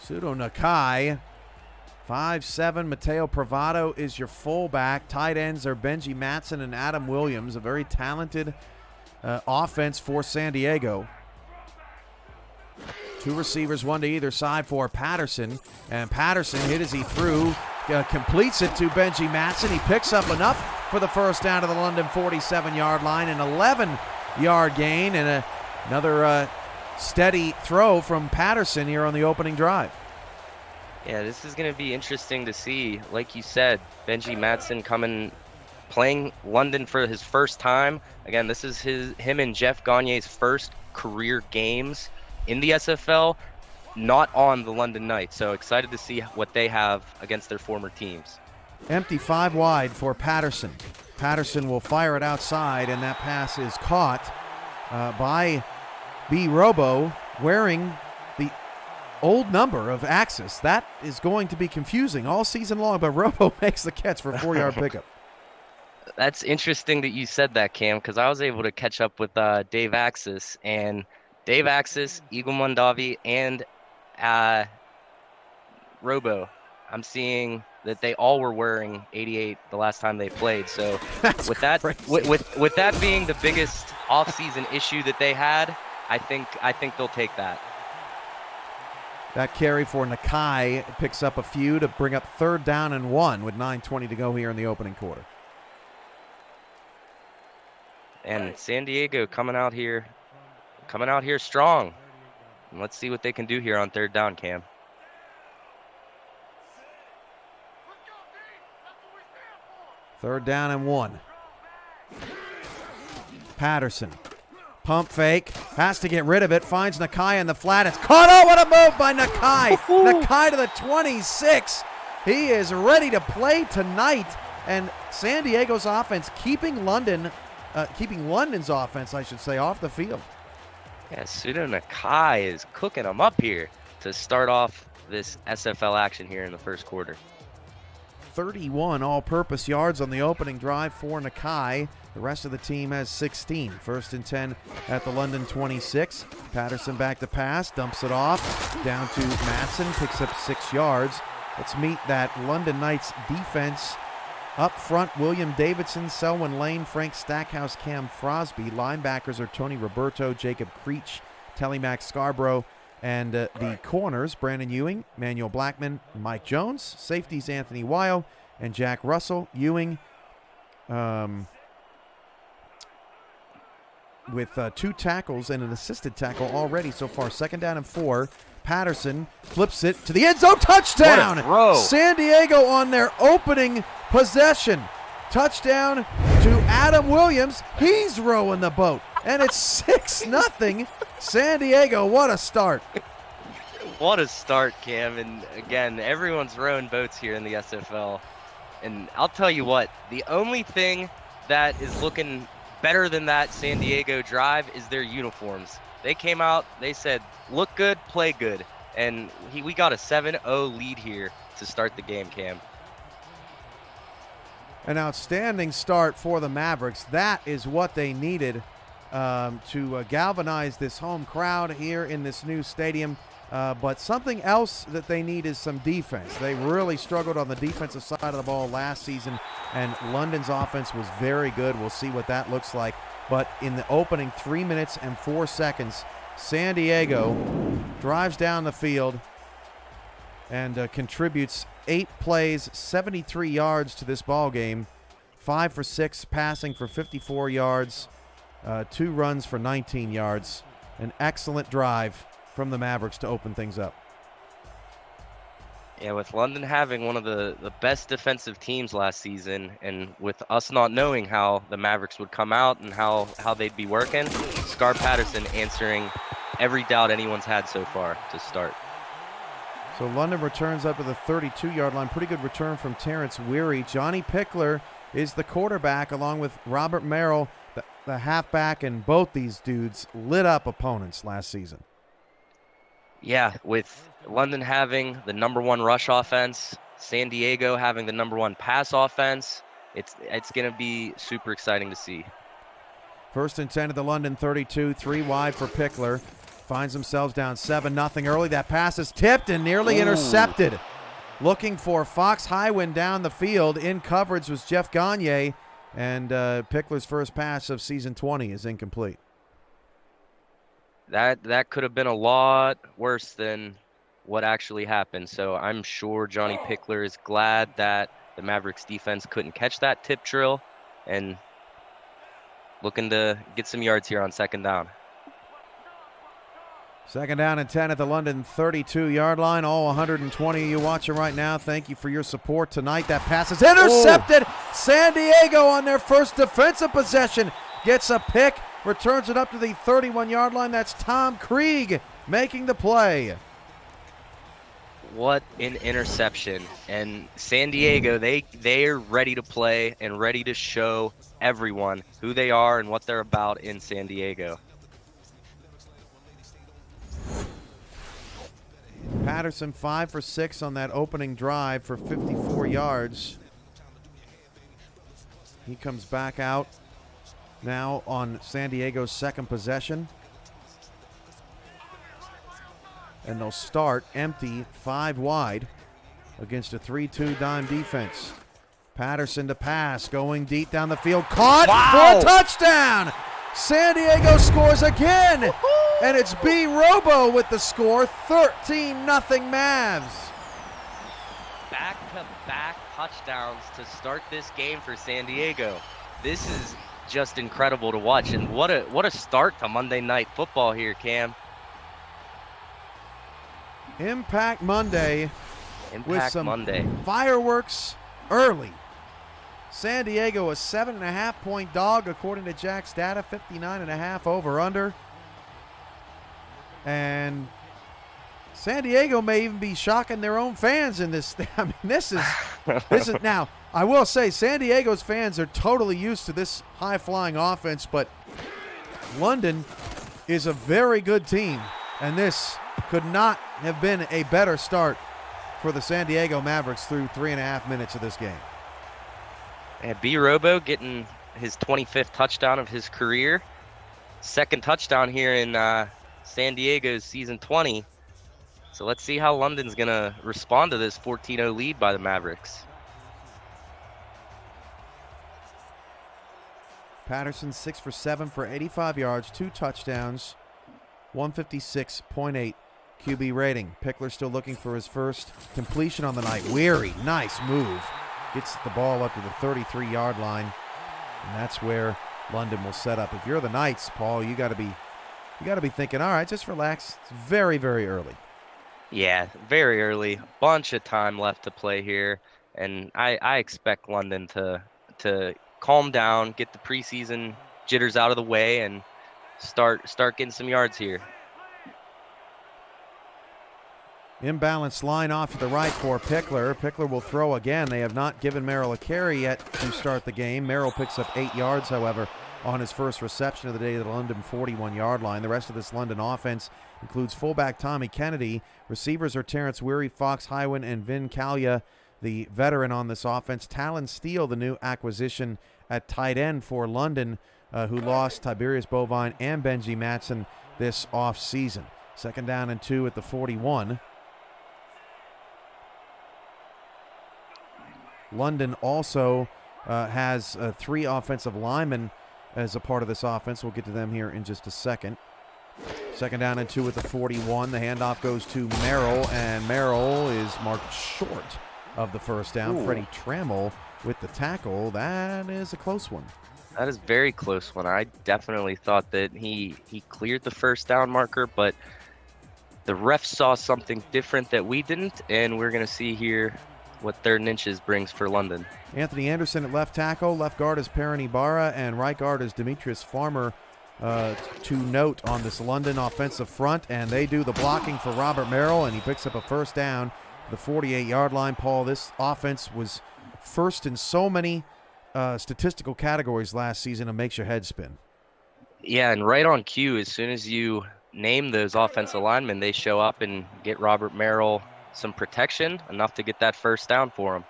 Pseudo Nakai. 5'7". Mateo Pravado is your fullback. Tight ends are Benji Matson and Adam Williams. A very talented offense for San Diego. Two receivers, one to either side for Patterson. And Patterson hit as he threw, completes it to Benji Matson. He picks up enough for the first down to the London 47-yard line. An 11-yard gain and another steady throw from Patterson here on the opening drive. Yeah, this is going to be interesting to see. Like you said, Benji Matson playing London for his first time. Again, this is him and Jeff Gagne's first career games in the SFL, not on the London Knights. So excited to see what they have against their former teams. Empty 5 wide for Patterson. Patterson will fire it outside, and that pass is caught by B. Robo, wearing the old number of Axis. That is going to be confusing all season long, but Robo makes the catch for a 4-yard pickup. That's interesting that you said that, Cam, because I was able to catch up with Dave Axis, and Dave Axis, Eagle Mondavi, and Robo. I'm seeing that they all were wearing 88 the last time they played. So with that, with that being the biggest off-season issue that they had, I think they'll take that. That carry for Nakai picks up a few to bring up 3rd down and 1 with 9:20 to go here in the opening quarter. And San Diego coming out here strong. And let's see what they can do here on 3rd down, Cam. Third down and 1. Patterson. Pump fake. Has to get rid of it. Finds Nakai in the flat. It's caught. Oh, what a move by Nakai. Nakai to the 26. He is ready to play tonight. And San Diego's offense keeping London's offense, I should say, off the field. Yeah, Pseudo Nakai is cooking them up here to start off this SFL action here in the first quarter. 31 all-purpose yards on the opening drive for Nakai. The rest of the team has 16. 1st and 10 at the London 26. Patterson back to pass, dumps it off, down to Matson, picks up 6 yards. Let's meet that London Knights defense. Up front, William Davidson, Selwyn Lane, Frank Stackhouse, Cam Frosby. Linebackers are Tony Roberto, Jacob Creech, Telemax Scarborough. And the corners, Brandon Ewing, Manuel Blackman, Mike Jones. Safeties, Anthony Weil and Jack Russell. Ewing with 2 tackles and an assisted tackle already so far. 2nd down and 4. Patterson flips it to the end zone. Touchdown! What a throw. San Diego on their opening possession. Touchdown to Adam Williams. He's rowing the boat. And it's 6-0. San Diego, what a start. What a start, Cam. And again, everyone's rowing boats here in the SFL. And I'll tell you what, the only thing that is looking better than that San Diego drive is their uniforms. They came out, they said, look good, play good. And we got a 7-0 lead here to start the game, Cam. An outstanding start for the Mavericks. That is what they needed to galvanize this home crowd here in this new stadium. But something else that they need is some defense. They really struggled on the defensive side of the ball last season, and London's offense was very good. We'll see what that looks like. But in the opening 3 minutes and 4 seconds, San Diego drives down the field and contributes 8 plays, 73 yards to this ball game. 5 for 6, passing for 54 yards. 2 runs for 19 yards. An excellent drive from the Mavericks to open things up. Yeah, with London having one of the best defensive teams last season, and with us not knowing how the Mavericks would come out and how they'd be working, Scar Patterson answering every doubt anyone's had so far to start. So London returns up to the 32-yard line. Pretty good return from Terrence Weary. Johnny Pickler is the quarterback along with Robert Merrill, the halfback, and both these dudes lit up opponents last season. Yeah, with London having the #1 rush offense, San Diego having the #1 pass offense, it's going to be super exciting to see. 1st and 10 at the London 32, 3 wide for Pickler. Finds themselves down 7-0 early. That pass is tipped and nearly intercepted. Looking for Fox Highwind down the field. In coverage was Jeff Gagne, and Pickler's first pass of season 20 is incomplete. That could have been a lot worse than what actually happened. So I'm sure Johnny Pickler is glad that the Mavericks defense couldn't catch that tip drill, and looking to get some yards here on 2nd down. 2nd down and 10 at the London 32-yard line. All 120 of you watching right now, thank you for your support tonight. That pass is intercepted. San Diego on their first defensive possession gets a pick, returns it up to the 31-yard line. That's Tom Krieg making the play. What an interception. And San Diego, they're ready to play and ready to show everyone who they are and what they're about in San Diego. Patterson 5 for 6 on that opening drive for 54 yards. He comes back out now on San Diego's second possession. And they'll start empty 5 wide against a 3-2 dime defense. Patterson to pass, going deep down the field, caught for a touchdown. San Diego scores again, and it's B. Robo with the score, 13-0 Mavs. Back-to-back touchdowns to start this game for San Diego. This is just incredible to watch, and what a start to Monday Night Football here, Cam. Impact Monday with some Monday. Fireworks early. San Diego a 7.5-point dog according to Jack's data, 59.5 over/under. And San Diego may even be shocking their own fans in this. I mean, this is now. I will say San Diego's fans are totally used to this high-flying offense, but London is a very good team, and this could not have been a better start for the San Diego Mavericks through 3.5 minutes of this game. And B. Robo getting his 25th touchdown of his career. Second touchdown here in San Diego's season 20. So let's see how London's going to respond to this 14-0 lead by the Mavericks. Patterson 6 for 7 for 85 yards, 2 touchdowns, 156.8 QB rating. Pickler still looking for his first completion on the night. Weary, nice move. Gets the ball up to the 33-yard line, and that's where London will set up. If you're the Knights, Paul, you got to be thinking, all right, just relax. It's very, very early. Yeah, very early. Bunch of time left to play here, and I expect London to calm down, get the preseason jitters out of the way, and start getting some yards here. Imbalanced line off to the right for Pickler. Pickler will throw again. They have not given Merrill a carry yet to start the game. Merrill picks up 8 yards, however, on his first reception of the day at the London 41-yard line. The rest of this London offense includes fullback Tommy Kennedy. Receivers are Terrence Weary, Fox Highwin, and Vin Callia, the veteran on this offense. Talon Steele, the new acquisition at tight end for London, who lost Tiberius Bovine and Benji Matson this offseason. 2nd down and 2 at the 41. London also has 3 offensive linemen as a part of this offense. We'll get to them here in just a second. 2nd down and 2 at the 41. The handoff goes to Merrill, and Merrill is marked short of the first down. Ooh. Freddie Trammell with the tackle. That is a close one. That is a very close one. I definitely thought that he cleared the first down marker, but the refs saw something different that we didn't, and we're going to see here what 3rd and inches brings for London. Anthony Anderson at left tackle. Left guard is Perrin Ibarra, and right guard is Demetrius Farmer. To note on this London offensive front, and they do the blocking for Robert Merrill, and he picks up a first down, the 48-yard line. Paul, this offense was first in so many statistical categories last season. It makes your head spin. Yeah, and right on cue, as soon as you name those offensive linemen, they show up and get Robert Merrill some protection, enough to get that first down for him.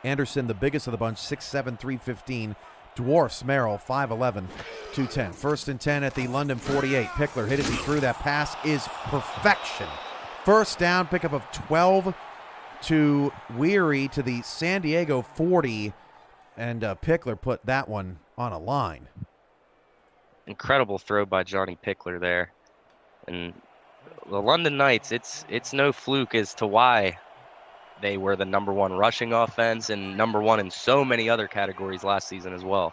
Anderson, the biggest of the bunch, 6'7", 315. Dwarfs Merrill, 5'11", 210. 1st and 10 at the London 48. Pickler hit as he threw. That pass is perfection. First down, pickup of 12 to Weary to the San Diego 40, and Pickler put that one on a line. Incredible throw by Johnny Pickler there. And the London Knights, it's no fluke as to why they were the #1 rushing offense and #1 in so many other categories last season as well.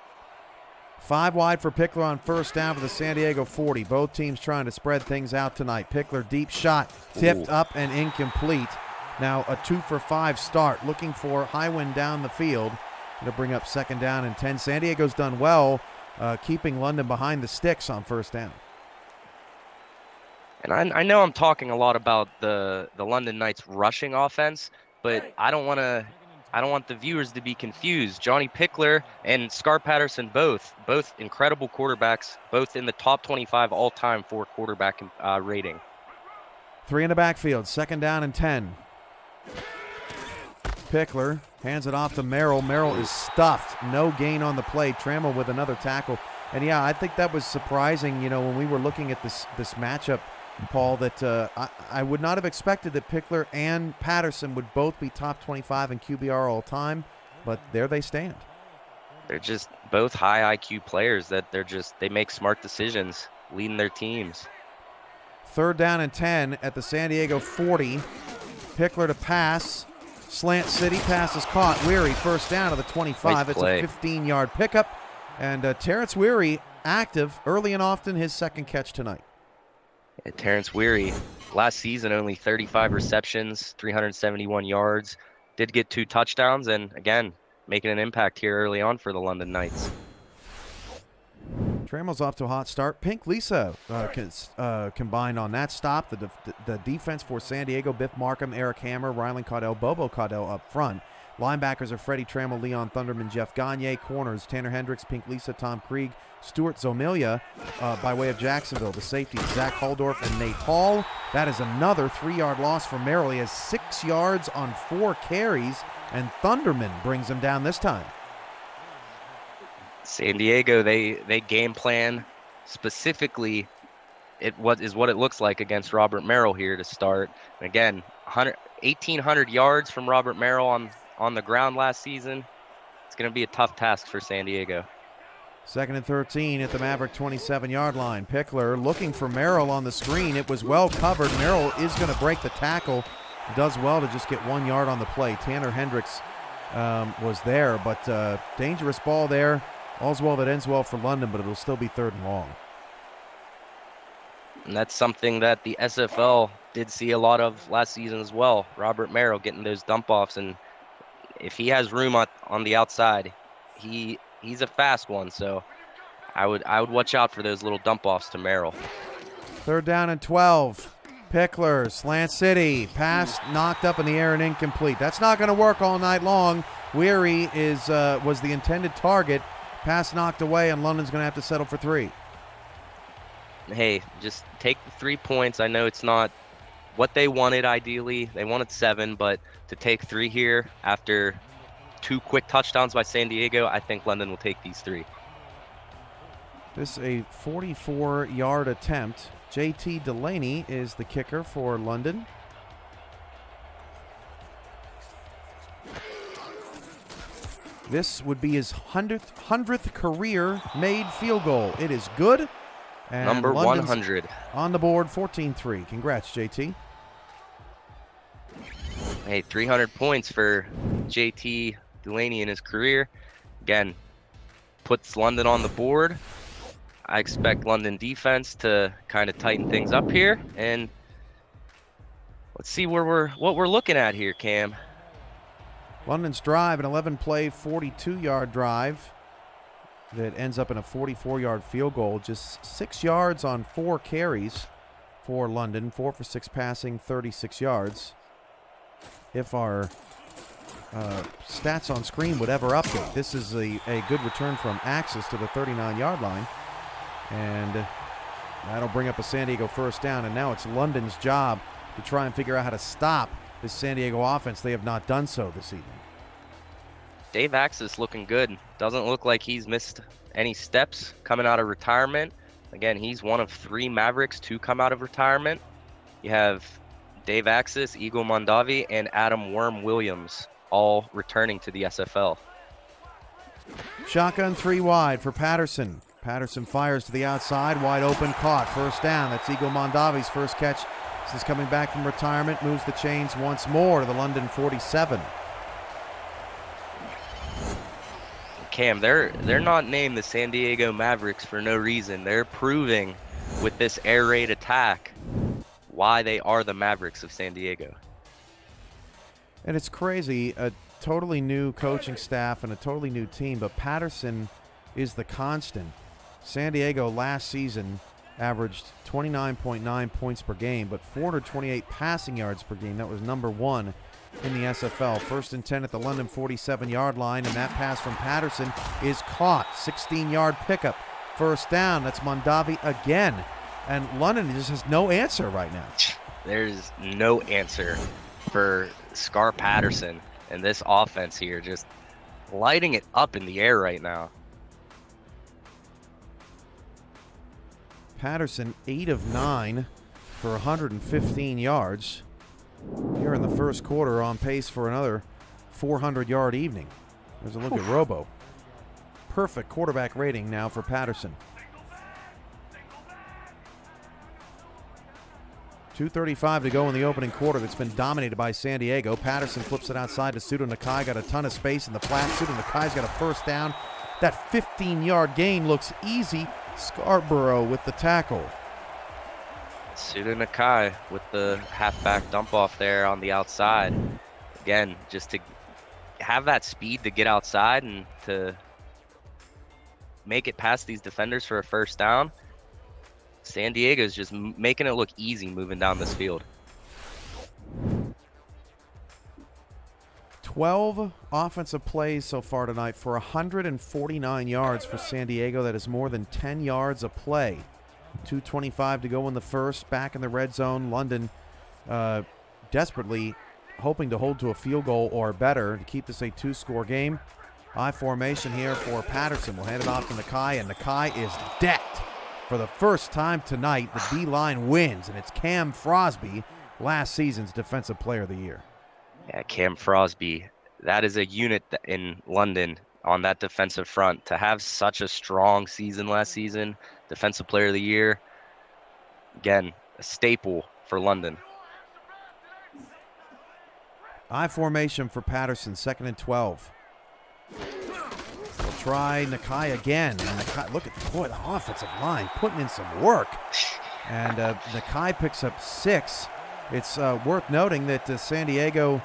5 wide for Pickler on first down for the San Diego 40. Both teams trying to spread things out tonight. Pickler, deep shot, tipped up and incomplete. Now a 2 for 5 start. Looking for Highwind down the field. It'll bring up 2nd down and 10. San Diego's done well keeping London behind the sticks on first down. And I know I'm talking a lot about the London Knights rushing offense, but I don't want the viewers to be confused. Johnny Pickler and Scar Patterson both incredible quarterbacks, both in the top 25 all-time for quarterback rating. 3 in the backfield, 2nd down and 10. Pickler hands it off to Merrill. Merrill is stuffed. No gain on the play. Trammell with another tackle. And yeah, I think that was surprising, when we were looking at this matchup, Paul, that I would not have expected that Pickler and Patterson would both be top 25 in QBR all time, but there they stand. They're just both high IQ players that they make smart decisions, leading their teams. 3rd down and 10 at the San Diego 40. Pickler to pass. Slant City pass is caught. Weary 1st down to the 25. It's a 15-yard pickup. And Terrence Weary active early and often, his 2nd catch tonight. Yeah, Terrence Weary, last season only 35 receptions, 371 yards. Did get 2 touchdowns, and again, making an impact here early on for the London Knights. Trammell's off to a hot start. Pink Lisa combined on that stop. The defense for San Diego, Biff Markham, Eric Hammer, Rylan Caudell, Bobo Caudell up front. Linebackers are Freddie Trammell, Leon Thunderman, Jeff Gagne. Corners, Tanner Hendricks, Pink Lisa, Tom Krieg, Stuart Zomilia by way of Jacksonville. The safeties, Zach Holdorf and Nate Hall. That is another 3-yard loss for Merrill. He has 6 yards on 4 carries, and Thunderman brings him down this time. San Diego, they game plan specifically. What it looks like against Robert Merrill here to start. And again, 1,800 yards from Robert Merrill on the ground last season. It's going to be a tough task for San Diego. 2nd and 13 at the Maverick 27-yard line. Pickler looking for Merrill on the screen. It was well covered. Merrill is going to break the tackle. Does well to just get 1 yard on the play. Tanner Hendricks was there, but dangerous ball there. All's well that ends well for London, but it'll still be 3rd and long. And that's something that the SFL did see a lot of last season as well. Robert Merrill getting those dump-offs, and if he has room on the outside, he's a fast one, so I would watch out for those little dump-offs to Merrill. 3rd down and 12. Pickler, Slant City, pass knocked up in the air and incomplete. That's not going to work all night long. Weary was the intended target. Pass knocked away, and London's going to have to settle for 3. Hey, just take the 3 points. I know it's not what they wanted ideally. They wanted 7, but to take 3 here after 2 quick touchdowns by San Diego, I think London will take these 3. This is a 44-yard attempt. JT Delaney is the kicker for London. This would be his 100th career made field goal. It is good. And Number London's 100. On the board, 14-3. Congrats, JT. Hey, 300 points for JT Delaney in his career. Again, puts London on the board. I expect London defense to kind of tighten things up here. And let's see what we're looking at here, Cam. London's drive, an 11-play, 42-yard drive that ends up in a 44-yard field goal. Just 6 yards on 4 carries for London. 4 for 6 passing, 36 yards. If our stats on screen would ever update, this is a good return from Axis to the 39-yard line. And that'll bring up a San Diego 1st down. And now it's London's job to try and figure out how to stop this San Diego offense. They have not done so this evening. Dave Axis looking good. Doesn't look like he's missed any steps coming out of retirement. Again, he's one of 3 Mavericks to come out of retirement. You have Dave Axis, Eagle Mondavi, and Adam Worm Williams all returning to the SFL. Shotgun 3 wide for Patterson. Patterson fires to the outside, wide open, caught. 1st down. That's Eagle Mondavi's first catch since coming back from retirement. Moves the chains once more to the London 47. Cam, they're not named the San Diego Mavericks for no reason. They're proving with this air raid attack why they are the Mavericks of San Diego. And it's crazy, a totally new coaching staff and a totally new team, but Patterson is the constant. San Diego last season averaged 29.9 points per game, but 428 passing yards per game. That was number 1 in the SFL. 1st and 10 at the London 47-yard line, and that pass from Patterson is caught. 16-yard pickup. 1st down. That's Mondavi again. And London just has no answer right now. there's no answer for Scar Patterson and this offense here, just lighting it up in the air right now. Patterson 8 of 9 for 115 yards. Here in the first quarter, on pace for another 400-yard evening. There's a look at Robo. Perfect quarterback rating now for Patterson. 2:35 to go in the opening quarter. That's been dominated by San Diego. Patterson flips it outside to Sudo Nakai. Got a ton of space in the flat. Sudo Nakai's got a first down. That 15-yard gain looks easy. Scarborough with the tackle. Sudo Nakai with the halfback dump off there on the outside. Again, just to have that speed to get outside and to make it past these defenders for a first down. San Diego's just making it look easy moving down this field. 12 offensive plays so far tonight for 149 yards for San Diego. That is more than 10 yards a play. 2:25 to go in the first. Back in the red zone. London desperately hoping to hold to a field goal or better to keep this a 2-score game. I formation here for Patterson. We'll hand it off to Nakai, and Nakai is decked. For the first time tonight, the D-line wins, and it's Cam Frosby, last season's Defensive Player of the Year. Yeah, Cam Frosby. That is a unit in London on that defensive front. To have such a strong season last season, Defensive Player of the Year, again, a staple for London. I formation for Patterson, 2nd and 12. We'll try Nakai again. And Nakai, look at the offensive line putting in some work. And Nakai picks up 6. It's worth noting that San Diego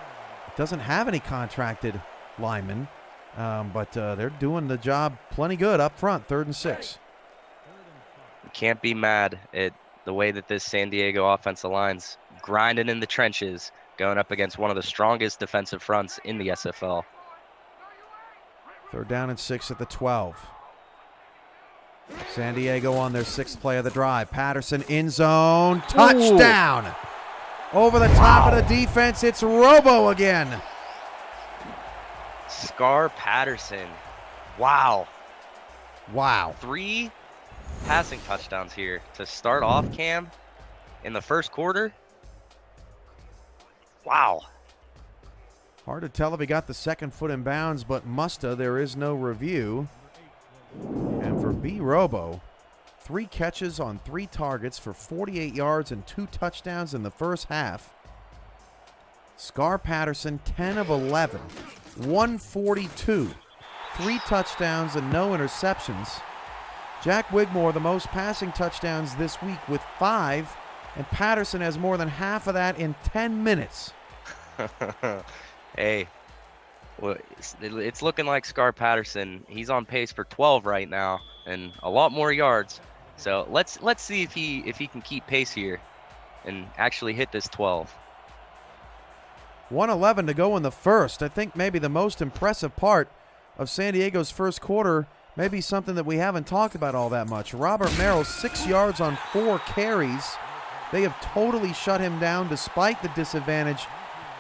doesn't have any contracted linemen, but they're doing the job plenty good up front, 3rd and 6. You can't be mad at the way that this San Diego offensive line's grinding in the trenches, going up against one of the strongest defensive fronts in the SFL. 3rd down and 6 at the 12. San Diego on their 6th play of the drive. Patterson in zone. Touchdown. Ooh. Over the top of the defense, it's Robo again. Scar Patterson. Wow. Wow. 3 passing touchdowns here to start off, Cam, in the first quarter. Wow. Hard to tell if he got the second foot in bounds, but musta, there is no review. And for B. Robo, 3 catches on 3 targets for 48 yards and 2 touchdowns in the first half. Scar Patterson, 10 of 11, 142, 3 touchdowns and no interceptions. Jack Wigmore, the most passing touchdowns this week with 5, and Patterson has more than half of that in 10 minutes. Hey, well, it's looking like Scar Patterson. He's on pace for 12 right now and a lot more yards. So let's see if he can keep pace here and actually hit this 12. 1:11 to go in the first. I think maybe the most impressive part of San Diego's first quarter, maybe something that we haven't talked about all that much. Robert Merrill, 6 yards on 4 carries. They have totally shut him down despite the disadvantage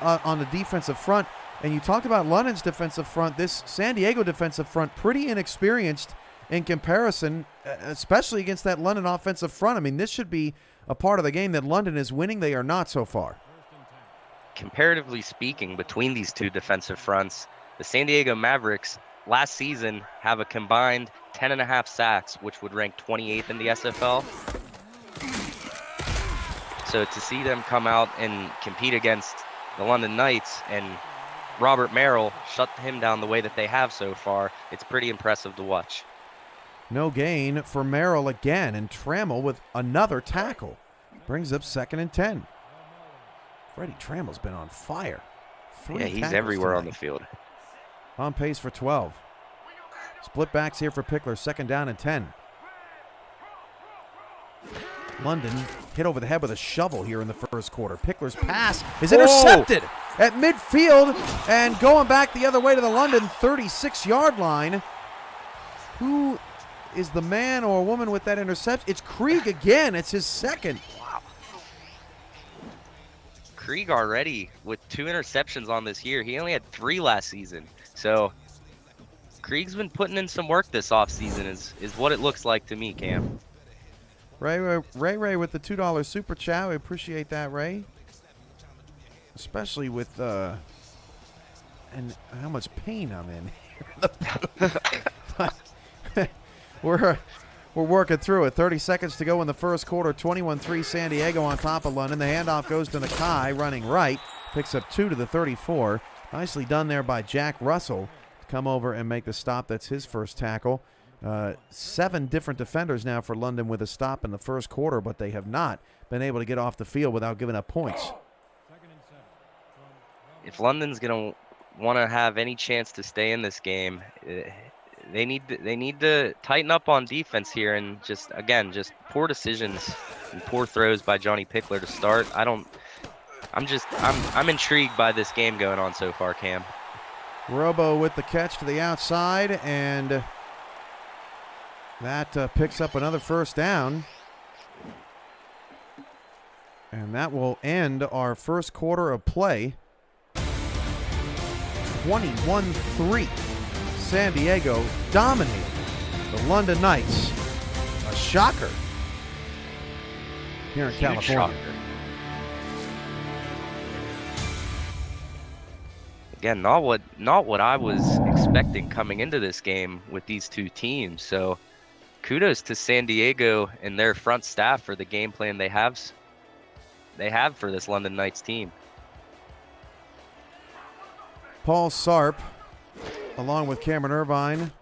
on the defensive front. And you talked about London's defensive front. This San Diego defensive front, pretty inexperienced in comparison, especially against that London offensive front. I mean, this should be a part of the game that London is winning. They are not so far. Comparatively speaking, between these two defensive fronts, the San Diego Mavericks last season have a combined 10.5 sacks, which would rank 28th in the SFL. So to see them come out and compete against the London Knights and Robert Merrill shut him down the way that they have so far, it's pretty impressive to watch. No gain for Merrill again, and Trammell with another tackle. Brings up 2nd and 10. Freddie Trammell's been on fire. Yeah, he's everywhere on the field. On pace for 12. Split backs here for Pickler, 2nd down and 10. London hit over the head with a shovel here in the first quarter. Pickler's pass is intercepted at midfield, and going back the other way to the London 36-yard line. Who is the man or woman with that interception? It's Krieg again. It's his second. Wow. Krieg already with 2 interceptions on this year. He only had 3 last season. So Krieg's been putting in some work this offseason is what it looks like to me, Cam. Ray with the $2 super chat. We appreciate that, Ray. Especially with and how much pain I'm in here. We're working through it. 30 seconds to go in the first quarter. 21-3 San Diego on top of London. The handoff goes to Nakai running right. Picks up 2 to the 34. Nicely done there by Jack Russell to come over and make the stop. That's his first tackle. 7 different defenders now for London with a stop in the first quarter, but they have not been able to get off the field without giving up points. If London's going to want to have any chance to stay in this game, they need to tighten up on defense here, and just poor decisions and poor throws by Johnny Pickler to start. I'm intrigued by this game going on so far, Cam. Robo with the catch to the outside, and that picks up another first down. And that will end our first quarter of play. 21-3. San Diego dominated the London Knights. A shocker here in California. Shocker. Again, not what I was expecting coming into this game with these two teams. So kudos to San Diego and their front staff for the game plan they have for this London Knights team. Paul Sarp, along with Cameron Irvine,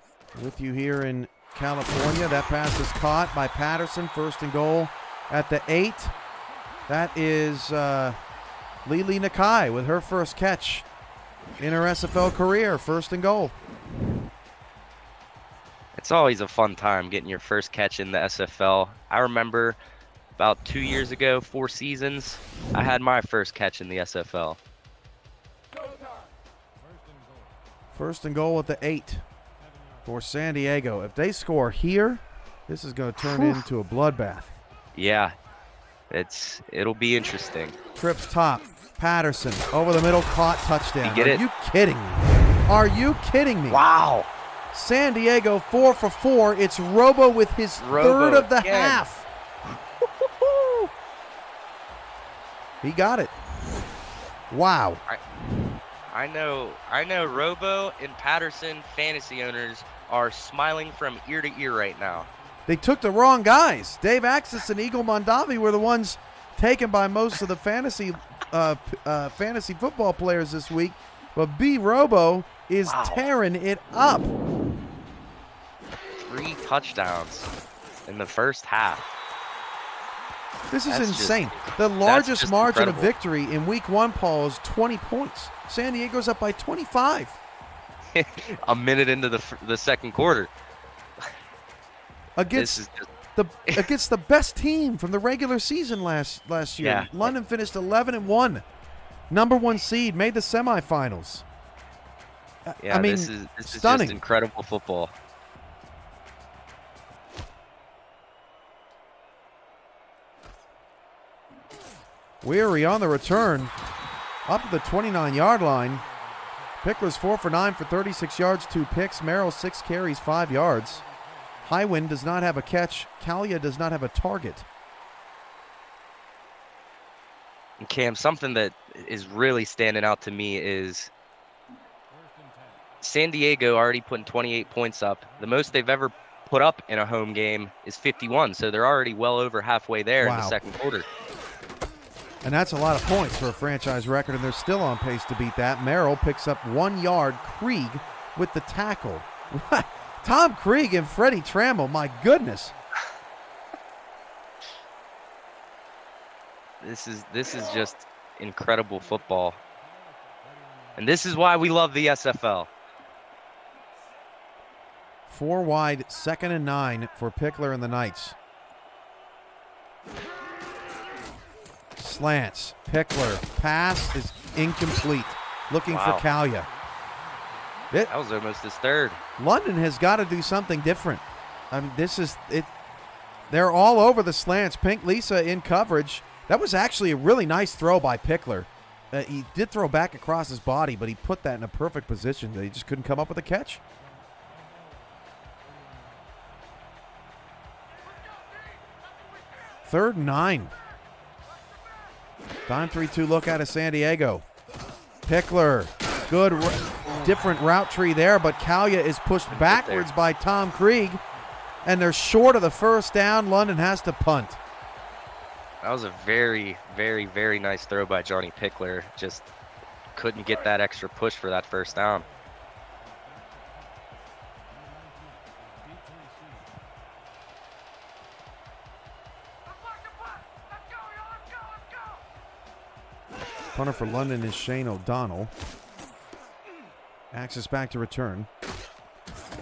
with you here in California. That pass is caught by Patterson. First and goal at the 8. That is Lili Nakai with her first catch in her SFL career. First and goal. It's always a fun time getting your first catch in the SFL. I remember about 2 years ago, 4 seasons, I had my first catch in the SFL. First and goal at the 8 for San Diego. If they score here, this is going to turn into a bloodbath. Yeah, it'll be interesting. Trips top. Patterson over the middle, caught, touchdown. Are you kidding me? Are you kidding me? Wow. San Diego 4 for 4. It's Robo with his third of the half. He got it. Wow. I know Robo and Patterson fantasy owners are smiling from ear to ear right now. They took the wrong guys. Dave Axis and Eagle Mondavi were the ones taken by most of the fantasy football players this week. But B. Robo is tearing it up. 3 touchdowns in the first half. This is insane. The largest margin of victory in week 1, Paul, is 20 points. San Diego's up by 25. A minute into the second quarter. Against the best team from the regular season last year. Yeah. London finished 11-1. Number 1 seed, made the semifinals. Yeah, I mean, this is stunning. just incredible football. Weary on the return, up at the 29-yard line. Pickler's 4 for 9 for 36 yards, 2 picks. Merrill 6 carries, 5 yards. Highwind does not have a catch. Kalia does not have a target. And Cam, something that is really standing out to me is San Diego already putting 28 points up. The most they've ever put up in a home game is 51, so they're already well over halfway there in the second quarter. And that's a lot of points for a franchise record, and they're still on pace to beat that. Merrill picks up 1 yard. Krieg with the tackle. Tom Krieg and Freddie Trammell, my goodness. This is just incredible football. And this is why we love the SFL. 4 wide, 2nd and 9 for Pickler and the Knights. Slants. Pickler. Pass is incomplete. Looking for Kalia. That was almost his third. London has got to do something different. I mean, this is it. They're all over the slants. Pink Lisa in coverage. That was actually a really nice throw by Pickler. he did throw back across his body, but he put that in a perfect position. He just couldn't come up with a catch. Third and 9. Time 3-2 look out of San Diego. Pickler, good different route tree there, but Kalia is pushed backwards by Tom Krieg, and they're short of the first down. London has to punt. That was a very, very, very nice throw by Johnny Pickler. Just couldn't get that extra push for that first down. Punter for London is Shane O'Donnell. Axis back to return.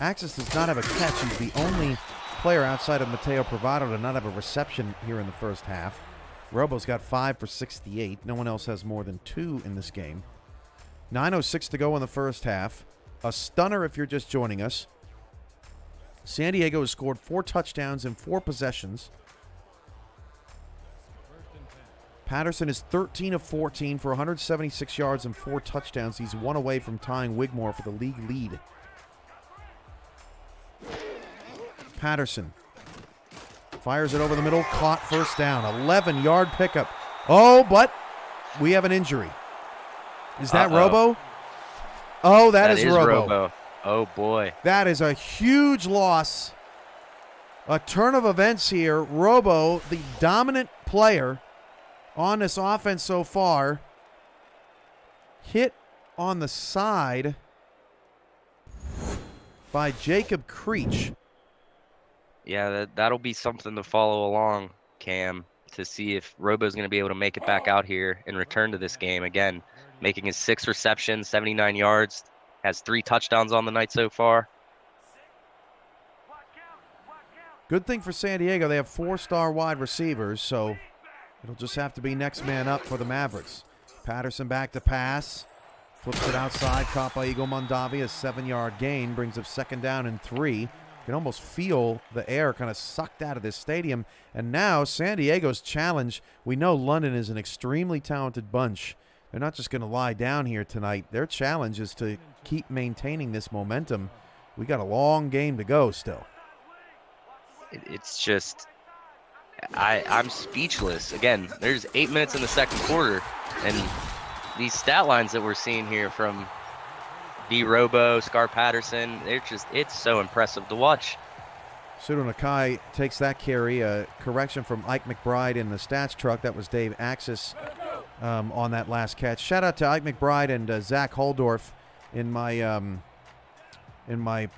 Axis does not have a catch. He's the only player outside of Mateo Privado to not have a reception here in the first half. Robo's got 5 for 68. No one else has more than 2 in this game. 9:06 to go in the first half. A stunner if you're just joining us. San Diego has scored 4 touchdowns in 4 possessions. Patterson is 13 of 14 for 176 yards and 4 touchdowns. He's 1 away from tying Wigmore for the league lead. Patterson fires it over the middle, caught, first down. 11-yard pickup. Oh, but we have an injury. Is that Robo? Oh, that is Robo. Oh, boy. That is a huge loss. A turn of events here. Robo, the dominant player on this offense so far, hit on the side by Jacob Creech. Yeah, that'll be something to follow along, Cam, to see if Robo's going to be able to make it back out here and return to this game. Again, making his 6 receptions, 79 yards, has 3 touchdowns on the night so far. Good thing for San Diego, they have 4-star wide receivers, so it'll just have to be next man up for the Mavericks. Patterson back to pass. Flips it outside. Caught by Eagle Mondavi. A 7-yard gain. Brings up 2nd down and 3. You can almost feel the air kind of sucked out of this stadium. And now San Diego's challenge. We know London is an extremely talented bunch. They're not just going to lie down here tonight. Their challenge is to keep maintaining this momentum. We got a long game to go still. It's just... I'm speechless. Again, there's 8 minutes in the second quarter, and these stat lines that we're seeing here from B. Robo, Scar Patterson, it's so impressive to watch. Sudo Nakai takes that carry. A correction from Ike McBride in the stats truck. That was Dave Axis on that last catch. Shout out to Ike McBride and Zach Holdorf in my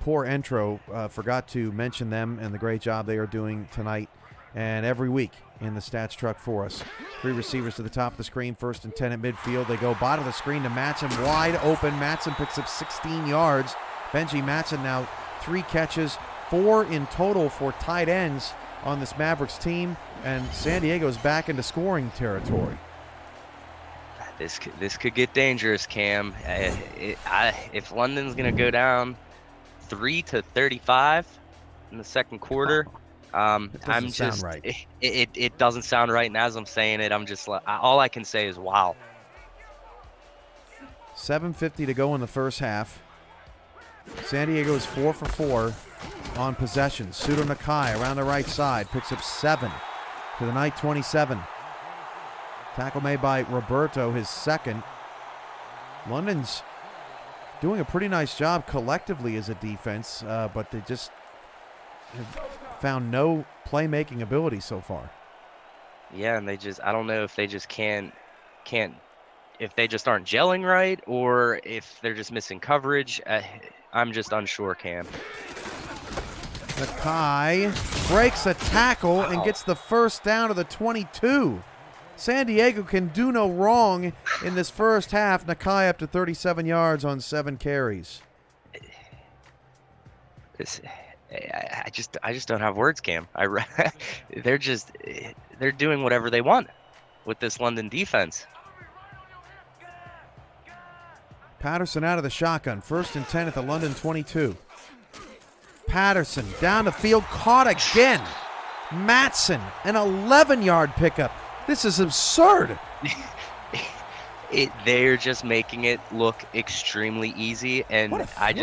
poor intro. Forgot to mention them and the great job they are doing tonight and every week in the stats truck for us. 3 receivers to the top of the screen, 1st and 10 at midfield. They go bottom of the screen to Matson, wide open. Matson picks up 16 yards. Benji Matson now 3 catches, 4 in total for tight ends on this Mavericks team, and San Diego's back into scoring territory. This could get dangerous, Cam. If London's going to go down 3-35 in the second quarter, I'm just right. It doesn't sound right, and as I'm saying it, I'm just like, all I can say is wow. 7:50 to go in the first half. San Diego is 4 for 4 on possessions. Sudo Nakai around the right side picks up 7 to the night 27. Tackle made by Roberto, his 2nd. London's doing a pretty nice job collectively as a defense, but they just have found no playmaking ability so far. Yeah, and I don't know if they just can't, if they just aren't gelling right, or if they're just missing coverage. I'm just unsure, Cam. Nakai breaks a tackle and gets the first down to the 22. San Diego can do no wrong in this first half. Nakai up to 37 yards on 7 carries. I just don't have words, Cam. They're doing whatever they want with this London defense. Patterson out of the shotgun. 1st and 10 at the London 22. Patterson down the field, caught again. Matson, an 11-yard pickup. This is absurd. They're just making it look extremely easy, and I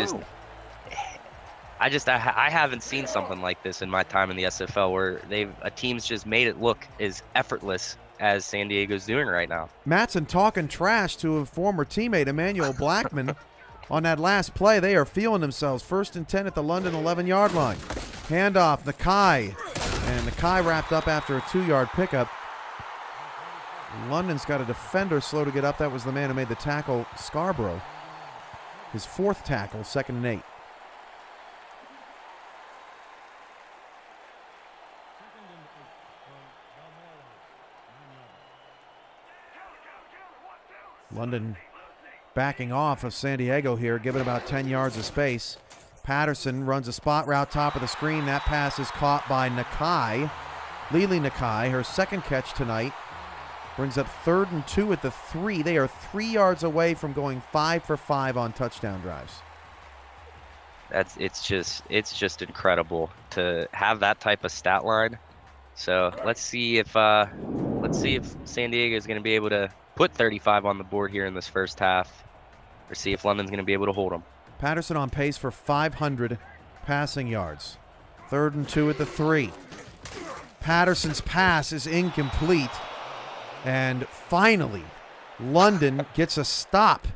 haven't seen something like this in my time in the SFL where a team's just made it look as effortless as San Diego's doing right now. Matson talking trash to a former teammate, Emmanuel Blackman, on that last play. They are feeling themselves. 1st and 10 at the London 11-yard line. Handoff, Nakai. And Nakai wrapped up after a 2-yard pickup. London's got a defender slow to get up. That was the man who made the tackle, Scarborough. His 4th tackle, 2nd and 8. London backing off of San Diego here, giving about 10 yards of space. Patterson runs a spot route top of the screen. That pass is caught by Nakai. Lily Nakai, her 2nd catch tonight, brings up 3rd and 2 at the 3. They are 3 yards away from going 5 for 5 on touchdown drives. It's just incredible to have that type of stat line. So let's see if San Diego is going to be able to put 35 on the board here in this first half, or see if London's going to be able to hold them. Patterson on pace for 500 passing yards. 3rd and 2 at the 3. Patterson's pass is incomplete. And finally, London gets a stop.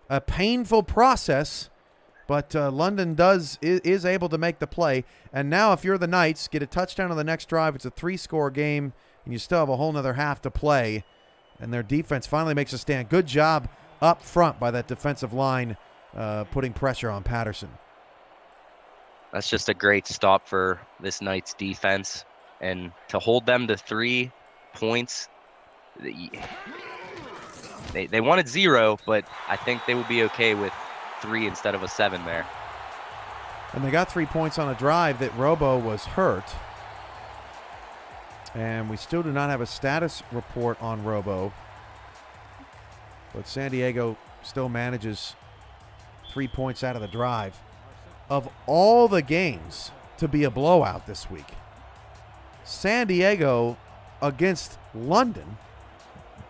A painful process, but London is able to make the play. And now if you're the Knights, get a touchdown on the next drive. It's a 3-score game, and you still have a whole nother half to play. And their defense finally makes a stand. Good job up front by that defensive line, putting pressure on Patterson. That's just a great stop for this Knights defense. And to hold them to 3 points, they wanted 0, but I think they would be okay with 3 instead of a 7 there. And they got 3 points on a drive that Robo was hurt. And we still do not have a status report on Robo. But San Diego still manages 3 points out of the drive. Of all the games to be a blowout this week, San Diego against London.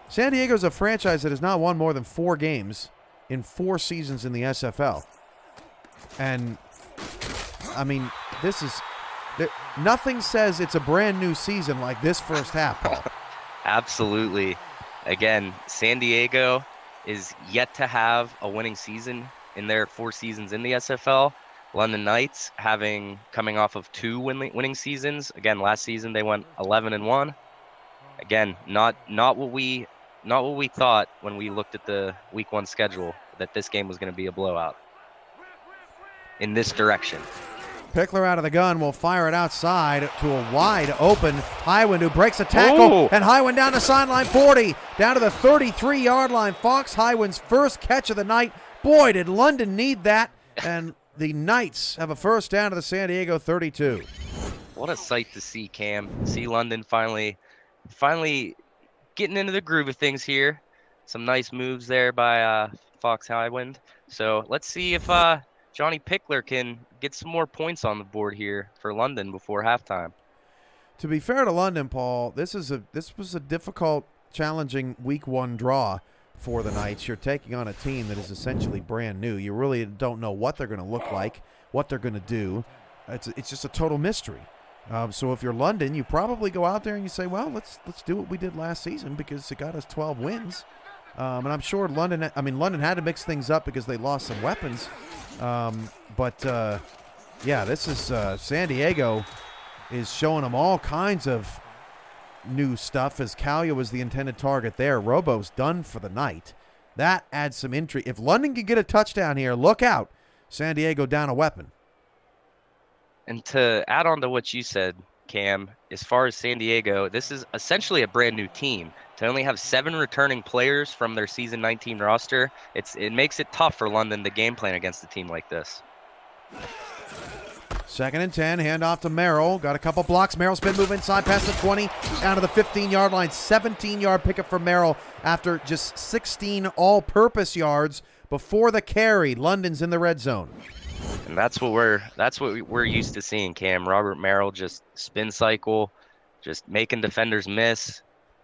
San Diego's a franchise that has not won more than 4 games in 4 seasons in the SFL. And, I mean, nothing says it's a brand new season like this first half, Paul. Absolutely. Again, San Diego is yet to have a winning season in their 4 seasons in the SFL. London Knights coming off of 2 winning seasons. Again, last season they went 11-1. Again, not what we thought when we looked at the week 1 schedule, that this game was going to be a blowout in this direction. Pickler out of the gun will fire it outside to a wide open Highwind, who breaks a tackle. And Highwind down the sideline 40, down to the 33-yard line. Fox Highwind's first catch of the night. Boy, did London need that. And the Knights have a first down to the San Diego 32. What a sight to see, Cam. See London finally getting into the groove of things here. Some nice moves there by Fox Highwind. So let's see if Johnny Pickler can get some more points on the board here for London before halftime. To be fair to London, Paul, this was a difficult, challenging week 1 draw for the Knights. You're taking on a team that is essentially brand new. You really don't know what they're going to look like, what they're going to do. It's just a total mystery. So if you're London, you probably go out there and you say, well, let's do what we did last season because it got us 12 wins. And I'm sure London had to mix things up because they lost some weapons. Yeah, this is San Diego is showing them all kinds of new stuff, as Kalia was the intended target there. Robo's done for the night. That adds some intrigue. If London can get a touchdown here, look out. San Diego down a weapon. And to add on to what you said, Cam, as far as San Diego, this is essentially a brand new team. To only have 7 returning players from their season 19 roster, it makes it tough for London to game plan against a team like this. 2nd and 10, handoff to Merrill. Got a couple blocks. Merrill spin move inside past the 20, down to the 15-yard line. 17-yard pickup for Merrill after just 16 all-purpose yards before the carry. London's in the red zone. And that's what we're used to seeing, Cam. Robert Merrill just spin cycle, just making defenders miss.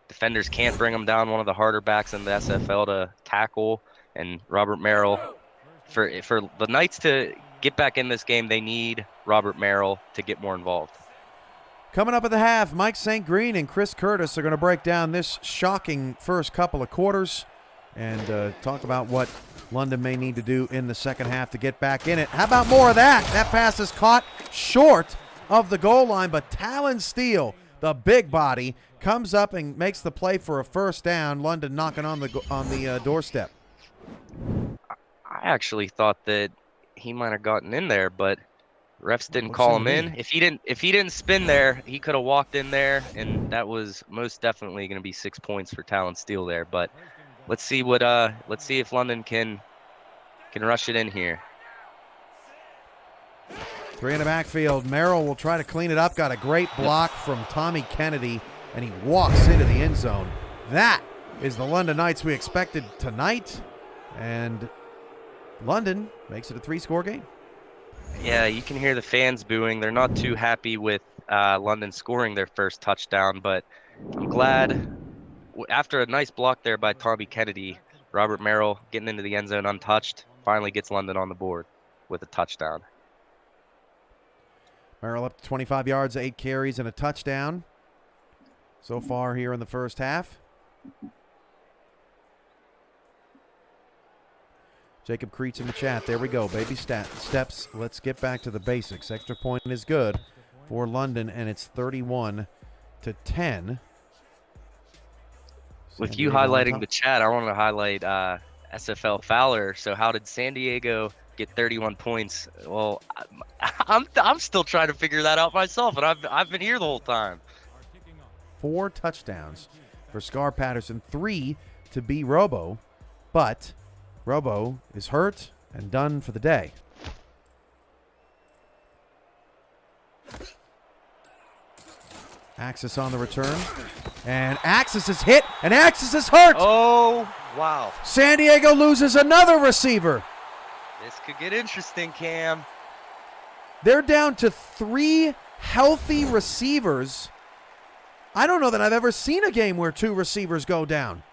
defenders can't bring him down. One of the harder backs in the SFL to tackle. And Robert Merrill, for the Knights to get back in this game, they need Robert Merrill to get more involved. Coming up at the half, Mike St. Green and Chris Curtis are going to break down this shocking first couple of quarters and talk about what London may need to do in the second half to get back in it. How about more of that? That pass is caught short of the goal line, but Talon Steele, the big body, comes up and makes the play for a first down. London knocking on the doorstep. I actually thought that he might have gotten in there, but refs didn't call him in. If he didn't spin there, he could have walked in there, and that was most definitely going to be 6 points for Talon Steele there. But let's see if London can rush it in here. 3 in the backfield. Merrill will try to clean it up. Got a great block from Tommy Kennedy, and he walks into the end zone. That is the London Knights we expected tonight, and London makes it a 3-score game. Yeah, you can hear the fans booing. They're not too happy with London scoring their first touchdown, but I'm glad after a nice block there by Tommy Kennedy, Robert Merrill getting into the end zone untouched, finally gets London on the board with a touchdown. Merrill up to 25 yards, 8 carries, and a touchdown so far here in the first half. Jacob Creets in the chat. There we go. Baby steps. Let's get back to the basics. Extra point is good for London, and it's 31-10. With you highlighting the chat, I want to highlight SFL Fowler. So how did San Diego get 31 points? Well, I'm still trying to figure that out myself, and I've been here the whole time. 4 touchdowns for Scar Patterson, 3 to B. Robo, but Robo is hurt and done for the day. Axis on the return, and Axis is hit, and Axis is hurt. Oh, wow. San Diego loses another receiver. This could get interesting, Cam. They're down to 3 healthy receivers. I don't know that I've ever seen a game where 2 receivers go down.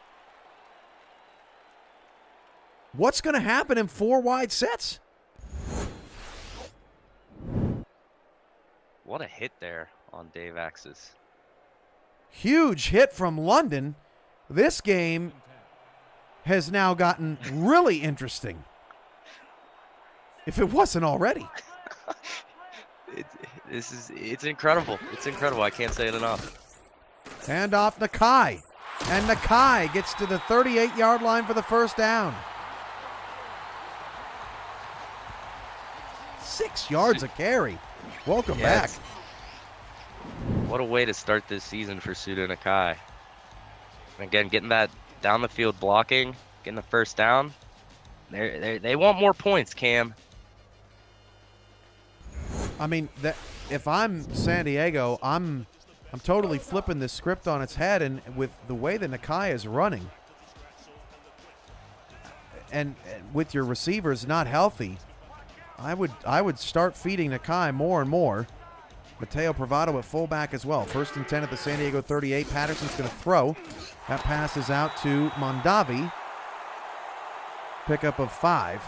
What's going to happen in 4 wide sets? What a hit there on Dave Axis. Huge hit from London. This game has now gotten really interesting. If it wasn't already. It's incredible. It's incredible. I can't say it enough. Hand off Nakai. And Nakai gets to the 38-yard line for the first down. 6 yards a carry. Welcome back. What a way to start this season for Suda Nakai. And again, getting that down the field blocking, getting the first down. They want more points, Cam. I mean, if I'm San Diego, I'm totally flipping this script on its head, and with the way that Nakai is running, and with your receivers not healthy, I would start feeding Nakai more and more. Mateo Privado at fullback as well. 1st and 10 at the San Diego 38. Patterson's going to throw. That pass is out to Mondavi. Pickup of 5.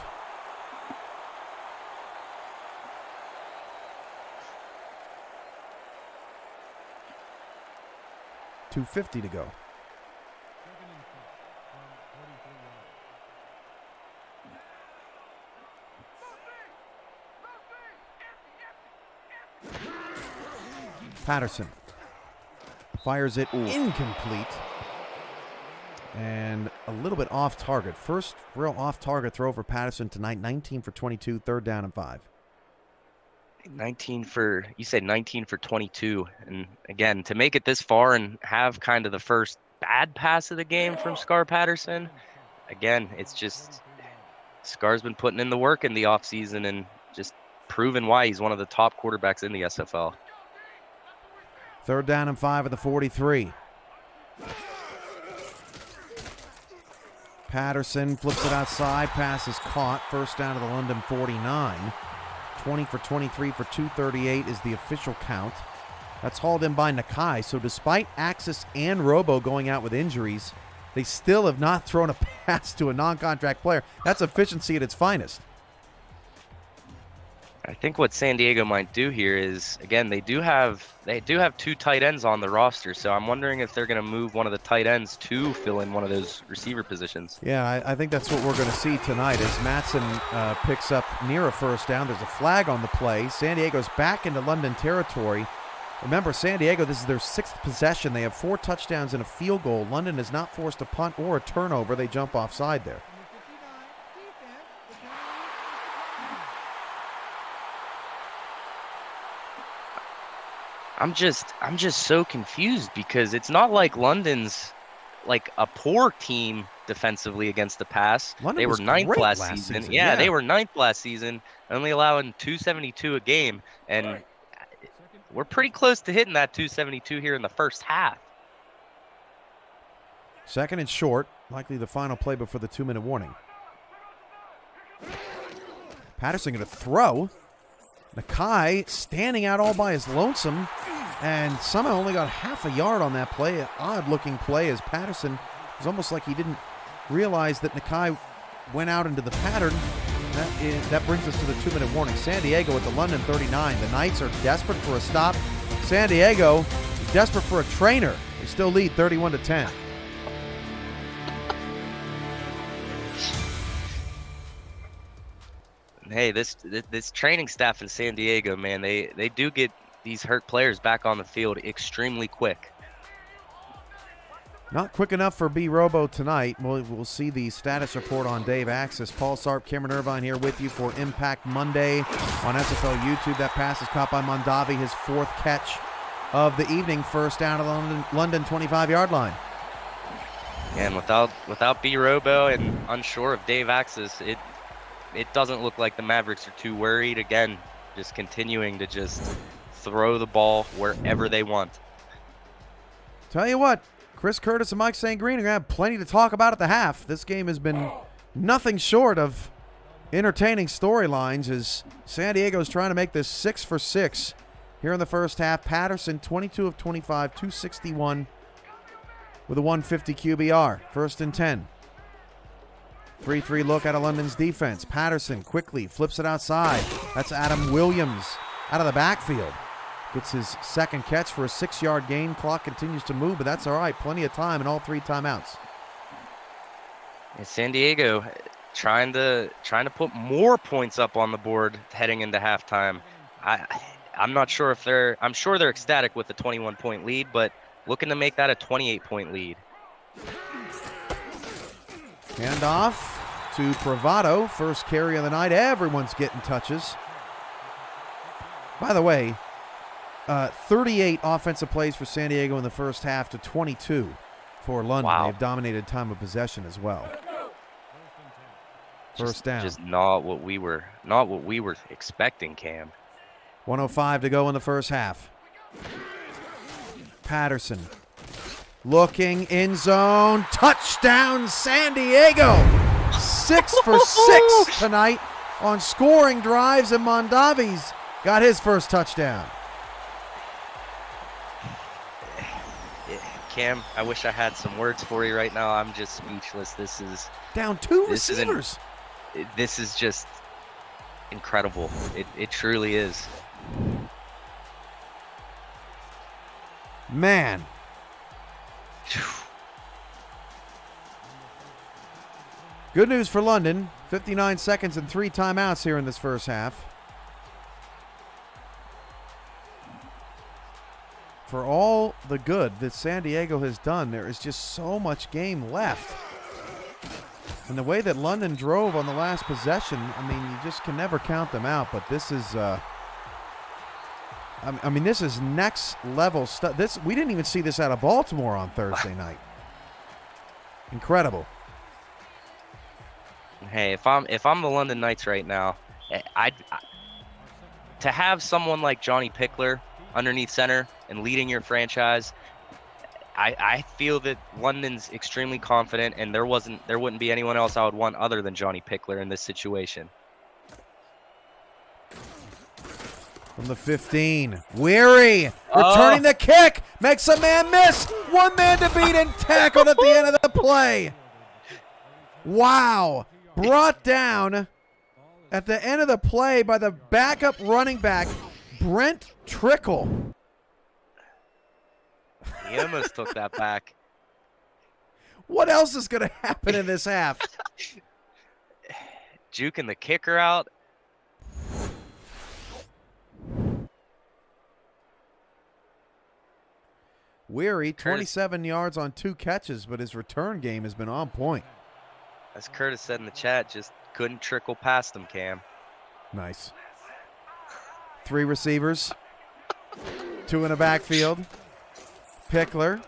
.250 to go. Patterson fires it incomplete and a little bit off target. First real off target throw for Patterson tonight. 19 for 22, 3rd down and 5. 19 for 22. And again, to make it this far and have kind of the first bad pass of the game from Scar Patterson, again, it's just Scar's been putting in the work in the offseason and just proving why he's one of the top quarterbacks in the SFL. 3rd down and 5 at the 43. Patterson flips it outside. Pass is caught. First down to the London 49. 20 for 23 for 238 is the official count. That's hauled in by Nakai. So despite Axis and Robo going out with injuries, they still have not thrown a pass to a non-contract player. That's efficiency at its finest. I think what San Diego might do here is, again, they do have 2 tight ends on the roster, so I'm wondering if they're going to move one of the tight ends to fill in one of those receiver positions. Yeah, I think that's what we're going to see tonight as Matson picks up near a first down. There's a flag on the play. San Diego's back into London territory. Remember, San Diego, this is their 6th possession. They have 4 touchdowns and a field goal. London has not forced a punt or a turnover. They jump offside there. I'm just so confused because it's not like London's like a poor team defensively against the pass. London they were was 9th great last last season. season. Yeah, Yeah. they were 9th last season, only allowing 272 a game, and we're pretty close to hitting that 272 here in the first half. 2nd and short, likely the final play before the 2-minute warning. Patterson going to throw. Nakai standing out all by his lonesome and somehow only got half a yard on that play. An odd-looking play as Patterson, it was almost like he didn't realize that Nakai went out into the pattern. That brings us to the 2-minute warning. San Diego at the London 39. The Knights are desperate for a stop. San Diego is desperate for a trainer. They still lead 31-10. Hey, this training staff in San Diego, man, they do get these hurt players back on the field extremely quick. Not quick enough for B Robo tonight. We'll see the status report on Dave Axis. Paul Sarp, Cameron Irvine here with you for Impact Monday on SFL YouTube. That pass is caught by Mondavi, his 4th catch of the evening. First down at the London 25-yard line. And without B Robo and unsure of Dave Axis, it doesn't look like the Mavericks are too worried. Again, just continuing to just throw the ball wherever they want. Tell you what, Chris Curtis and Mike St. Green are going to have plenty to talk about at the half. This game has been nothing short of entertaining storylines as San Diego's trying to make this 6 for 6 here in the first half. Patterson, 22 of 25, 261 with a 150 QBR. 1st and 10. 3-3 look out of London's defense. Patterson quickly flips it outside. That's Adam Williams out of the backfield. Gets his 2nd catch for a 6-yard gain. Clock continues to move, but that's all right. Plenty of time and all 3 timeouts. And San Diego trying to put more points up on the board heading into halftime. I'm not sure if I'm sure they're ecstatic with the 21-point lead, but looking to make that a 28-point lead. Handoff to Pravado. First carry of the night. Everyone's getting touches. By the way, 38 offensive plays for San Diego in the first half to 22 for London. Wow. They've dominated time of possession as well. First down. Just not what we were expecting, Cam. 1:05 to go in the first half. Patterson looking end zone. Touchdown, San Diego. 6 for 6 tonight on scoring drives, and Mondavi's got his first touchdown. Cam, I wish I had some words for you right now. I'm just speechless. This is down 2 receivers. This is just incredible. It truly is. Man. Good news for London. 59 seconds and 3 timeouts here in this first half. For all the good that San Diego has done, there is just so much game left. And the way that London drove on the last possession, I mean, you just can never count them out. But this is, this is next level stuff. We didn't even see this out of Baltimore on Thursday night. Incredible. Hey, if I'm the London Knights right now, to have someone like Johnny Pickler underneath center and leading your franchise, I feel that London's extremely confident, and there wouldn't be anyone else I would want other than Johnny Pickler in this situation. From the 15, Weary returning the kick, makes a man miss. One man to beat and tackled at the end of the play. Wow. Brought down at the end of the play by the backup running back, Brent Trickle. He almost took that back. What else is going to happen in this half? Juking the kicker out. Weary, 27 yards on 2 catches, but his return game has been on point. As Curtis said in the chat, just couldn't trickle past him, Cam. Nice. 3 receivers, 2 in the backfield. Pickler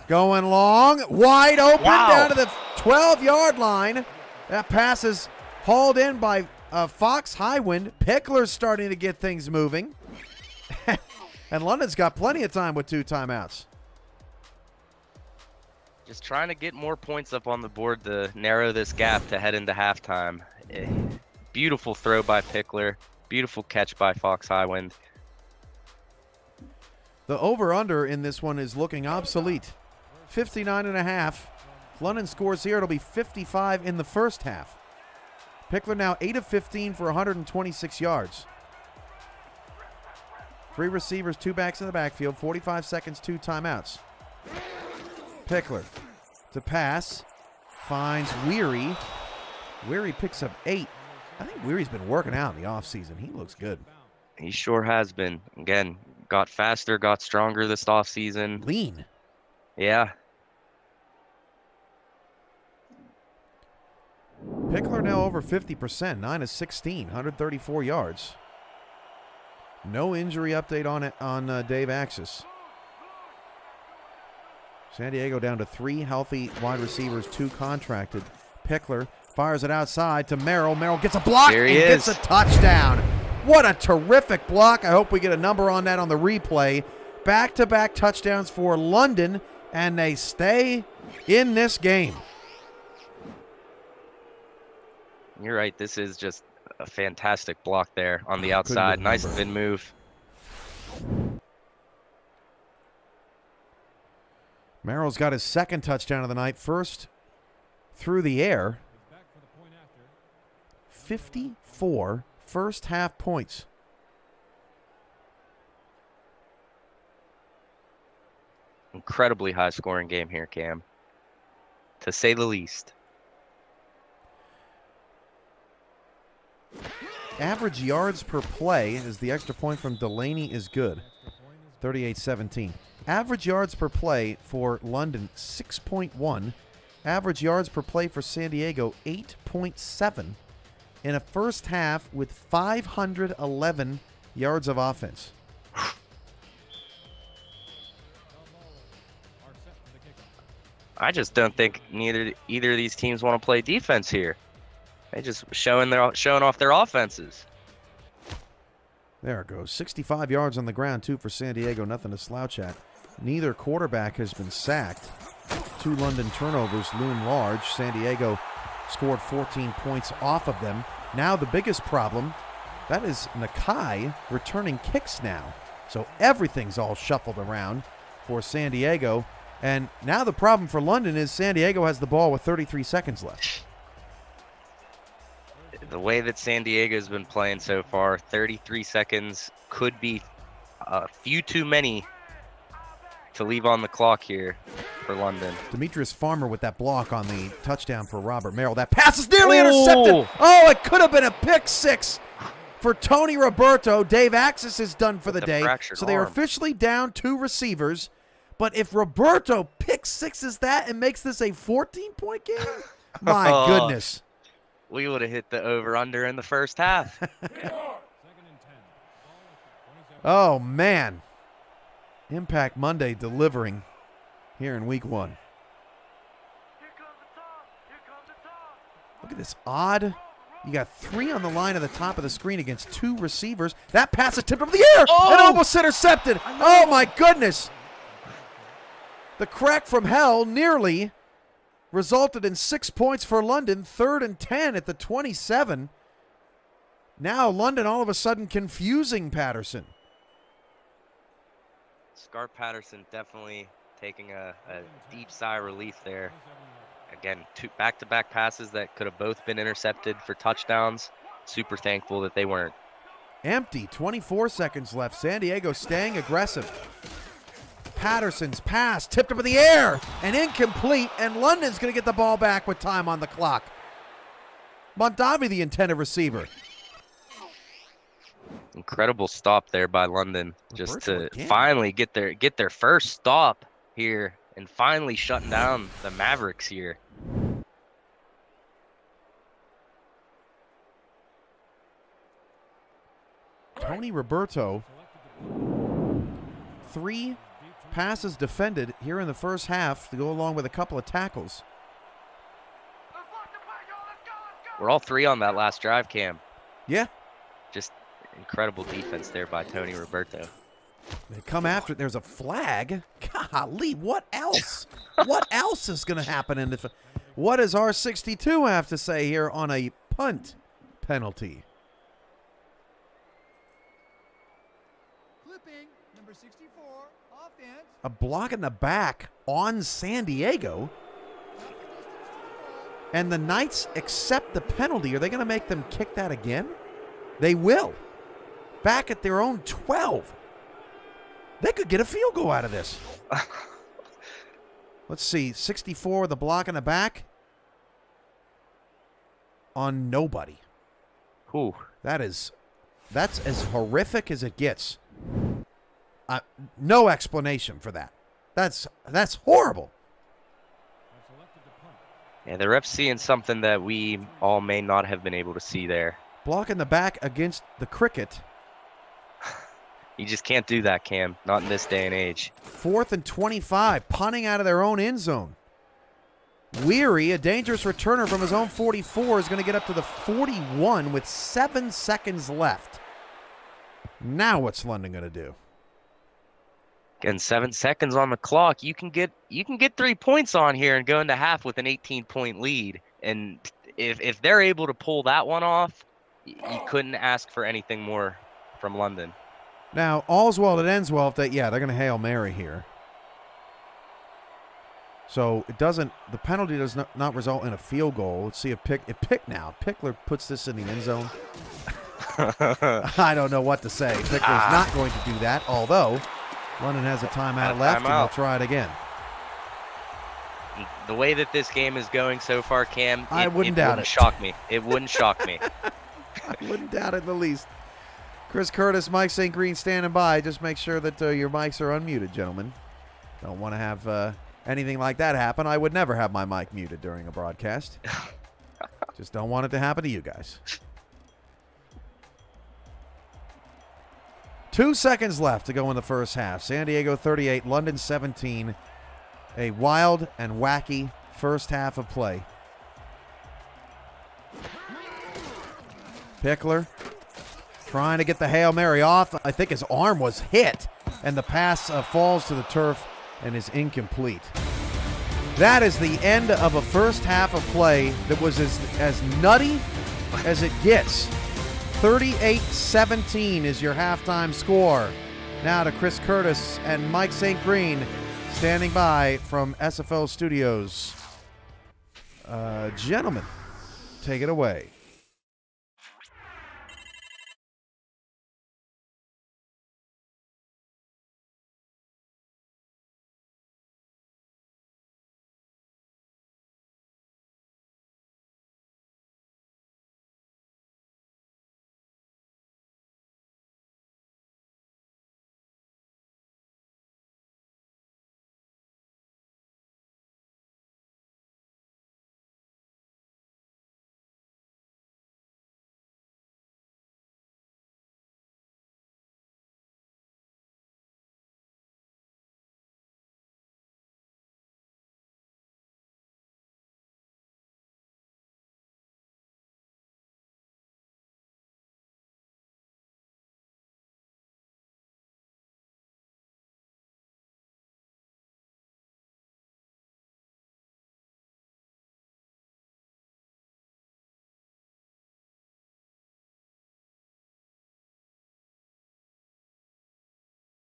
going long, wide open down to the 12-yard line. That pass is hauled in by Fox Highwind. Pickler's starting to get things moving. And London's got plenty of time with 2 timeouts. Just trying to get more points up on the board to narrow this gap to head into halftime. Beautiful throw by Pickler. Beautiful catch by Fox Highwind. The over-under in this one is looking obsolete. 59.5. London scores here. It'll be 55 in the first half. Pickler now 8 of 15 for 126 yards. 3 receivers, 2 backs in the backfield, 45 seconds, 2 timeouts. Pickler to pass, finds Weary. Weary picks up 8. I think Weary's been working out in the offseason. He looks good. He sure has been. Again, got faster, got stronger this offseason. Lean. Yeah. Pickler now over 50%, 9 of 16, 134 yards. No injury update on Dave Axis. San Diego down to 3 healthy wide receivers, 2 contracted. Pickler fires it outside to Merrill. Merrill gets a block and gets a touchdown. What a terrific block. I hope we get a number on that on the replay. Back-to-back touchdowns for London, and they stay in this game. You're right. This is just a fantastic block there on the outside. Nice spin move. Merrill's got his 2nd touchdown of the night. First through the air. 54 first half points. Incredibly high scoring game here, Cam. To say the least. Average yards per play, as the extra point from Delaney is good. 38-17. Average yards per play for London, 6.1. Average yards per play for San Diego, 8.7. In a first half with 511 yards of offense. I just don't think either of these teams want to play defense here. They just showing off their offenses. There it goes. 65 yards on the ground, too, for San Diego. Nothing to slouch at. Neither quarterback has been sacked. 2 London turnovers loom large. San Diego scored 14 points off of them. Now the biggest problem, that is Nakai returning kicks now. So everything's all shuffled around for San Diego. And now the problem for London is San Diego has the ball with 33 seconds left. The way that San Diego's been playing so far, 33 seconds could be a few too many to leave on the clock here for London. Demetrius Farmer with that block on the touchdown for Robert Merrill. That pass is nearly intercepted. Oh, it could have been a pick 6 for Tony Roberto. Dave Axis is done for the day. So they are officially down 2 receivers. But if Roberto pick 6s that and makes this a 14-point game, my goodness. We would have hit the over-under in the first half. Oh, man. Impact Monday delivering here in week 1. Look at this odd. You got 3 on the line of the top of the screen against 2 receivers. That pass is tipped over the air and almost intercepted. Oh, my goodness. The crack from hell nearly resulted in 6 points for London. 3rd and 10 at the 27. Now London all of a sudden confusing Patterson. Scar Patterson definitely taking a deep sigh of relief there. Again, 2 back-to-back passes that could have both been intercepted for touchdowns. Super thankful that they weren't. Empty, 24 seconds left. San Diego staying aggressive. Patterson's pass tipped up in the air and incomplete, and London's going to get the ball back with time on the clock. Mondavi, the intended receiver. Incredible stop there by London, just to finally get their first stop here and finally shutting down the Mavericks here. Tony Roberto, 3 passes defended here in the first half to go along with a couple of tackles. We're all 3 on that last drive, Cam. Yeah. Just incredible defense there by Tony Roberto. They come after it. There's a flag. Golly, what else? What else is going to happen in the? What does R62 have to say here on a punt penalty? Clipping, number 64, offense. A block in the back on San Diego. And the Knights accept the penalty. Are they going to make them kick that again? They will. Back at their own 12. They could get a field goal out of this. Let's see. 64 with a block in the back. On nobody. Ooh. That's as horrific as it gets. No explanation for that. That's horrible. Yeah, the ref's seeing something that we all may not have been able to see there. Block in the back against the cricket. You just can't do that, Cam. Not in this day and age. 4th and 25, punting out of their own end zone. Weary, a dangerous returner from his own 44, is going to get up to the 41 with 7 seconds left. Now what's London going to do? Again, 7 seconds on the clock. You can get 3 points on here and go into half with an 18-point lead. And if they're able to pull that one off, you couldn't ask for anything more from London. Now, all's well that ends well. They're going to Hail Mary here. So it doesn't. The penalty does not result in a field goal. Let's see a pick. Now. Pickler puts this in the end zone. I don't know what to say. Pickler's not going to do that, although London has a timeout left, and they'll try it again. The way that this game is going so far, Cam, it wouldn't shock me. It wouldn't shock me. I wouldn't doubt it in the least. Chris Curtis, Mike St. Green standing by. Just make sure that your mics are unmuted, gentlemen. Don't want to have anything like that happen. I would never have my mic muted during a broadcast. Just don't want it to happen to you guys. 2 seconds left to go in the first half. San Diego 38, London 17. A wild and wacky first half of play. Pickler trying to get the Hail Mary off. I think his arm was hit, and the pass falls to the turf and is incomplete. That is the end of a first half of play that was as nutty as it gets. 38-17 is your halftime score. Now to Chris Curtis and Mike St. Green standing by from SFL Studios. Gentlemen, take it away.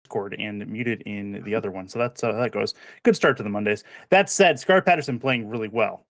Discord and muted in the other one. So that's how that goes. Good start to the Mondays. That said, Scar Patterson playing really well.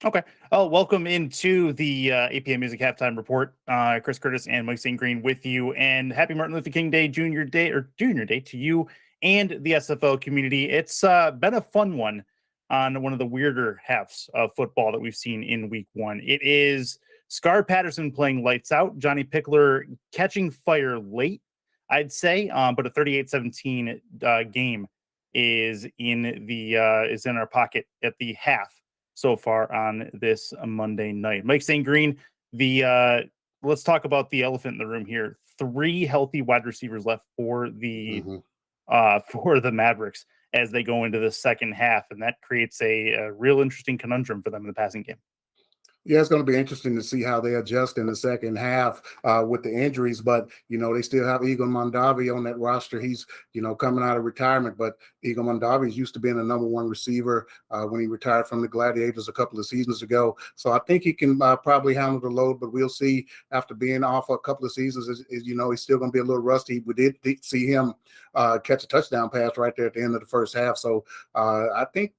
Okay. Oh, welcome into the APM Music Halftime Report. Chris Curtis and Mike St. Green with you. And happy Martin Luther King Day, Junior Day to you and the SFL community. It's been a fun one on one of the weirder halves of football that we've seen in week one. It is Scar Patterson playing lights out, Johnny Pickler catching fire late, I'd say, but a 38-17 game is in our pocket at the half so far on this Monday night. Mike St. Green, let's talk about the elephant in the room here. 3 healthy wide receivers left for the Mavericks as they go into the second half, and that creates a real interesting conundrum for them in the passing game. Yeah, it's going to be interesting to see how they adjust in the second half with the injuries. But, they still have Eagle Mondavi on that roster. He's, coming out of retirement. But Eagle Mondavi is used to being the number 1 receiver when he retired from the Gladiators a couple of seasons ago. So I think he can probably handle the load. But we'll see after being off a couple of seasons, he's still going to be a little rusty. We did see him catch a touchdown pass right there at the end of the first half. So I think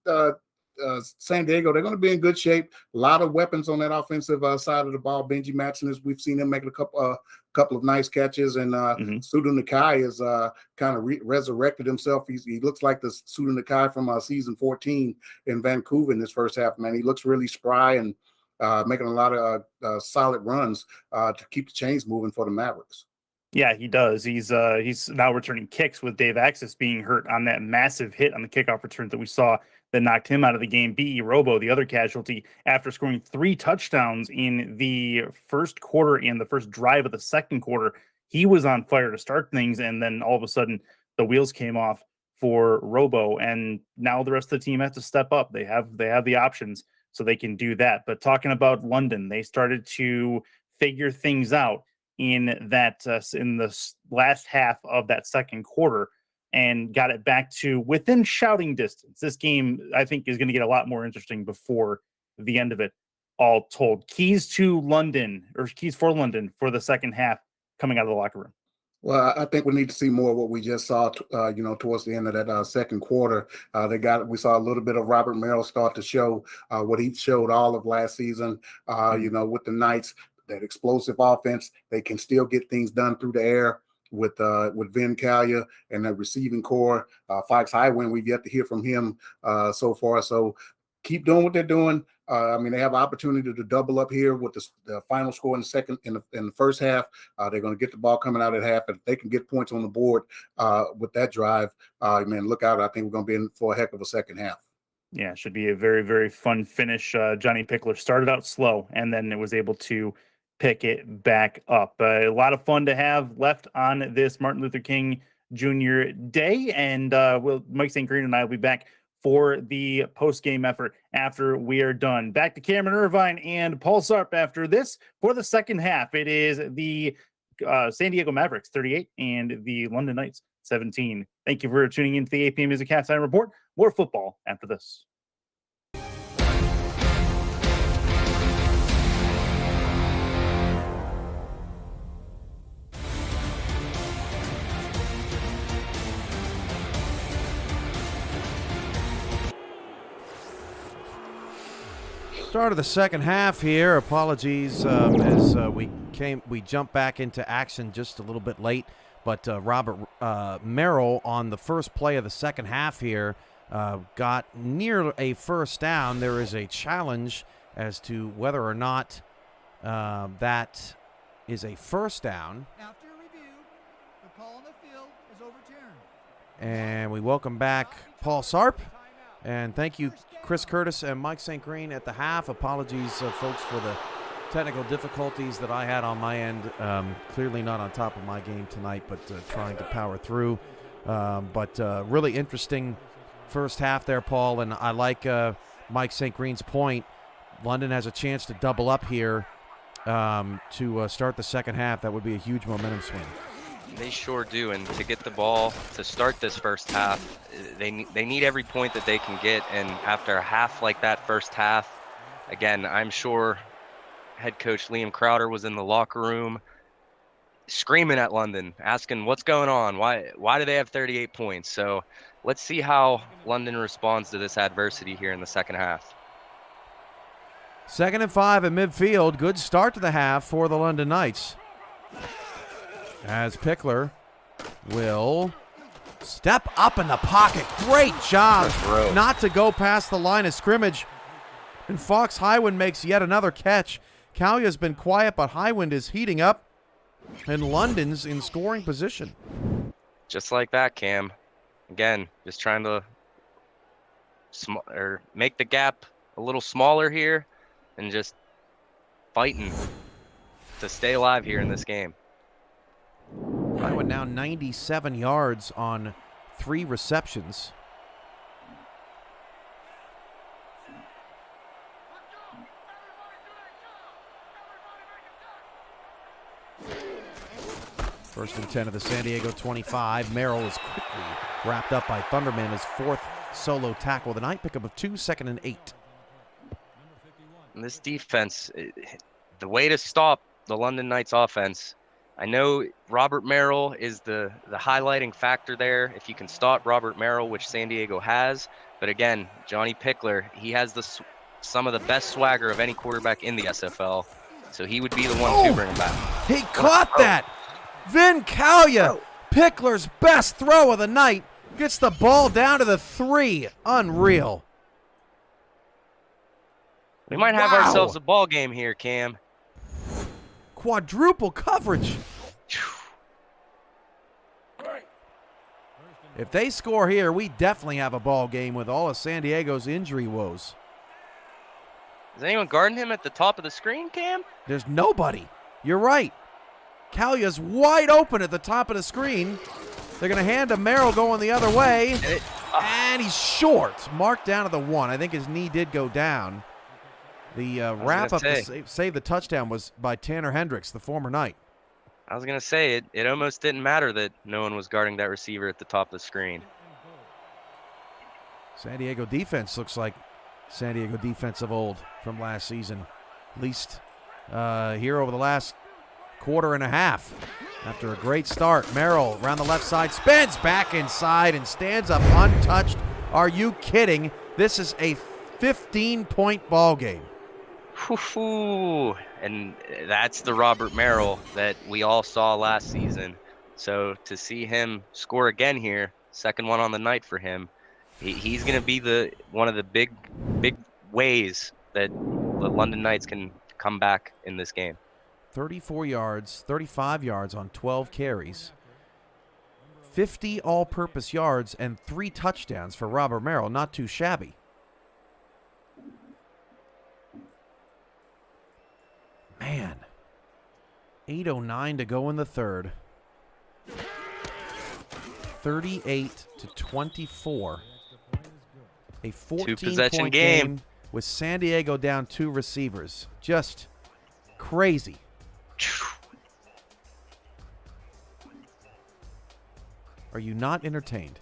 San Diego, they're going to be in good shape. A lot of weapons on that offensive side of the ball. Benji Matson, we've seen him make a couple of nice catches, and Sudu Nakai has kind of resurrected himself. He looks like the Sudu Nakai from season 14 in Vancouver in this first half. Man, he looks really spry and making a lot of solid runs to keep the chains moving for the Mavericks. Yeah, he does. He's now returning kicks with Dave Axis being hurt on that massive hit on the kickoff return that we saw that knocked him out of the game. B.E. Robo, the other casualty, after scoring 3 touchdowns in the first quarter and the first drive of the second quarter, he was on fire to start things, and then all of a sudden the wheels came off for Robo, and now the rest of the team has to step up. They have the options, so they can do that. But talking about London, they started to figure things out in the last half of that second quarter and got it back to within shouting distance. This game, I think, is going to get a lot more interesting before the end of it, all told. Keys for London for the second half coming out of the locker room. Well, I think we need to see more of what we just saw, towards the end of that second quarter. We saw a little bit of Robert Merrill start to show what he showed all of last season, with the Knights. That explosive offense, they can still get things done through the air with Vin Callia and the receiving core. Fox Highwind, we've yet to hear from him so far. So keep doing what they're doing. They have an opportunity to double up here with the final score in the first half. They're going to get the ball coming out at half. If they can get points on the board with that drive, look out. I think we're going to be in for a heck of a second half. Yeah, it should be a very, very fun finish. Johnny Pickler started out slow, and then it was able to pick it back up. A lot of fun to have left on this Martin Luther King Jr. Day, and Mike St. Green and I will be back for the post-game effort after we are done. Back to Cameron Irvine and Paul Sarp after this for the second half. It is the San Diego Mavericks 38 and the London Knights 17. Thank you for tuning into the APM Music Halftime Report. More football after this. Start of the second half here. Apologies as we jumped back into action just a little bit late, but Robert Merrill on the first play of the second half here got near a first down. There is a challenge as to whether or not that is a first down. After review, the call on the field is overturned. And we welcome back Paul Sarp. And thank you, Chris Curtis and Mike St. Green at the half. Apologies, folks, for the technical difficulties that I had on my end. Clearly not on top of my game tonight, but trying to power through. But really interesting first half there, Paul. And I like Mike St. Green's point. London has a chance to double up here to start the second half. That would be a huge momentum swing. They sure do, and to get the ball to start this first half, they need every point that they can get, and after a half like that first half, again, I'm sure head coach Liam Crowder was in the locker room screaming at London, asking what's going on. Why do they have 38 points? So let's see how London responds to this adversity here in the second half. 2nd and 5 at midfield. Good start to the half for the London Knights. As Pickler will step up in the pocket. Great job not to go past the line of scrimmage. And Fox Highwind makes yet another catch. Kalya's been quiet, but Highwind is heating up. And London's in scoring position. Just like that, Cam. Again, just trying to make the gap a little smaller here and just fighting to stay alive here in this game. Highwind now 97 yards on 3 receptions. First and 10 of the San Diego 25. Merrill is quickly wrapped up by Thunderman, his 4th solo tackle of the night. Pickup of 2, 2nd and 8. And this defense, the way to stop the London Knights offense, I know Robert Merrill is the highlighting factor there. If you can stop Robert Merrill, which San Diego has. But again, Johnny Pickler, he has some of the best swagger of any quarterback in the SFL. So he would be the one to bring him back. He caught that! Vin Kalya, Pickler's best throw of the night, gets the ball down to the 3. Unreal. We might have ourselves a ball game here, Cam. Quadruple coverage. If they score here, we definitely have a ball game with all of San Diego's injury woes. Is anyone guarding him at the top of the screen, Cam? There's nobody. You're right. Kalya's wide open at the top of the screen. They're going to hand to Merrill going the other way. And he's short. Marked down to the 1. I think his knee did go down. The wrap-up to save the touchdown was by Tanner Hendricks, the former Knight. I was going to say, it almost didn't matter that no one was guarding that receiver at the top of the screen. San Diego defense looks like San Diego defense of old from last season. At least here over the last quarter and a half. After a great start, Merrill around the left side, spins back inside and stands up untouched. Are you kidding? This is a 15-point ball game. And that's the Robert Merrill that we all saw last season. So to see him score again here, second one on the night for him, he's going to be one of the big ways that the London Knights can come back in this game. 34 yards, 35 yards on 12 carries. 50 all-purpose yards and 3 touchdowns for Robert Merrill. Not too shabby. Man, 8:09 to go in the third. 38-24. A 14-point game with San Diego down 2 receivers. Just crazy. Are you not entertained?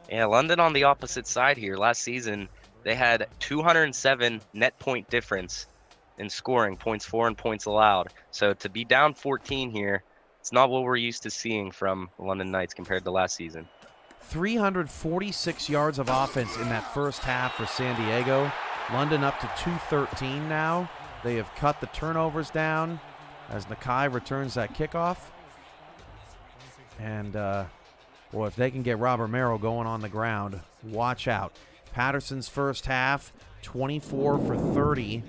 Yeah, London on the opposite side here. Last season, they had 207 net point difference in scoring, points for and points allowed. So to be down 14 here, it's not what we're used to seeing from the London Knights compared to last season. 346 yards of offense in that first half for San Diego. London up to 213 now. They have cut the turnovers down as Nakai returns that kickoff. And, well, if they can get Robert Merrill going on the ground, watch out. Patterson's first half, 24 for 30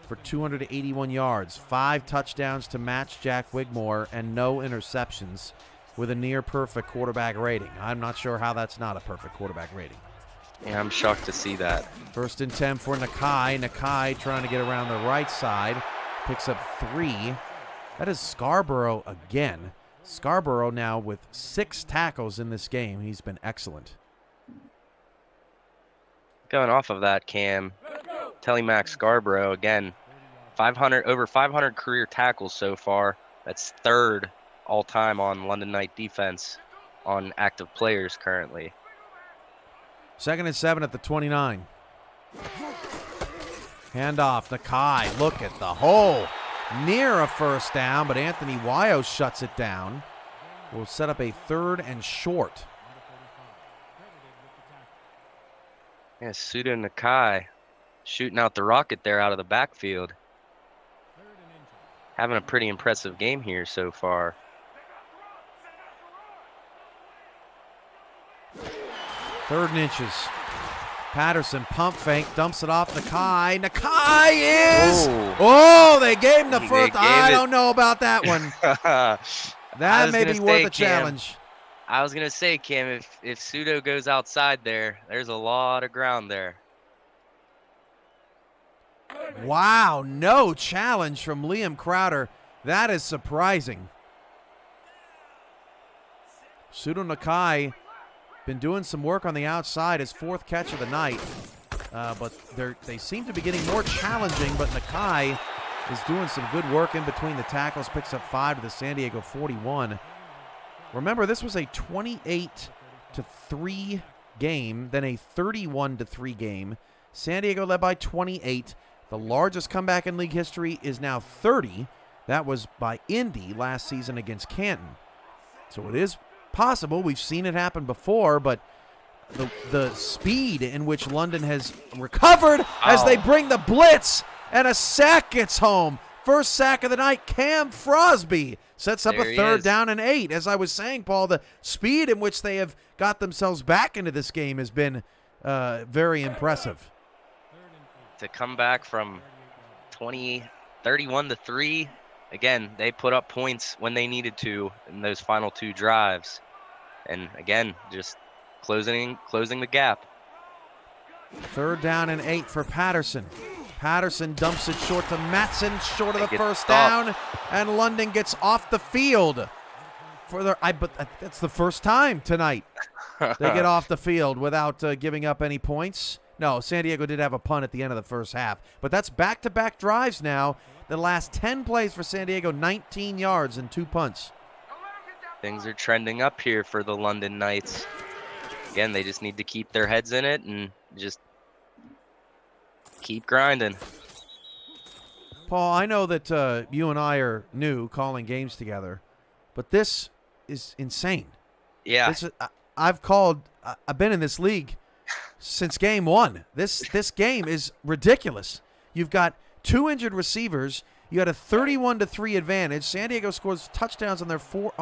for 281 yards. 5 touchdowns to match Jack Wigmore and no interceptions with a near-perfect quarterback rating. I'm not sure how that's not a perfect quarterback rating. Yeah, I'm shocked to see that. First and 10 for Nakai. Nakai trying to get around the right side. Picks up 3. That is Scarborough again. Scarborough now with 6 tackles in this game. He's been excellent. Going off of that, Cam, Telemax Scarborough, again, over 500 career tackles so far. That's 3rd all-time on London Knight defense on active players currently. 2nd and 7 at the 29. Handoff, Nakai, look at the hole. Near a first down, but Anthony Wyo shuts it down. We'll set up a 3rd and short. Yeah, Suda Nakai shooting out the rocket there out of the backfield. Having a pretty impressive game here so far. 3rd and inches. Patterson pump fake, dumps it off Nakai. Nakai is... Oh, they gave him the first. I don't know about that one. That may be worth a challenge. I was going to say, Cam, if Pseudo goes outside there, there's a lot of ground there. Wow, no challenge from Liam Crowder. That is surprising. Pseudo Nakai been doing some work on the outside, his 4th catch of the night. But they seem to be getting more challenging, but Nakai is doing some good work in between the tackles, picks up 5 to the San Diego 41. Remember, this was a 28-3 game, then a 31-3 game. San Diego led by 28. The largest comeback in league history is now 30. That was by Indy last season against Canton. So it is possible. We've seen it happen before, but the speed in which London has recovered as they bring the blitz, and a sack gets home. First sack of the night, Cam Frosby sets up a 3rd down and 8. As I was saying, Paul, the speed in which they have got themselves back into this game has been very impressive. To come back from 31-3, again, they put up points when they needed to in those final 2 drives. And again, just closing the gap. 3rd down and 8 for Patterson. Patterson dumps it short to Matson, short of the first down, and London gets off the field. But that's the first time tonight they get off the field without giving up any points. No, San Diego did have a punt at the end of the first half, but that's back-to-back drives now. The last 10 plays for San Diego, 19 yards and 2 punts. Things are trending up here for the London Knights. Again, they just need to keep their heads in it and just keep grinding. Paul, I know that you and I are new calling games together, but this is insane. Yeah. I've been in this league since game 1. This game is ridiculous. You've got 2 injured receivers. You had a 31-3 advantage. San Diego scores touchdowns on their 4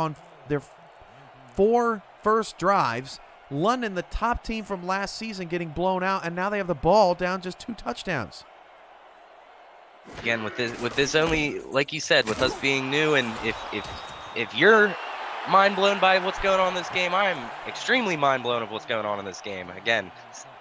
first drives. London, the top team from last season, getting blown out, and now they have the ball down just 2 touchdowns. Again, with this only, like you said, with us being new, and if you're mind blown by what's going on in this game, I'm extremely mind blown of what's going on in this game. Again,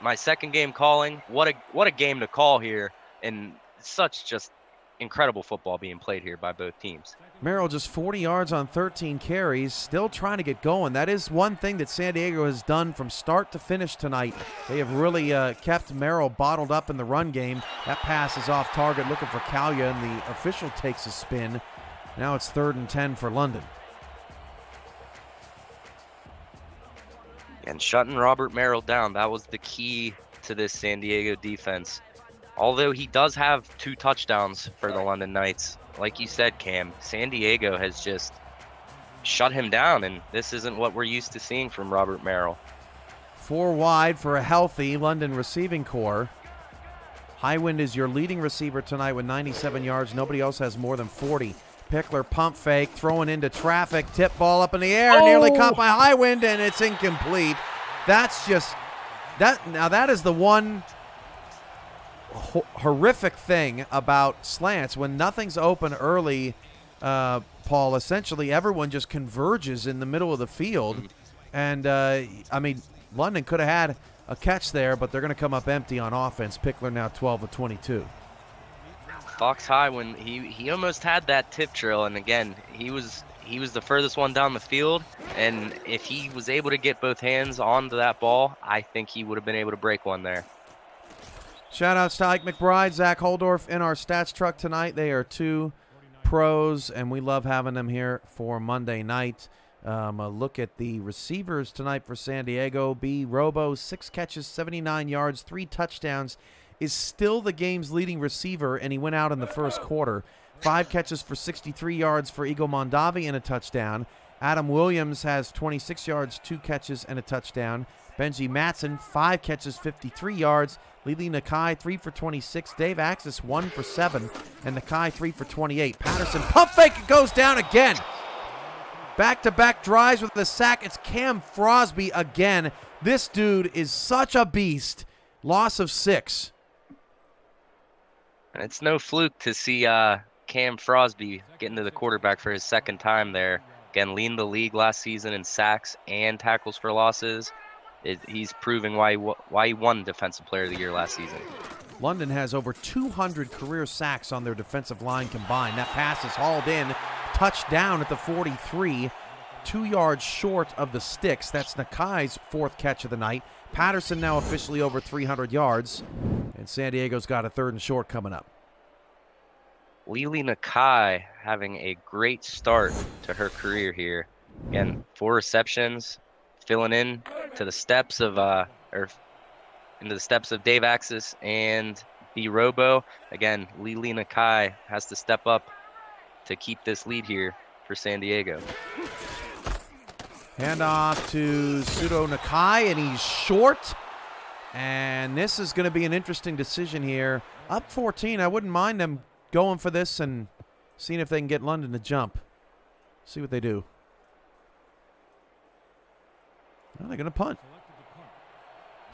my 2nd game calling. What a game to call here, and such just incredible football being played here by both teams. Merrill just 40 yards on 13 carries, still trying to get going. That is one thing that San Diego has done from start to finish tonight. They have really kept Merrill bottled up in the run game. That pass is off target, looking for Kalia, and the official takes a spin. Now it's 3rd and 10 for London. And shutting Robert Merrill down, that was the key to this San Diego defense. Although he does have 2 touchdowns for the London Knights, like you said, Cam, San Diego has just shut him down, and this isn't what we're used to seeing from Robert Merrill. 4 wide for a healthy London receiving core. Highwind is your leading receiver tonight with 97 yards. Nobody else has more than 40. Pickler pump fake, throwing into traffic, tip ball up in the air, nearly caught by Highwind, and it's incomplete. That's just that. Now that is the one horrific thing about slants. When nothing's open early, Paul, essentially everyone just converges in the middle of the field. And, I mean, London could have had a catch there, but they're going to come up empty on offense. Pickler now 12 of 22. Fox High, when he almost had that tip drill, and again, he was the furthest one down the field, and if he was able to get both hands onto that ball, I think he would have been able to break one there. Shout-outs to Ike McBride, Zach Holdorf in our stats truck tonight. They are 2 pros, and we love having them here for Monday night. A look at the receivers tonight for San Diego. B. Robo, 6 catches, 79 yards, 3 touchdowns is still the game's leading receiver, and he went out in the first quarter. 5 catches for 63 yards for Eagle Mondavi and a touchdown. Adam Williams has 26 yards, 2 catches, and a touchdown. Benji Matson, 5 catches, 53 yards. Lili Nakai, 3 for 26. Dave Axis, 1 for 7. And Nakai, 3 for 28. Patterson, pump fake, it goes down again. Back-to-back drives with the sack. It's Cam Frosby again. This dude is such a beast. Loss of 6. And it's no fluke to see Cam Frosby getting to the quarterback for his second time there. Again, leading the league last season in sacks and tackles for losses. He's proving why he won Defensive Player of the Year last season. London has over 200 career sacks on their defensive line combined. That pass is hauled in. Touchdown at the 43. 2 yards short of the sticks. That's Nakai's 4th catch of the night. Patterson now officially over 300 yards. And San Diego's got a 3rd and short coming up. Lili Nakai having a great start to her career here. Again, 4 receptions, filling in to the steps of into the steps of Dave Axis and B Robo. Again, Lili Nakai has to step up to keep this lead here for San Diego. Handoff to Pseudo Nakai, and he's short. And this is going to be an interesting decision here. Up 14, I wouldn't mind them going for this and seeing if they can get London to jump. See what they do. Well, they're going to punt.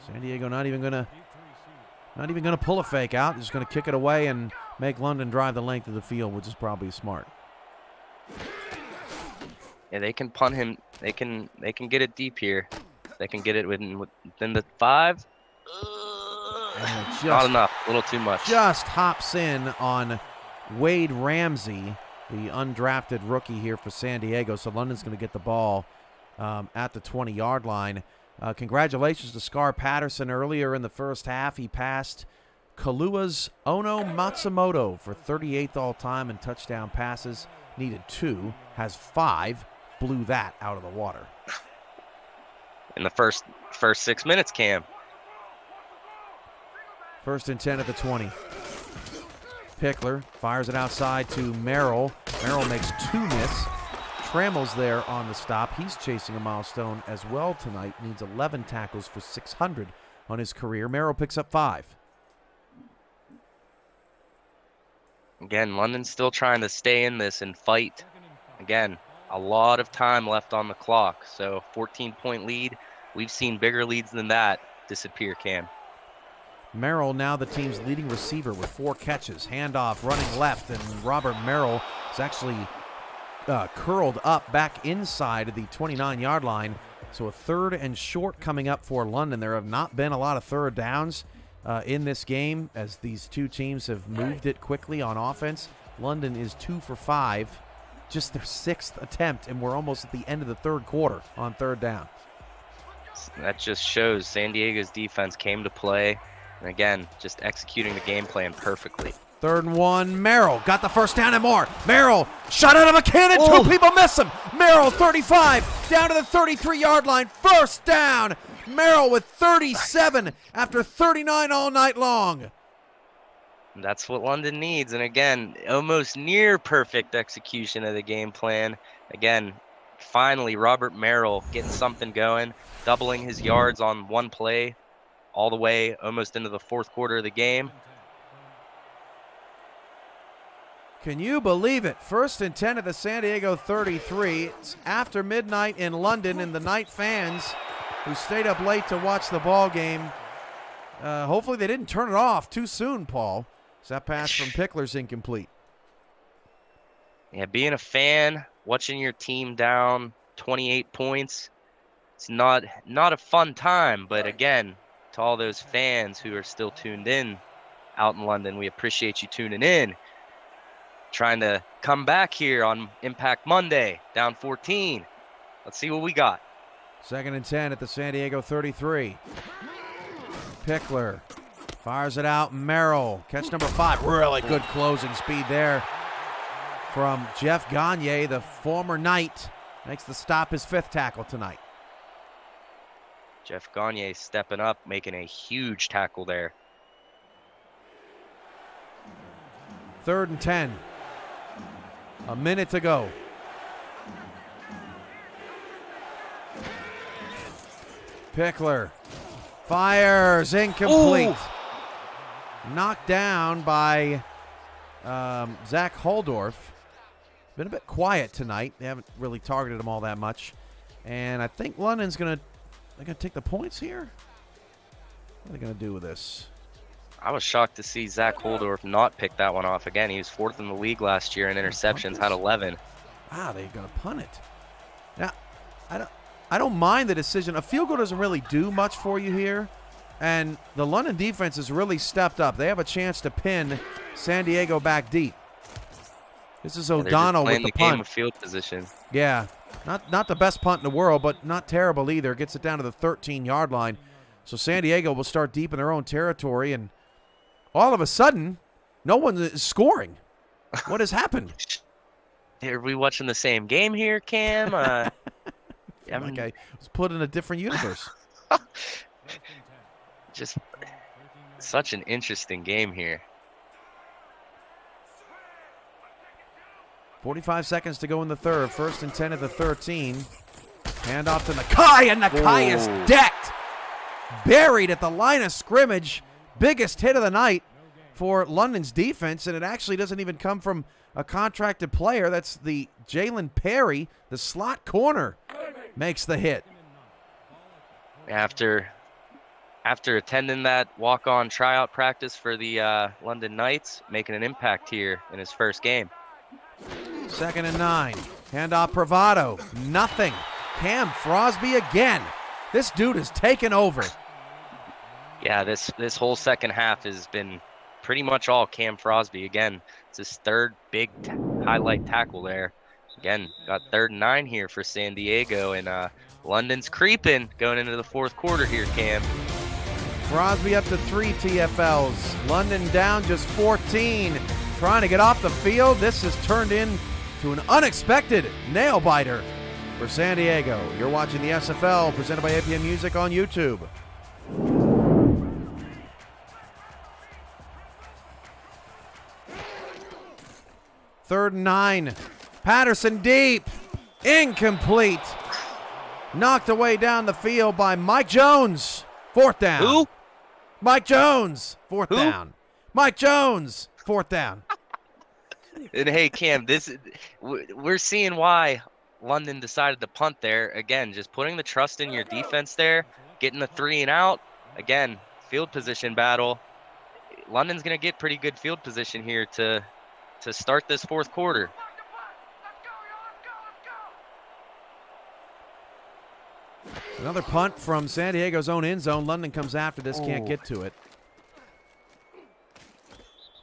San Diego not even going to pull a fake out. Just going to kick it away and make London drive the length of the field, which is probably smart. Yeah, they can punt him. They can get it deep here. They can get it within the 5. Not enough. A little too much. Just hops in on Wade Ramsey, the undrafted rookie here for San Diego. So London's going to get the ball at the 20-yard line. Congratulations to Scar Patterson. Earlier in the first half, he passed Kalua's Ono Matsumoto for 38th all-time in touchdown passes. Needed 2, has 5, blew that out of the water. In the first 6 minutes, Cam. 1st and 10 at the 20. Pickler fires it outside to Merrill. Merrill makes 2 miss. Trammell's there on the stop. He's chasing a milestone as well tonight. Needs 11 tackles for 600 on his career. Merrill picks up 5. Again, London's still trying to stay in this and fight. Again, a lot of time left on the clock. So 14-point lead. We've seen bigger leads than that disappear, Cam. Merrill now the team's leading receiver with 4 catches. Handoff running left, and Robert Merrill is actually curled up back inside of the 29-yard line. So a 3rd and short coming up for London. There have not been a lot of 3rd downs in this game as these two teams have moved it quickly on offense. London is 2 for 5, just their 6th attempt, and we're almost at the end of the 3rd quarter on 3rd down. That just shows San Diego's defense came to play. And again, just executing the game plan perfectly. 3rd and 1, Merrill got the first down and more. Merrill shot out of a cannon, 2 people miss him. Merrill 35, down to the 33-yard line, 1st down. Merrill with 37 after 39 all night long. That's what London needs. And again, almost near perfect execution of the game plan. Again, finally, Robert Merrill getting something going, doubling his yards on one play all the way almost into the 4th quarter of the game. Can you believe it? 1st and 10 at the San Diego 33. It's after midnight in London, and the night fans who stayed up late to watch the ball game, hopefully they didn't turn it off too soon, Paul. So that pass from Pickler's incomplete. Yeah, being a fan, watching your team down 28 points, it's not a fun time. But again, to all those fans who are still tuned in out in London, we appreciate you tuning in. Trying to come back here on Impact Monday, down 14. Let's see what we got. 2nd and 10 at the San Diego 33. Pickler fires it out. Merrill, catch number 5. Really good closing speed there from Jeff Gagne, the former Knight. Makes the stop, his 5th tackle tonight. Jeff Gagne stepping up, making a huge tackle there. 3rd and 10. A minute to go. Pickler fires, incomplete. Ooh. Knocked down by Zach Holdorf. Been a bit quiet tonight. They haven't really targeted him all that much. And I think London's they're gonna take the points here. What are they gonna do with this? I was shocked to see Zach Holdorf not pick that one off again. He was 4th in the league last year in interceptions, had 11. Wow, they're gonna punt it. Now, I don't mind the decision. A field goal doesn't really do much for you here, and the London defense has really stepped up. They have a chance to pin San Diego back deep. This is O'Donnell with the punt. Game of field position. Yeah, not the best punt in the world, but not terrible either. Gets it down to the 13-yard line. So San Diego will start deep in their own territory, and all of a sudden, no one is scoring. What has happened? Are we watching the same game here, Cam? I was put in a different universe. Just such an interesting game here. 45 seconds to go in the third. 1st and 10 at the 13. Handoff to Nakai, and Nakai is decked. Buried at the line of scrimmage. Biggest hit of the night for London's defense, and it actually doesn't even come from a contracted player. That's the Jalen Perry, the slot corner, makes the hit. After attending that walk-on tryout practice for the London Knights, making an impact here in his first game. 2nd and 9. Handoff Bravado. Nothing. Cam Frosby again. This dude is taking over. Yeah, this whole second half has been pretty much all Cam Frosby. Again, it's his 3rd big highlight tackle there. Again, got 3rd and 9 here for San Diego, and London's creeping going into the 4th quarter here, Cam. Frosby up to 3 TFLs. London down just 14. Trying to get off the field. This has turned into an unexpected nail-biter for San Diego. You're watching the SFL presented by APM Music on YouTube. Third and 9. Patterson deep. Incomplete. Knocked away down the field by Mike Jones. 4th down. Who? Mike Jones. 4th down. Mike Jones. 4th down. And hey, Cam, we're seeing why London decided to punt there. Again, just putting the trust in your defense there, getting the 3 and out. Again, field position battle. London's going to get pretty good field position here to start this 4th quarter. Another punt from San Diego's own end zone. London comes after this, can't get to it.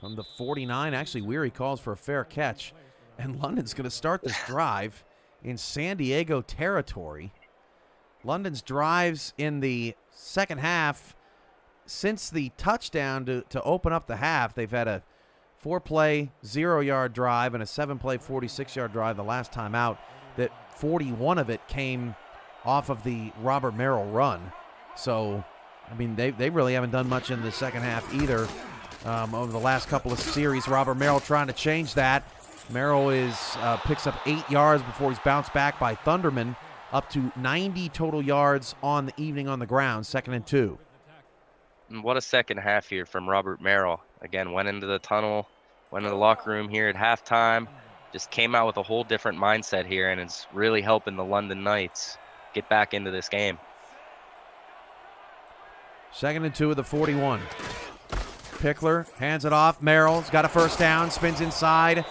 From the 49, actually, Weary calls for a fair catch. And London's going to start this drive in San Diego territory. London's drives in the second half, since the touchdown to open up the half, they've had a 4-play, 0-yard drive and a 7-play, 46-yard drive the last time out. That 41 of it came off of the Robert Merrill run. So, I mean, they really haven't done much in the second half either. Over the last couple of series, Robert Merrill trying to change that. Merrill picks up 8 yards before he's bounced back by Thunderman, up to 90 total yards on the evening on the ground, 2nd and 2. And what a second half here from Robert Merrill. Again, went into the tunnel, went into the locker room here at halftime, just came out with a whole different mindset here, and it's really helping the London Knights get back into this game. 2nd and 2 at the 41. Pickler hands it off. Merrill's got a first down, spins inside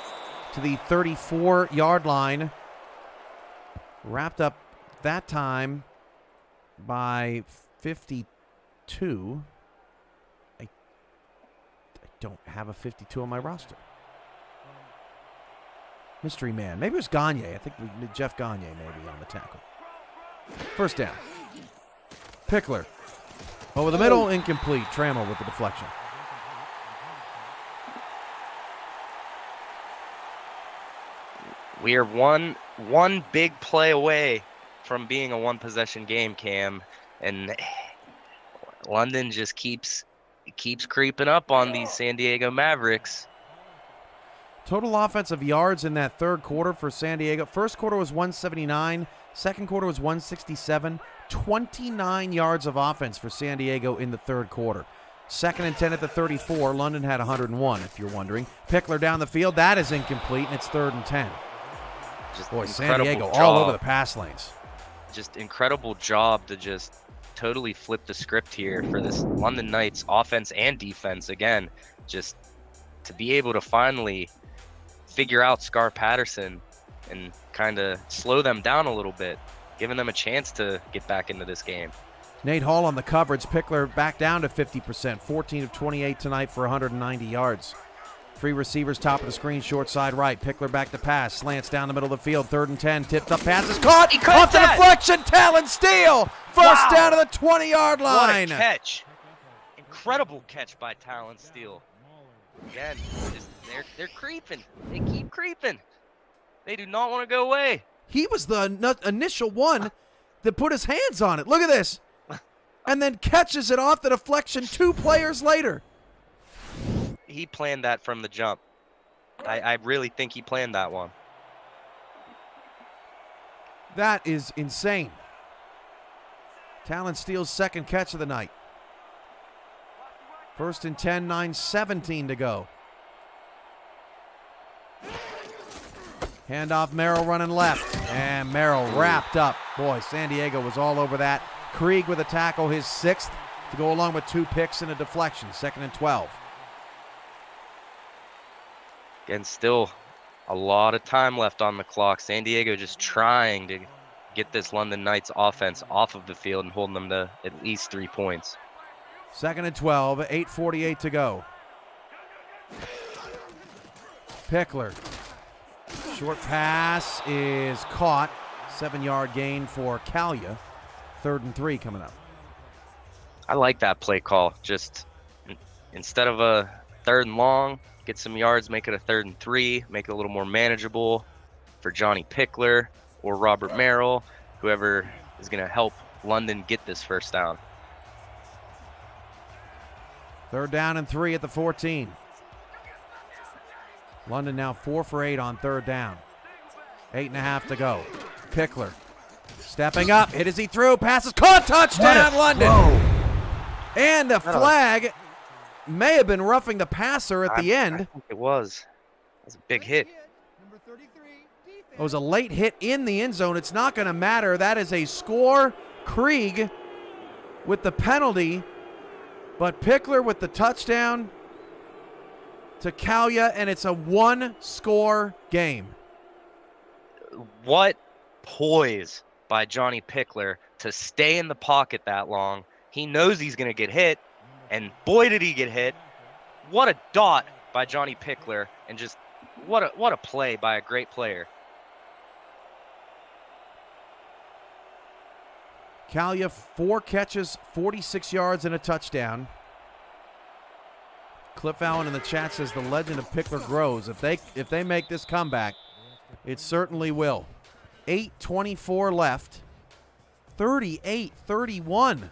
to the 34-yard line. Wrapped up that time by 52. I don't have a 52 on my roster. Mystery man. Maybe it was Gagne. I think Jeff Gagne maybe on the tackle. First down. Pickler. Over the middle, incomplete. Trammell with the deflection. We are one big play away from being a one-possession game, Cam, and London just keeps creeping up on these San Diego Mavericks. Total offensive yards in that third quarter for San Diego. First quarter was 179. Second quarter was 167. 29 yards of offense for San Diego in the third quarter. Second and 10 at the 34. London had 101, if you're wondering. Pickler down the field. That is incomplete, and it's 3rd and 10. Boy, San Diego all over the pass lanes. Just incredible job to just totally flip the script here for this London Knights offense and defense. Again, just to be able to finally figure out Scar Patterson and kind of slow them down a little bit, giving them a chance to get back into this game. Nate Hall on the coverage. Pickler back down to 50%. 14 of 28 tonight for 190 yards. 3 receivers top of the screen, short side right. Pickler back to pass. Slants down the middle of the field. 3rd and 10. Tipped up pass is caught. Off the deflection. Talon steal. First down to the 20-yard line. What a catch. Incredible catch by Talon Steele. Again, they're creeping. They keep creeping. They do not want to go away. He was the initial one that put his hands on it. Look at this. And then catches it off the deflection 2 players later. He planned that from the jump. I really think he planned that one. That is insane. Talon Steele's second catch of the night. 1st and 10, 9:17 to go. Handoff, Merrill running left. And Merrill wrapped up. Boy, San Diego was all over that. Krieg with a tackle, his 6th, to go along with 2 picks and a deflection. 2nd and 12. Again, still a lot of time left on the clock. San Diego just trying to get this London Knights offense off of the field and holding them to at least 3 points. 2nd and 12, 8:48 to go. Pickler. Short pass is caught. 7-yard gain for Kalia. 3rd and 3 coming up. I like that play call. Just instead of a 3rd and long, get some yards, make it a 3rd and 3, make it a little more manageable for Johnny Pickler or Robert Merrill, whoever is going to help London get this first down. 3rd down and 3 at the 14. London now 4 for 8 on 3rd down. 8.5 to go. Pickler stepping up. Hit as he threw. Passes caught. Touchdown, London. Whoa. And the flag may have been roughing the passer at the end. I think it was. It was a big hit. It was a late hit in the end zone. It's not going to matter. That is a score. Krieg with the penalty, but Pickler with the touchdown to Kalia, and it's a 1-score game. What poise by Johnny Pickler to stay in the pocket that long. He knows he's going to get hit, and boy did he get hit. What a dot by Johnny Pickler, and just what a play by a great player. Kalia, 4 catches, 46 yards, and a touchdown. Cliff Allen in the chat says the legend of Pickler grows. If they make this comeback, it certainly will. 8:24 left. 38-31.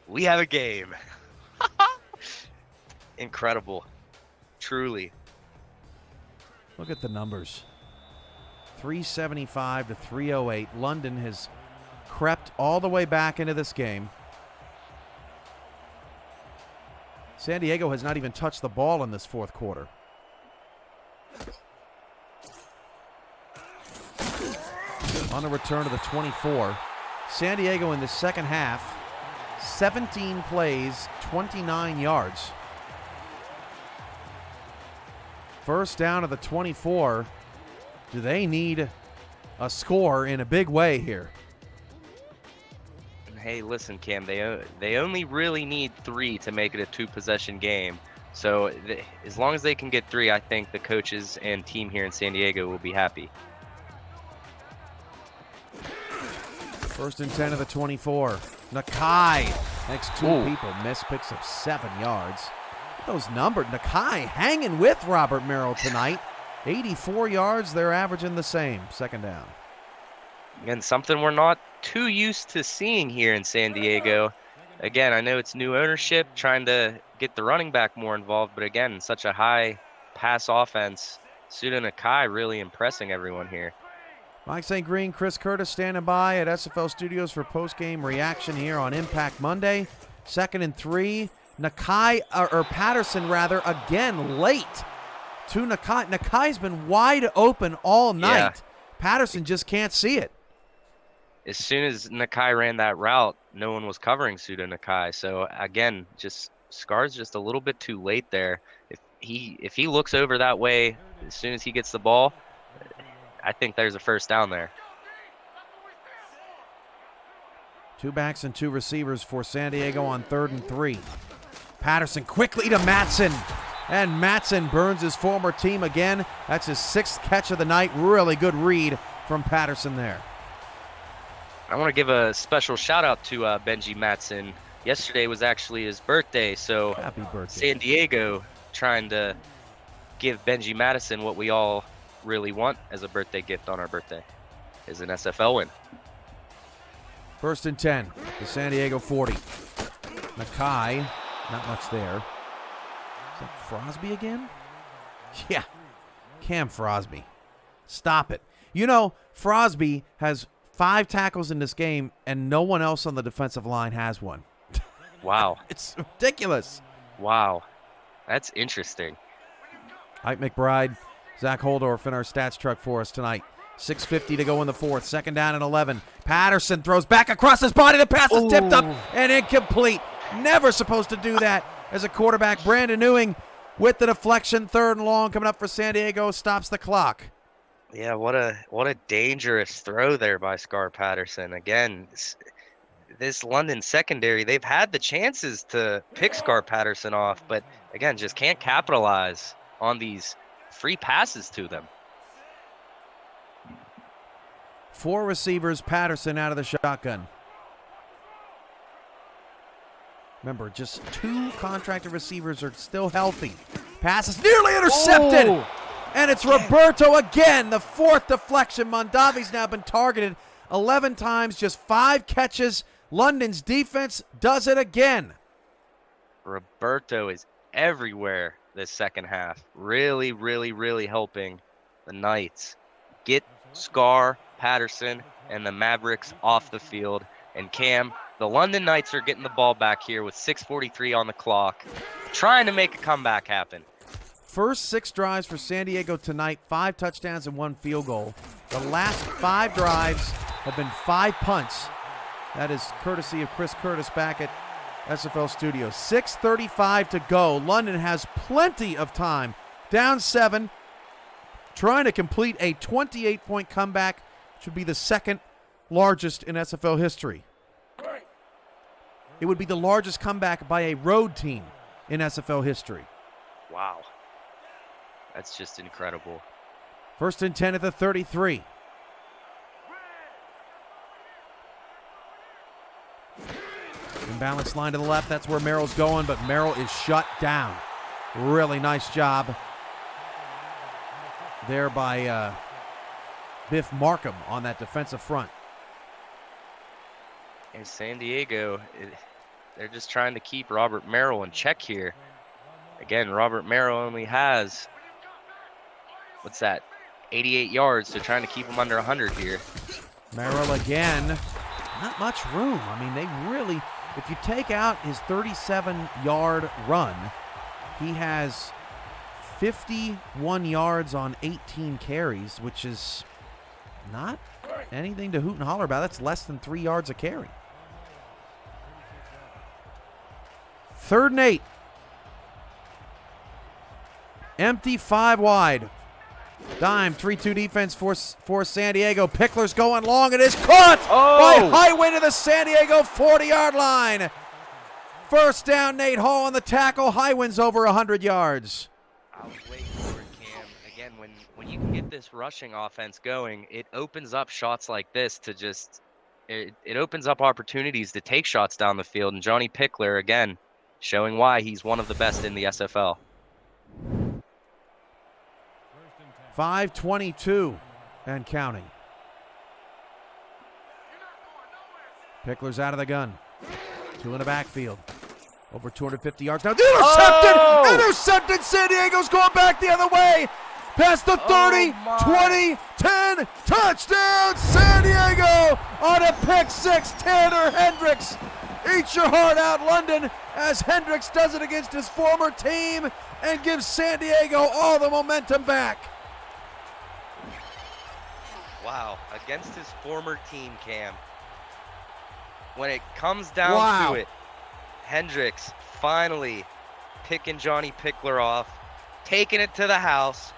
We have a game. Incredible. Truly. Look at the numbers. 375 to 308. London has crept all the way back into this game. San Diego has not even touched the ball in this 4th quarter. On the return to the 24. San Diego in the second half, 17 plays, 29 yards. First down to the 24. Do they need a score in a big way here? Hey, listen, Cam, they only really need 3 to make it a 2-possession game. So as long as they can get 3, I think the coaches and team here in San Diego will be happy. 1st and 10 of the 24. Nakai. Next 2 people miss, picks up 7 yards. Those numbers. Nakai hanging with Robert Merrill tonight. 84 yards. They're averaging the same. 2nd down. And something we're not too used to seeing here in San Diego. Again, I know it's new ownership, trying to get the running back more involved. But again, such a high pass offense. Suda Nakai really impressing everyone here. Mike St. Green, Chris Curtis standing by at SFL Studios for post-game reaction here on Impact Monday. 2nd and 3. Nakai, or Patterson rather, again late to Nakai. Nakai's been wide open all night. Yeah. Patterson just can't see it. As soon as Nakai ran that route, no one was covering Suda Nakai. So again, just Scar's just a little bit too late there. If he looks over that way as soon as he gets the ball, I think there's a first down there. 2 backs and 2 receivers for San Diego on 3rd and 3. Patterson quickly to Matson. And Matson burns his former team again. That's his 6th catch of the night. Really good read from Patterson there. I want to give a special shout out to Benji Matson. Yesterday was actually his birthday, so happy birthday. San Diego trying to give Benji Madison what we all really want as a birthday gift on our birthday, is an SFL win. 1st and 10, the San Diego 40. Nakai, not much there. Is that Frosby again? Yeah, Cam Frosby. Stop it. You know, Frosby has 5 tackles in this game, and no one else on the defensive line has one. Wow. It's ridiculous. Wow. That's interesting. Ike McBride, Zach Holdorf in our stats truck for us tonight. 6:50 to go in the 4th. 2nd down and 11. Patterson throws back across his body. The pass is tipped up and incomplete. Never supposed to do that as a quarterback. Brandon Ewing with the deflection. 3rd and long coming up for San Diego. Stops the clock. Yeah, what a dangerous throw there by Scar Patterson. Again, this London secondary, they've had the chances to pick Scar Patterson off, but again, just can't capitalize on these free passes to them. 4 receivers, Patterson out of the shotgun. Remember, just 2 contracted receivers are still healthy. Pass is nearly intercepted. Oh. And it's Roberto again, the 4th deflection. Mondavi's now been targeted 11 times, just 5 catches. London's defense does it again. Roberto is everywhere this second half. Really, really, really helping the Knights get Scar Patterson and the Mavericks off the field. And Cam, the London Knights are getting the ball back here with 6:43 on the clock, trying to make a comeback happen. First 6 drives for San Diego tonight, 5 touchdowns and 1 field goal. The last 5 drives have been 5 punts. That is courtesy of Chris Curtis back at SFL Studios. 6:35 to go. London has plenty of time. Down 7, trying to complete a 28-point comeback, which would be the 2nd largest in SFL history. It would be the largest comeback by a road team in SFL history. Wow. That's just incredible. 1st and 10 at the 33. Imbalanced line to the left. That's where Merrill's going, but Merrill is shut down. Really nice job there by Biff Markham on that defensive front. And San Diego, they're just trying to keep Robert Merrill in check here. Again, Robert Merrill only has, 88 yards, so trying to keep him under 100 here. Merrill again. Not much room. I mean, they really, if you take out his 37-yard run, he has 51 yards on 18 carries, which is not anything to hoot and holler about. That's less than 3 yards a carry. 3rd and 8. Empty 5 wide. Dime, 3-2 defense for San Diego. Pickler's going long. It is caught by Highway to the San Diego 40-yard line. First down, Nate Hall on the tackle. Highway's over 100 yards. I was waiting for it, Cam. Again, when you can get this rushing offense going, it opens up shots like this to just it opens up opportunities to take shots down the field. And Johnny Pickler, again, showing why he's one of the best in the SFL. 5:22 and counting. Pickler's out of the gun. 2 in the backfield. Over 250 yards now. Intercepted! Intercepted! San Diego's going back the other way. Past the 30, 20, 10. Touchdown, San Diego on a pick six. Tanner Hendricks. Eat your heart out, London, as Hendricks does it against his former team and gives San Diego all the momentum back. Wow, against his former team, Cam. When it comes down to it, Hendricks finally picking Johnny Pickler off, taking it to the house.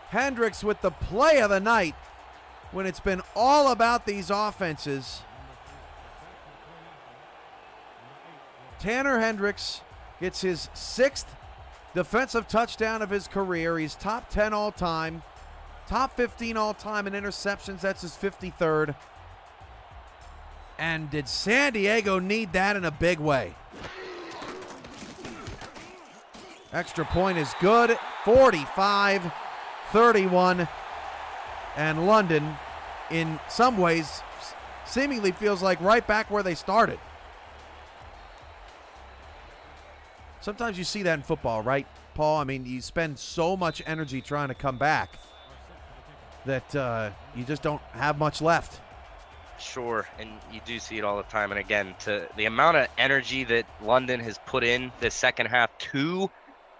Hendricks with the play of the night when it's been all about these offenses. Tanner Hendricks gets his 6th defensive touchdown of his career. He's top 10 all time, top 15 all time in interceptions. That's his 53rd. And did San Diego need that in a big way? Extra point is good. 45-31. And London, in some ways, seemingly feels like right back where they started. Sometimes you see that in football, right, Paul? I mean, you spend so much energy trying to come back that you just don't have much left. Sure, and you do see it all the time. And again, to the amount of energy that London has put in the second half to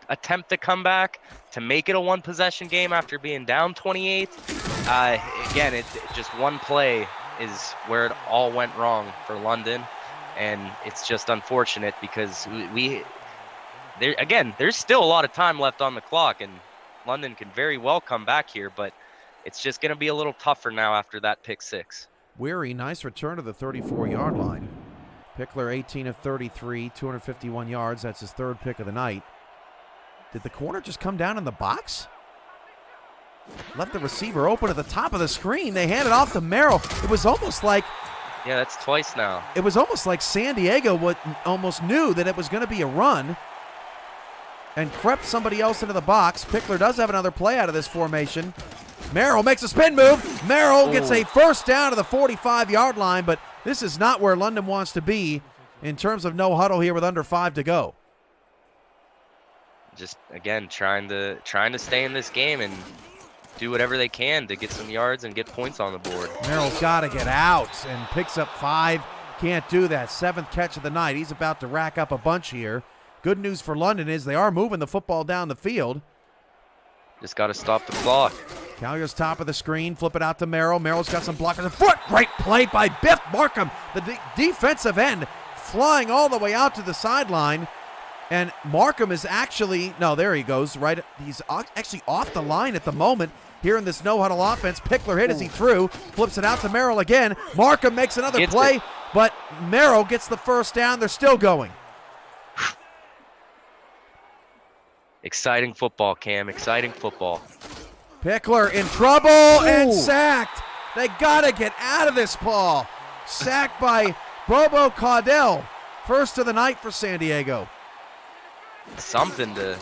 attempt to come back, to make it a one-possession game after being down 28. Again, it just one play is where it all went wrong for London, and it's just unfortunate because there's still a lot of time left on the clock, and London can very well come back here, but it's just going to be a little tougher now after that pick six. Weary, nice return to the 34-yard line. Pickler 18 of 33, 251 yards. That's his 3rd pick of the night. Did the corner just come down in the box? Left the receiver open at the top of the screen. They handed off to Merrill. It was almost like... Yeah, that's twice now. It was almost like San Diego almost knew that it was going to be a run and crept somebody else into the box. Pickler does have another play out of this formation. Merrill makes a spin move. Merrill gets a first down to the 45-yard line, but this is not where London wants to be in terms of no huddle here with under 5 to go. Just, again, trying to stay in this game and do whatever they can to get some yards and get points on the board. Merrill's got to get out and picks up 5. Can't do that. 7th catch of the night. He's about to rack up a bunch here. Good news for London is they are moving the football down the field. Just got to stop the clock. Collier's top of the screen. Flip it out to Merrill. Merrill's got some blockers in front. Great play by Biff Markham. The defensive end flying all the way out to the sideline. And Markham is actually, no, there he goes, right? He's actually off the line at the moment here in this no-huddle offense. Pickler hit as he threw, flips it out to Merrill again. Markham makes another play, but Merrill gets the first down. They're still going. Exciting football, Cam, exciting football. Pickler in trouble and sacked. They got to get out of this, Paul. Sacked by Bobo Caudell. First of the night for San Diego. Something to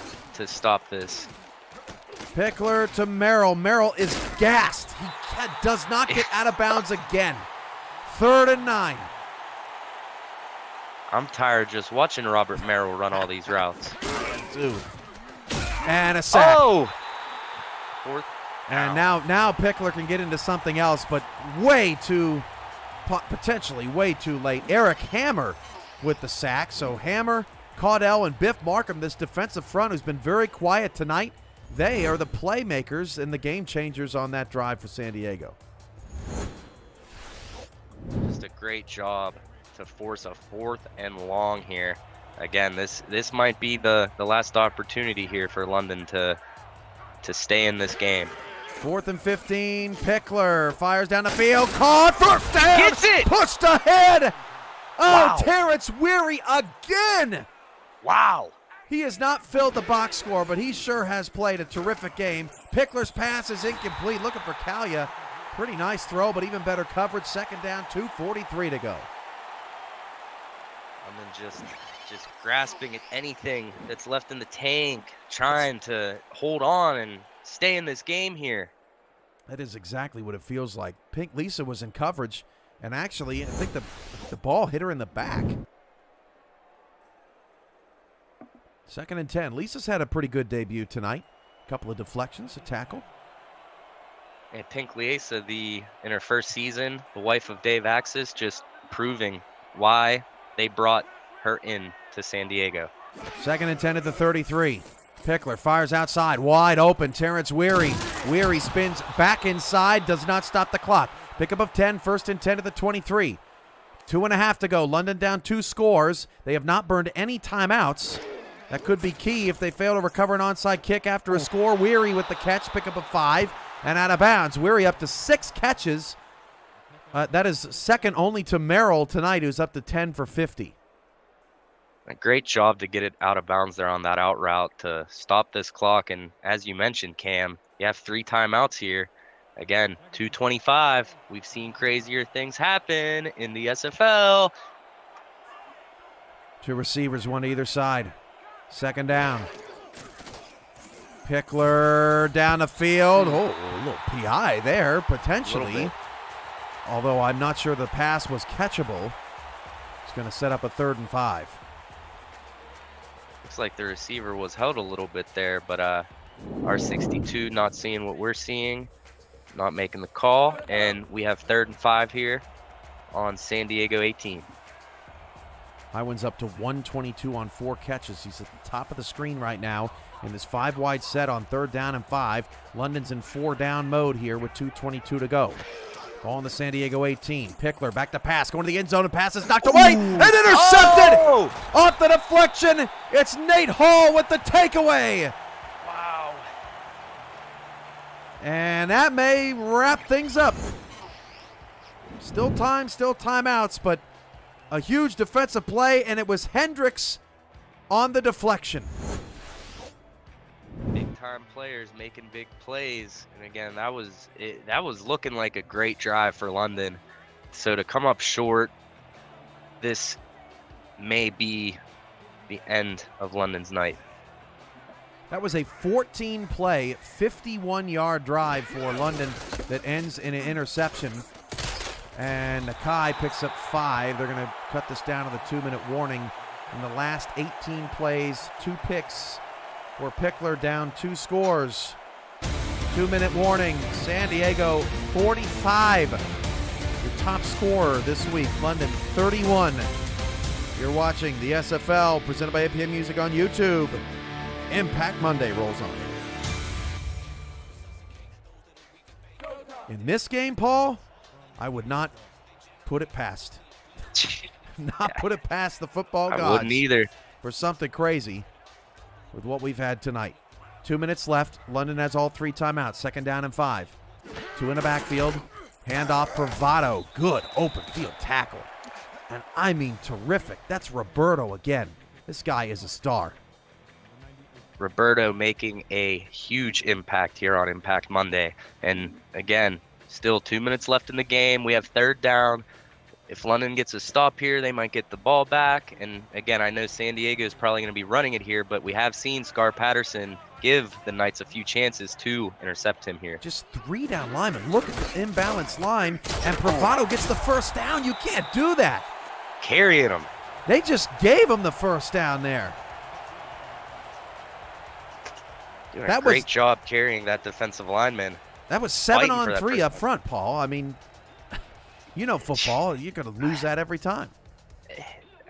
stop this. Pickler to Merrill. Merrill is gassed. He does not get out of bounds again. 3rd and 9. I'm tired just watching Robert Merrill run all these routes. Dude. And a sack. Oh! And now Pickler can get into something else, but potentially way too late. Eric Hammer with the sack. So Hammer, Caudell, and Biff Markham, this defensive front who's been very quiet tonight, they are the playmakers and the game changers on that drive for San Diego. Just a great job to force a 4th and long here. Again, this might be the last opportunity here for London to stay in this game. 4th and 15. Pickler fires down the field. Caught. First down. Gets it. Pushed ahead. Oh, Wow. Terrence Weary again. Wow. He has not filled the box score, but he sure has played a terrific game. Pickler's pass is incomplete. Looking for Kalia. Pretty nice throw, but even better coverage. 2nd down, 2:43 to go. And then just grasping at anything that's left in the tank, trying to hold on and stay in this game here. That is exactly what it feels like. Pink Lisa was in coverage, and actually, I think the ball hit her in the back. 2nd and 10. Lisa's had a pretty good debut tonight. A couple of deflections, a tackle. And Pink Lisa, in her first season, the wife of Dave Axis, just proving why they brought her in to San Diego. 2nd and 10 at the 33. Pickler fires outside, wide open. Terrence Weary. Weary spins back inside, does not stop the clock. Pickup of 10, 1st and 10 at the 23. 2.5 to go. London down 2 scores. They have not burned any timeouts. That could be key if they fail to recover an onside kick after a score. Weary with the catch, pickup of 5, and out of bounds. Weary up to 6 catches. That is second only to Merrill tonight, who's up to 10 for 50. A great job to get it out of bounds there on that out route to stop this clock. And as you mentioned, Cam, you have 3 timeouts here. Again, 2:25. We've seen crazier things happen in the SFL. 2 receivers, 1 to either side. 2nd down. Pickler down the field. Oh, a little PI there, potentially. Although I'm not sure the pass was catchable. It's going to set up a 3rd and 5. Looks like the receiver was held a little bit there, but our 62 not seeing what we're seeing, not making the call, and we have 3rd and 5 here on San Diego 18. Highwind's up to 122 on 4 catches. He's at the top of the screen right now in this 5-wide set on 3rd down and 5. London's in 4-down mode here with 2:22 to go. Ball on the San Diego 18. Pickler back to pass, going to the end zone, and passes knocked away and intercepted! Off the deflection, it's Nate Hall with the takeaway. Wow. And that may wrap things up. Still timeouts, but a huge defensive play, and it was Hendricks on the deflection. Big-time players making big plays, and again, that was looking like a great drive for London. So to come up short, this may be the end of London's night. That was a 14-play, 51-yard drive for London that ends in an interception. And Nakai picks up 5. They're going to cut this down to the 2-minute warning. In the last 18 plays, 2 picks for Pickler, down 2 scores. 2-minute warning. San Diego 45. Your top scorer this week. London 31. You're watching the SFL presented by APM Music on YouTube. Impact Monday rolls on. In this game, Paul, I would not put it past. Put it past the football gods. I wouldn't either. For something crazy with what we've had tonight. 2 minutes left. London has all 3 timeouts. 2nd down and 5. 2 in the backfield. Handoff, Bravado. Good open field tackle. And I mean terrific. That's Roberto again. This guy is a star. Roberto making a huge impact here on Impact Monday. And again, still 2 minutes left in the game. We have 3rd down. If London gets a stop here, they might get the ball back. And again, I know San Diego is probably going to be running it here, but we have seen Scar Patterson give the Knights a few chances to intercept him here. Just 3 down linemen. Look at the imbalanced line, and Bravado gets the 1st down. You can't do that. Carrying him. They just gave him the 1st down there. Doing a great job carrying that defensive lineman. That was 7 on 3 up front, Paul. I mean, you know football. You're going to lose that every time.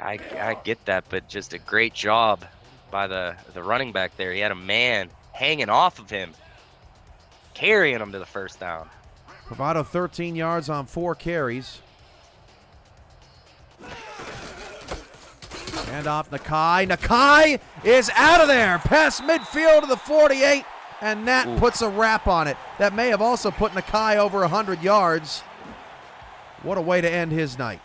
I get that, but just a great job by the running back there. He had a man hanging off of him, carrying him to the 1st down. Bravado 13 yards on 4 carries. Hand off Nakai. Nakai is out of there. Past midfield to the 48, and that puts a wrap on it. That may have also put Nakai over 100 yards. What a way to end his night.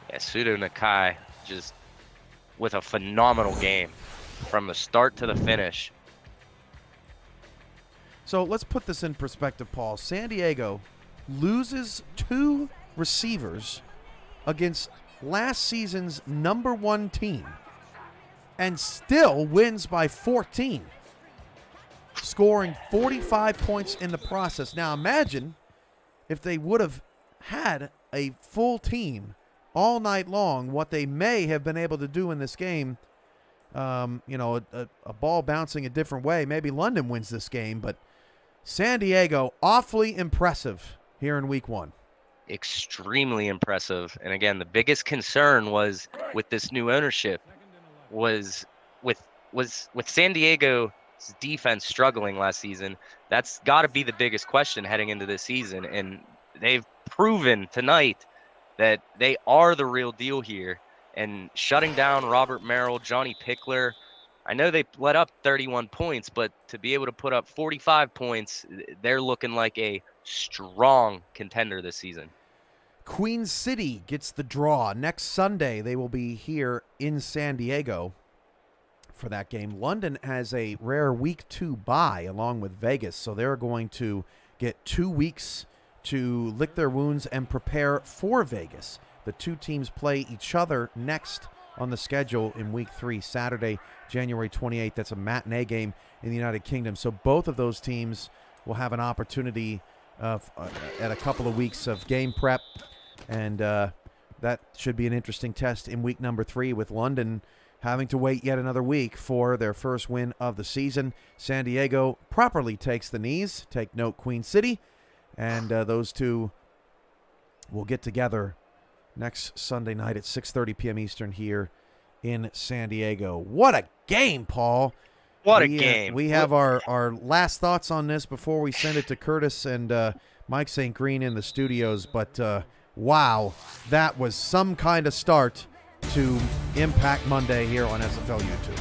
Yeah, Pseudo Nakai just with a phenomenal game from the start to the finish. So let's put this in perspective, Paul. San Diego loses 2 receivers against last season's #1 team and still wins by 14. scoring 45 points in the process. Now imagine if they would have had a full team all night long, what they may have been able to do in this game. A ball bouncing a different way. Maybe London wins this game, but San Diego, awfully impressive here in week 1. Extremely impressive. And again, the biggest concern was with this new ownership was with San Diego's defense struggling last season. That's got to be the biggest question heading into this season. And they've proven tonight that they are the real deal here. And shutting down Robert Merrill, Johnny Pickler, I know they let up 31 points, but to be able to put up 45 points, they're looking like a strong contender this season. Queen City gets the draw. Next Sunday, they will be here in San Diego for that game. London has a rare week 2 bye along with Vegas, so they're going to get 2 weeks to lick their wounds and prepare for Vegas. The two teams play each other next on the schedule in week 3, Saturday, January 28th. That's a matinee game in the United Kingdom. So both of those teams will have an opportunity at a couple of weeks of game prep, and that should be an interesting test in week number 3, with London having to wait yet another week for their first win of the season. San Diego properly takes the knees. Take note, Queen City. And those two will get together next Sunday night at 6:30 p.m. Eastern here in San Diego. What a game, Paul. What a game. We have our last thoughts on this before we send it to Curtis and Mike St. Green in the studios. But, wow, that was some kind of start to Impact Monday here on SFL YouTube.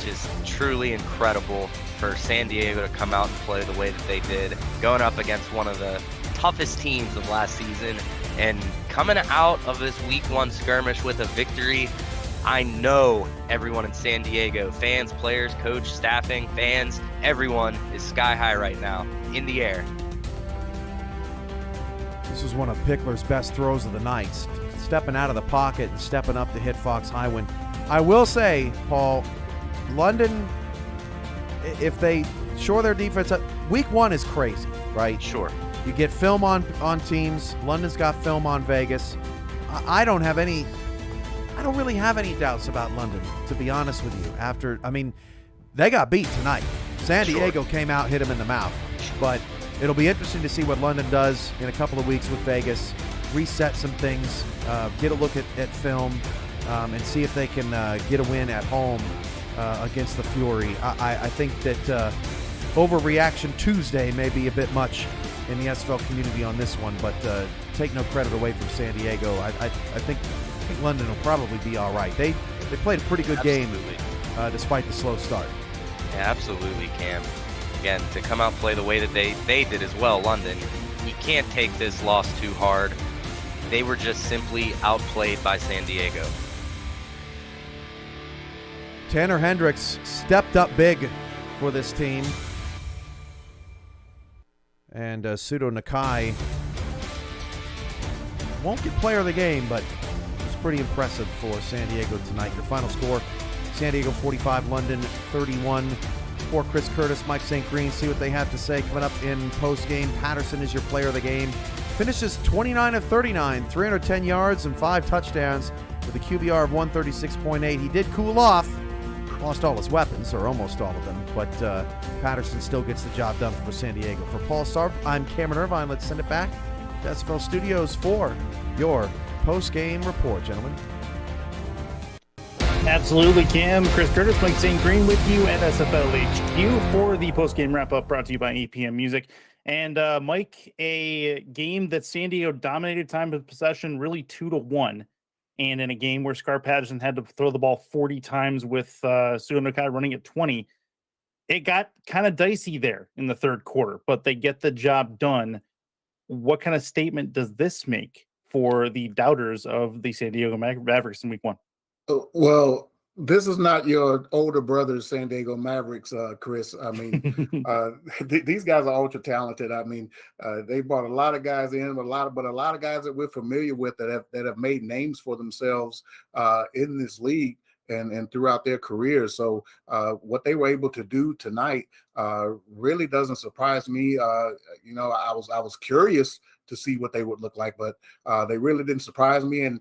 Just truly incredible for San Diego to come out and play the way that they did, going up against one of the toughest teams of last season and coming out of this week 1 skirmish with a victory. I know everyone in San Diego, fans, players, coach, staffing, fans, everyone is sky high right now, in the air. This was one of Pickler's best throws of the night, stepping out of the pocket and stepping up to hit Fox Highwind. I will say, Paul, London, if they shore their defense up, week 1 is crazy, right? Sure. You get film on teams. London's got film on Vegas. I don't really have any doubts about London, to be honest with you. They got beat tonight. San Diego came out, hit them in the mouth. But it'll be interesting to see what London does in a couple of weeks with Vegas, reset some things, get a look at film, and see if they can get a win at home against the Fury. I think that overreaction Tuesday may be a bit much in the SFL community on this one, but take no credit away from San Diego. I think London will probably be all right. They played a pretty good game despite the slow start. Yeah, absolutely, Cam. Again, to come out and play the way that they did as well, London, you can't take this loss too hard. They were just simply outplayed by San Diego. Tanner Hendricks stepped up big for this team. And Sudo Nakai won't get player of the game, but it was pretty impressive for San Diego tonight. Your final score, San Diego 45, London 31. For Chris Curtis, Mike St. Green, see what they have to say coming up in post-game. Patterson is your player of the game. Finishes 29 of 39, 310 yards and 5 touchdowns with a QBR of 136.8. He did cool off. Lost all his weapons, or almost all of them, but Patterson still gets the job done for San Diego. For Paul Sarb, I'm Cameron Irvine. Let's send it back to SFL Studios for your post-game report, gentlemen. Absolutely, Cam. Chris Curtis, Mike St. Green with you at SFL HQ for the post-game wrap-up brought to you by APM Music. And Mike, a game that San Diego dominated time of possession, really 2-1. And in a game where Scar Patterson had to throw the ball 40 times with Sudo Nakai running at 20, it got kind of dicey there in the third quarter, but they get the job done. What kind of statement does this make for the doubters of the San Diego Mavericks in week 1? Well, this is not your older brother's San Diego Mavericks, Chris. These guys are ultra talented. They brought a lot of guys in, but a lot of guys that we're familiar with that have made names for themselves in this league. and throughout their careers. So what they were able to do tonight really doesn't surprise me. You know, I was curious to see what they would look like, but they really didn't surprise me. And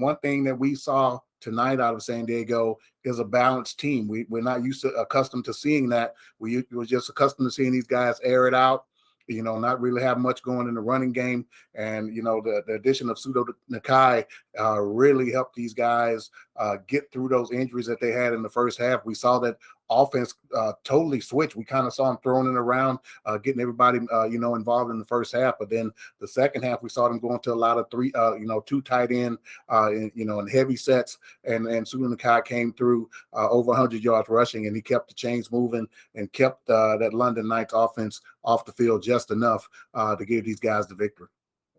one thing that we saw tonight out of San Diego is a balanced team. We're not accustomed to seeing that. We were just accustomed to seeing these guys air it out, you know, not really have much going in the running game. And, you know, the addition of Pseudo Nakai really helped these guys get through those injuries that they had in the first half. We saw that offense totally switched. We kind of saw them throwing it around, getting everybody, you know, involved in the first half. But then the second half, we saw them going to a lot of two tight end, you know, in heavy sets. And Pseudo Nakai came through over 100 yards rushing, and he kept the chains moving and kept that London Knights offense off the field just enough to give these guys the victory.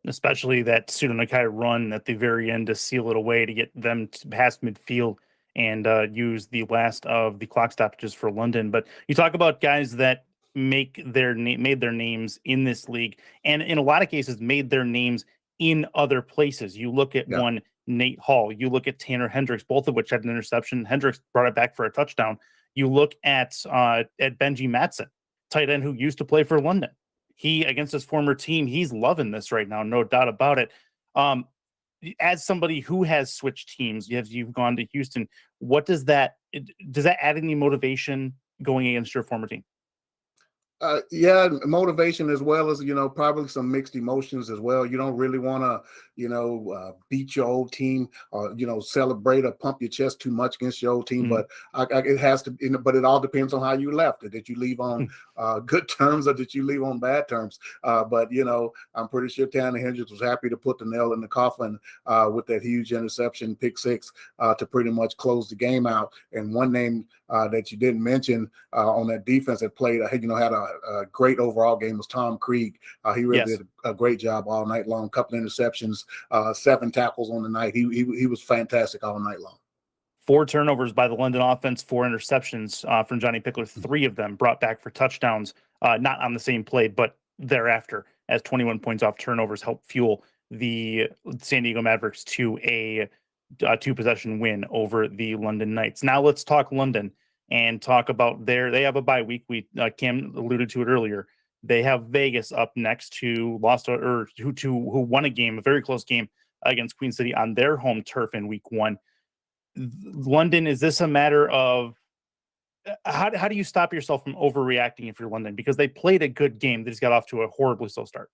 Especially that Pseudo Nakai run at the very end to seal it away to get them past midfield and use the last of the clock stoppages for London. But you talk about guys that made their names in this league, and in a lot of cases made their names in other places. You look at one Nate Hall, you look at Tanner Hendricks, both of which had an interception. Hendricks brought it back for a touchdown. You look at Benji Matson, tight end who used to play for London. He, against his former team, he's loving this right now, no doubt about it. As somebody who has switched teams, you've gone to Houston, does that add any motivation going against your former team? Yeah, motivation as well as, you know, probably some mixed emotions as well. You don't really want to, you know, beat your old team or, you know, celebrate or pump your chest too much against your old team. But it has to, you know, but it all depends on how you left. Did you leave on good terms or did you leave on bad terms? But, you know, I'm pretty sure Tanner Hendricks was happy to put the nail in the coffin with that huge interception, pick six, to pretty much close the game out. And one name that you didn't mention on that defense that played, you know, had a great overall game was Tom Krieg. He really did a great job all night long. Couple interceptions, 7 tackles on the night. He was fantastic all night long. 4 turnovers by the London offense, 4 interceptions from Johnny Pickler. 3 of them brought back for touchdowns, not on the same play, but thereafter, as 21 points off turnovers helped fuel the San Diego Mavericks to a 2-possession win over the London Knights. Now let's talk London and talk about they have a bye week. Cam alluded to it earlier. They have Vegas up next, who won a game, a very close game against Queen City on their home turf in week 1. London, is this a matter of how do you stop yourself from overreacting if you're London? Because they played a good game. They just got off to a horribly slow start.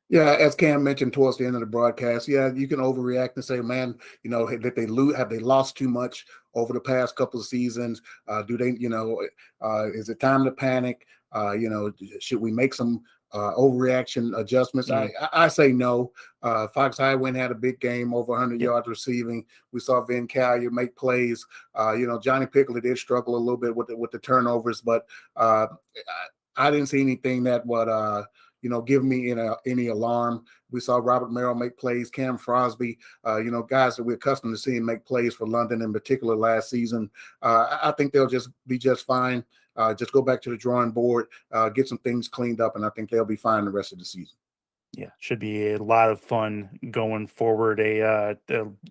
Yeah, as Cam mentioned towards the end of the broadcast, yeah, you can overreact and say, man, you know, did they lose? Have they lost too much over the past couple of seasons? Do they, you know, is it time to panic? You know, should we make some overreaction adjustments? I say no. Fox Highwind had a big game, over 100 yards receiving. We saw Vin Callier make plays. You know, Johnny Pickler did struggle a little bit with the turnovers, but I didn't see anything that would you know, give me any alarm. We saw Robert Merrill make plays, Cam Frosby, you know, guys that we're accustomed to seeing make plays for London in particular last season. I think they'll just be just fine. Just go back to the drawing board, get some things cleaned up, and I think they'll be fine the rest of the season. Yeah, should be a lot of fun going forward. A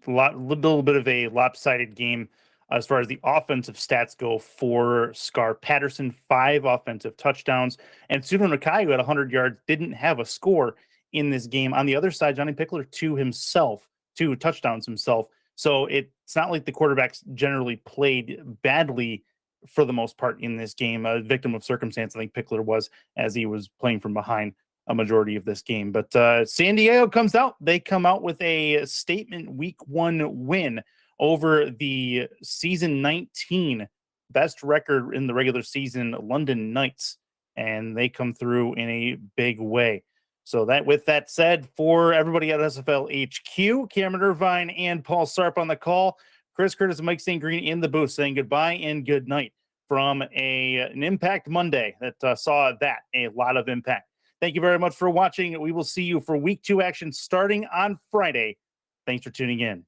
little bit of a lopsided game as far as the offensive stats go for Scar Patterson. 5 offensive touchdowns, and Pseudo Nakai, who had 100 yards, didn't have a score in this game. On the other side, Johnny Pickler 2 touchdowns himself. So it's not like the quarterbacks generally played badly for the most part in this game. A victim of circumstance, I think Pickler was, as he was playing from behind a majority of this game. But San Diego comes out. They come out with a statement week 1 win over the season 19 best record in the regular season London Knights, and they come through in a big way. So with that said, for everybody at SFL HQ, Cameron Irvine and Paul Sarp on the call, Chris Curtis and Mike St. Green in the booth saying goodbye and good night from an Impact Monday that saw a lot of impact. Thank you very much for watching. We will see you for week 2 action starting on Friday. Thanks for tuning in.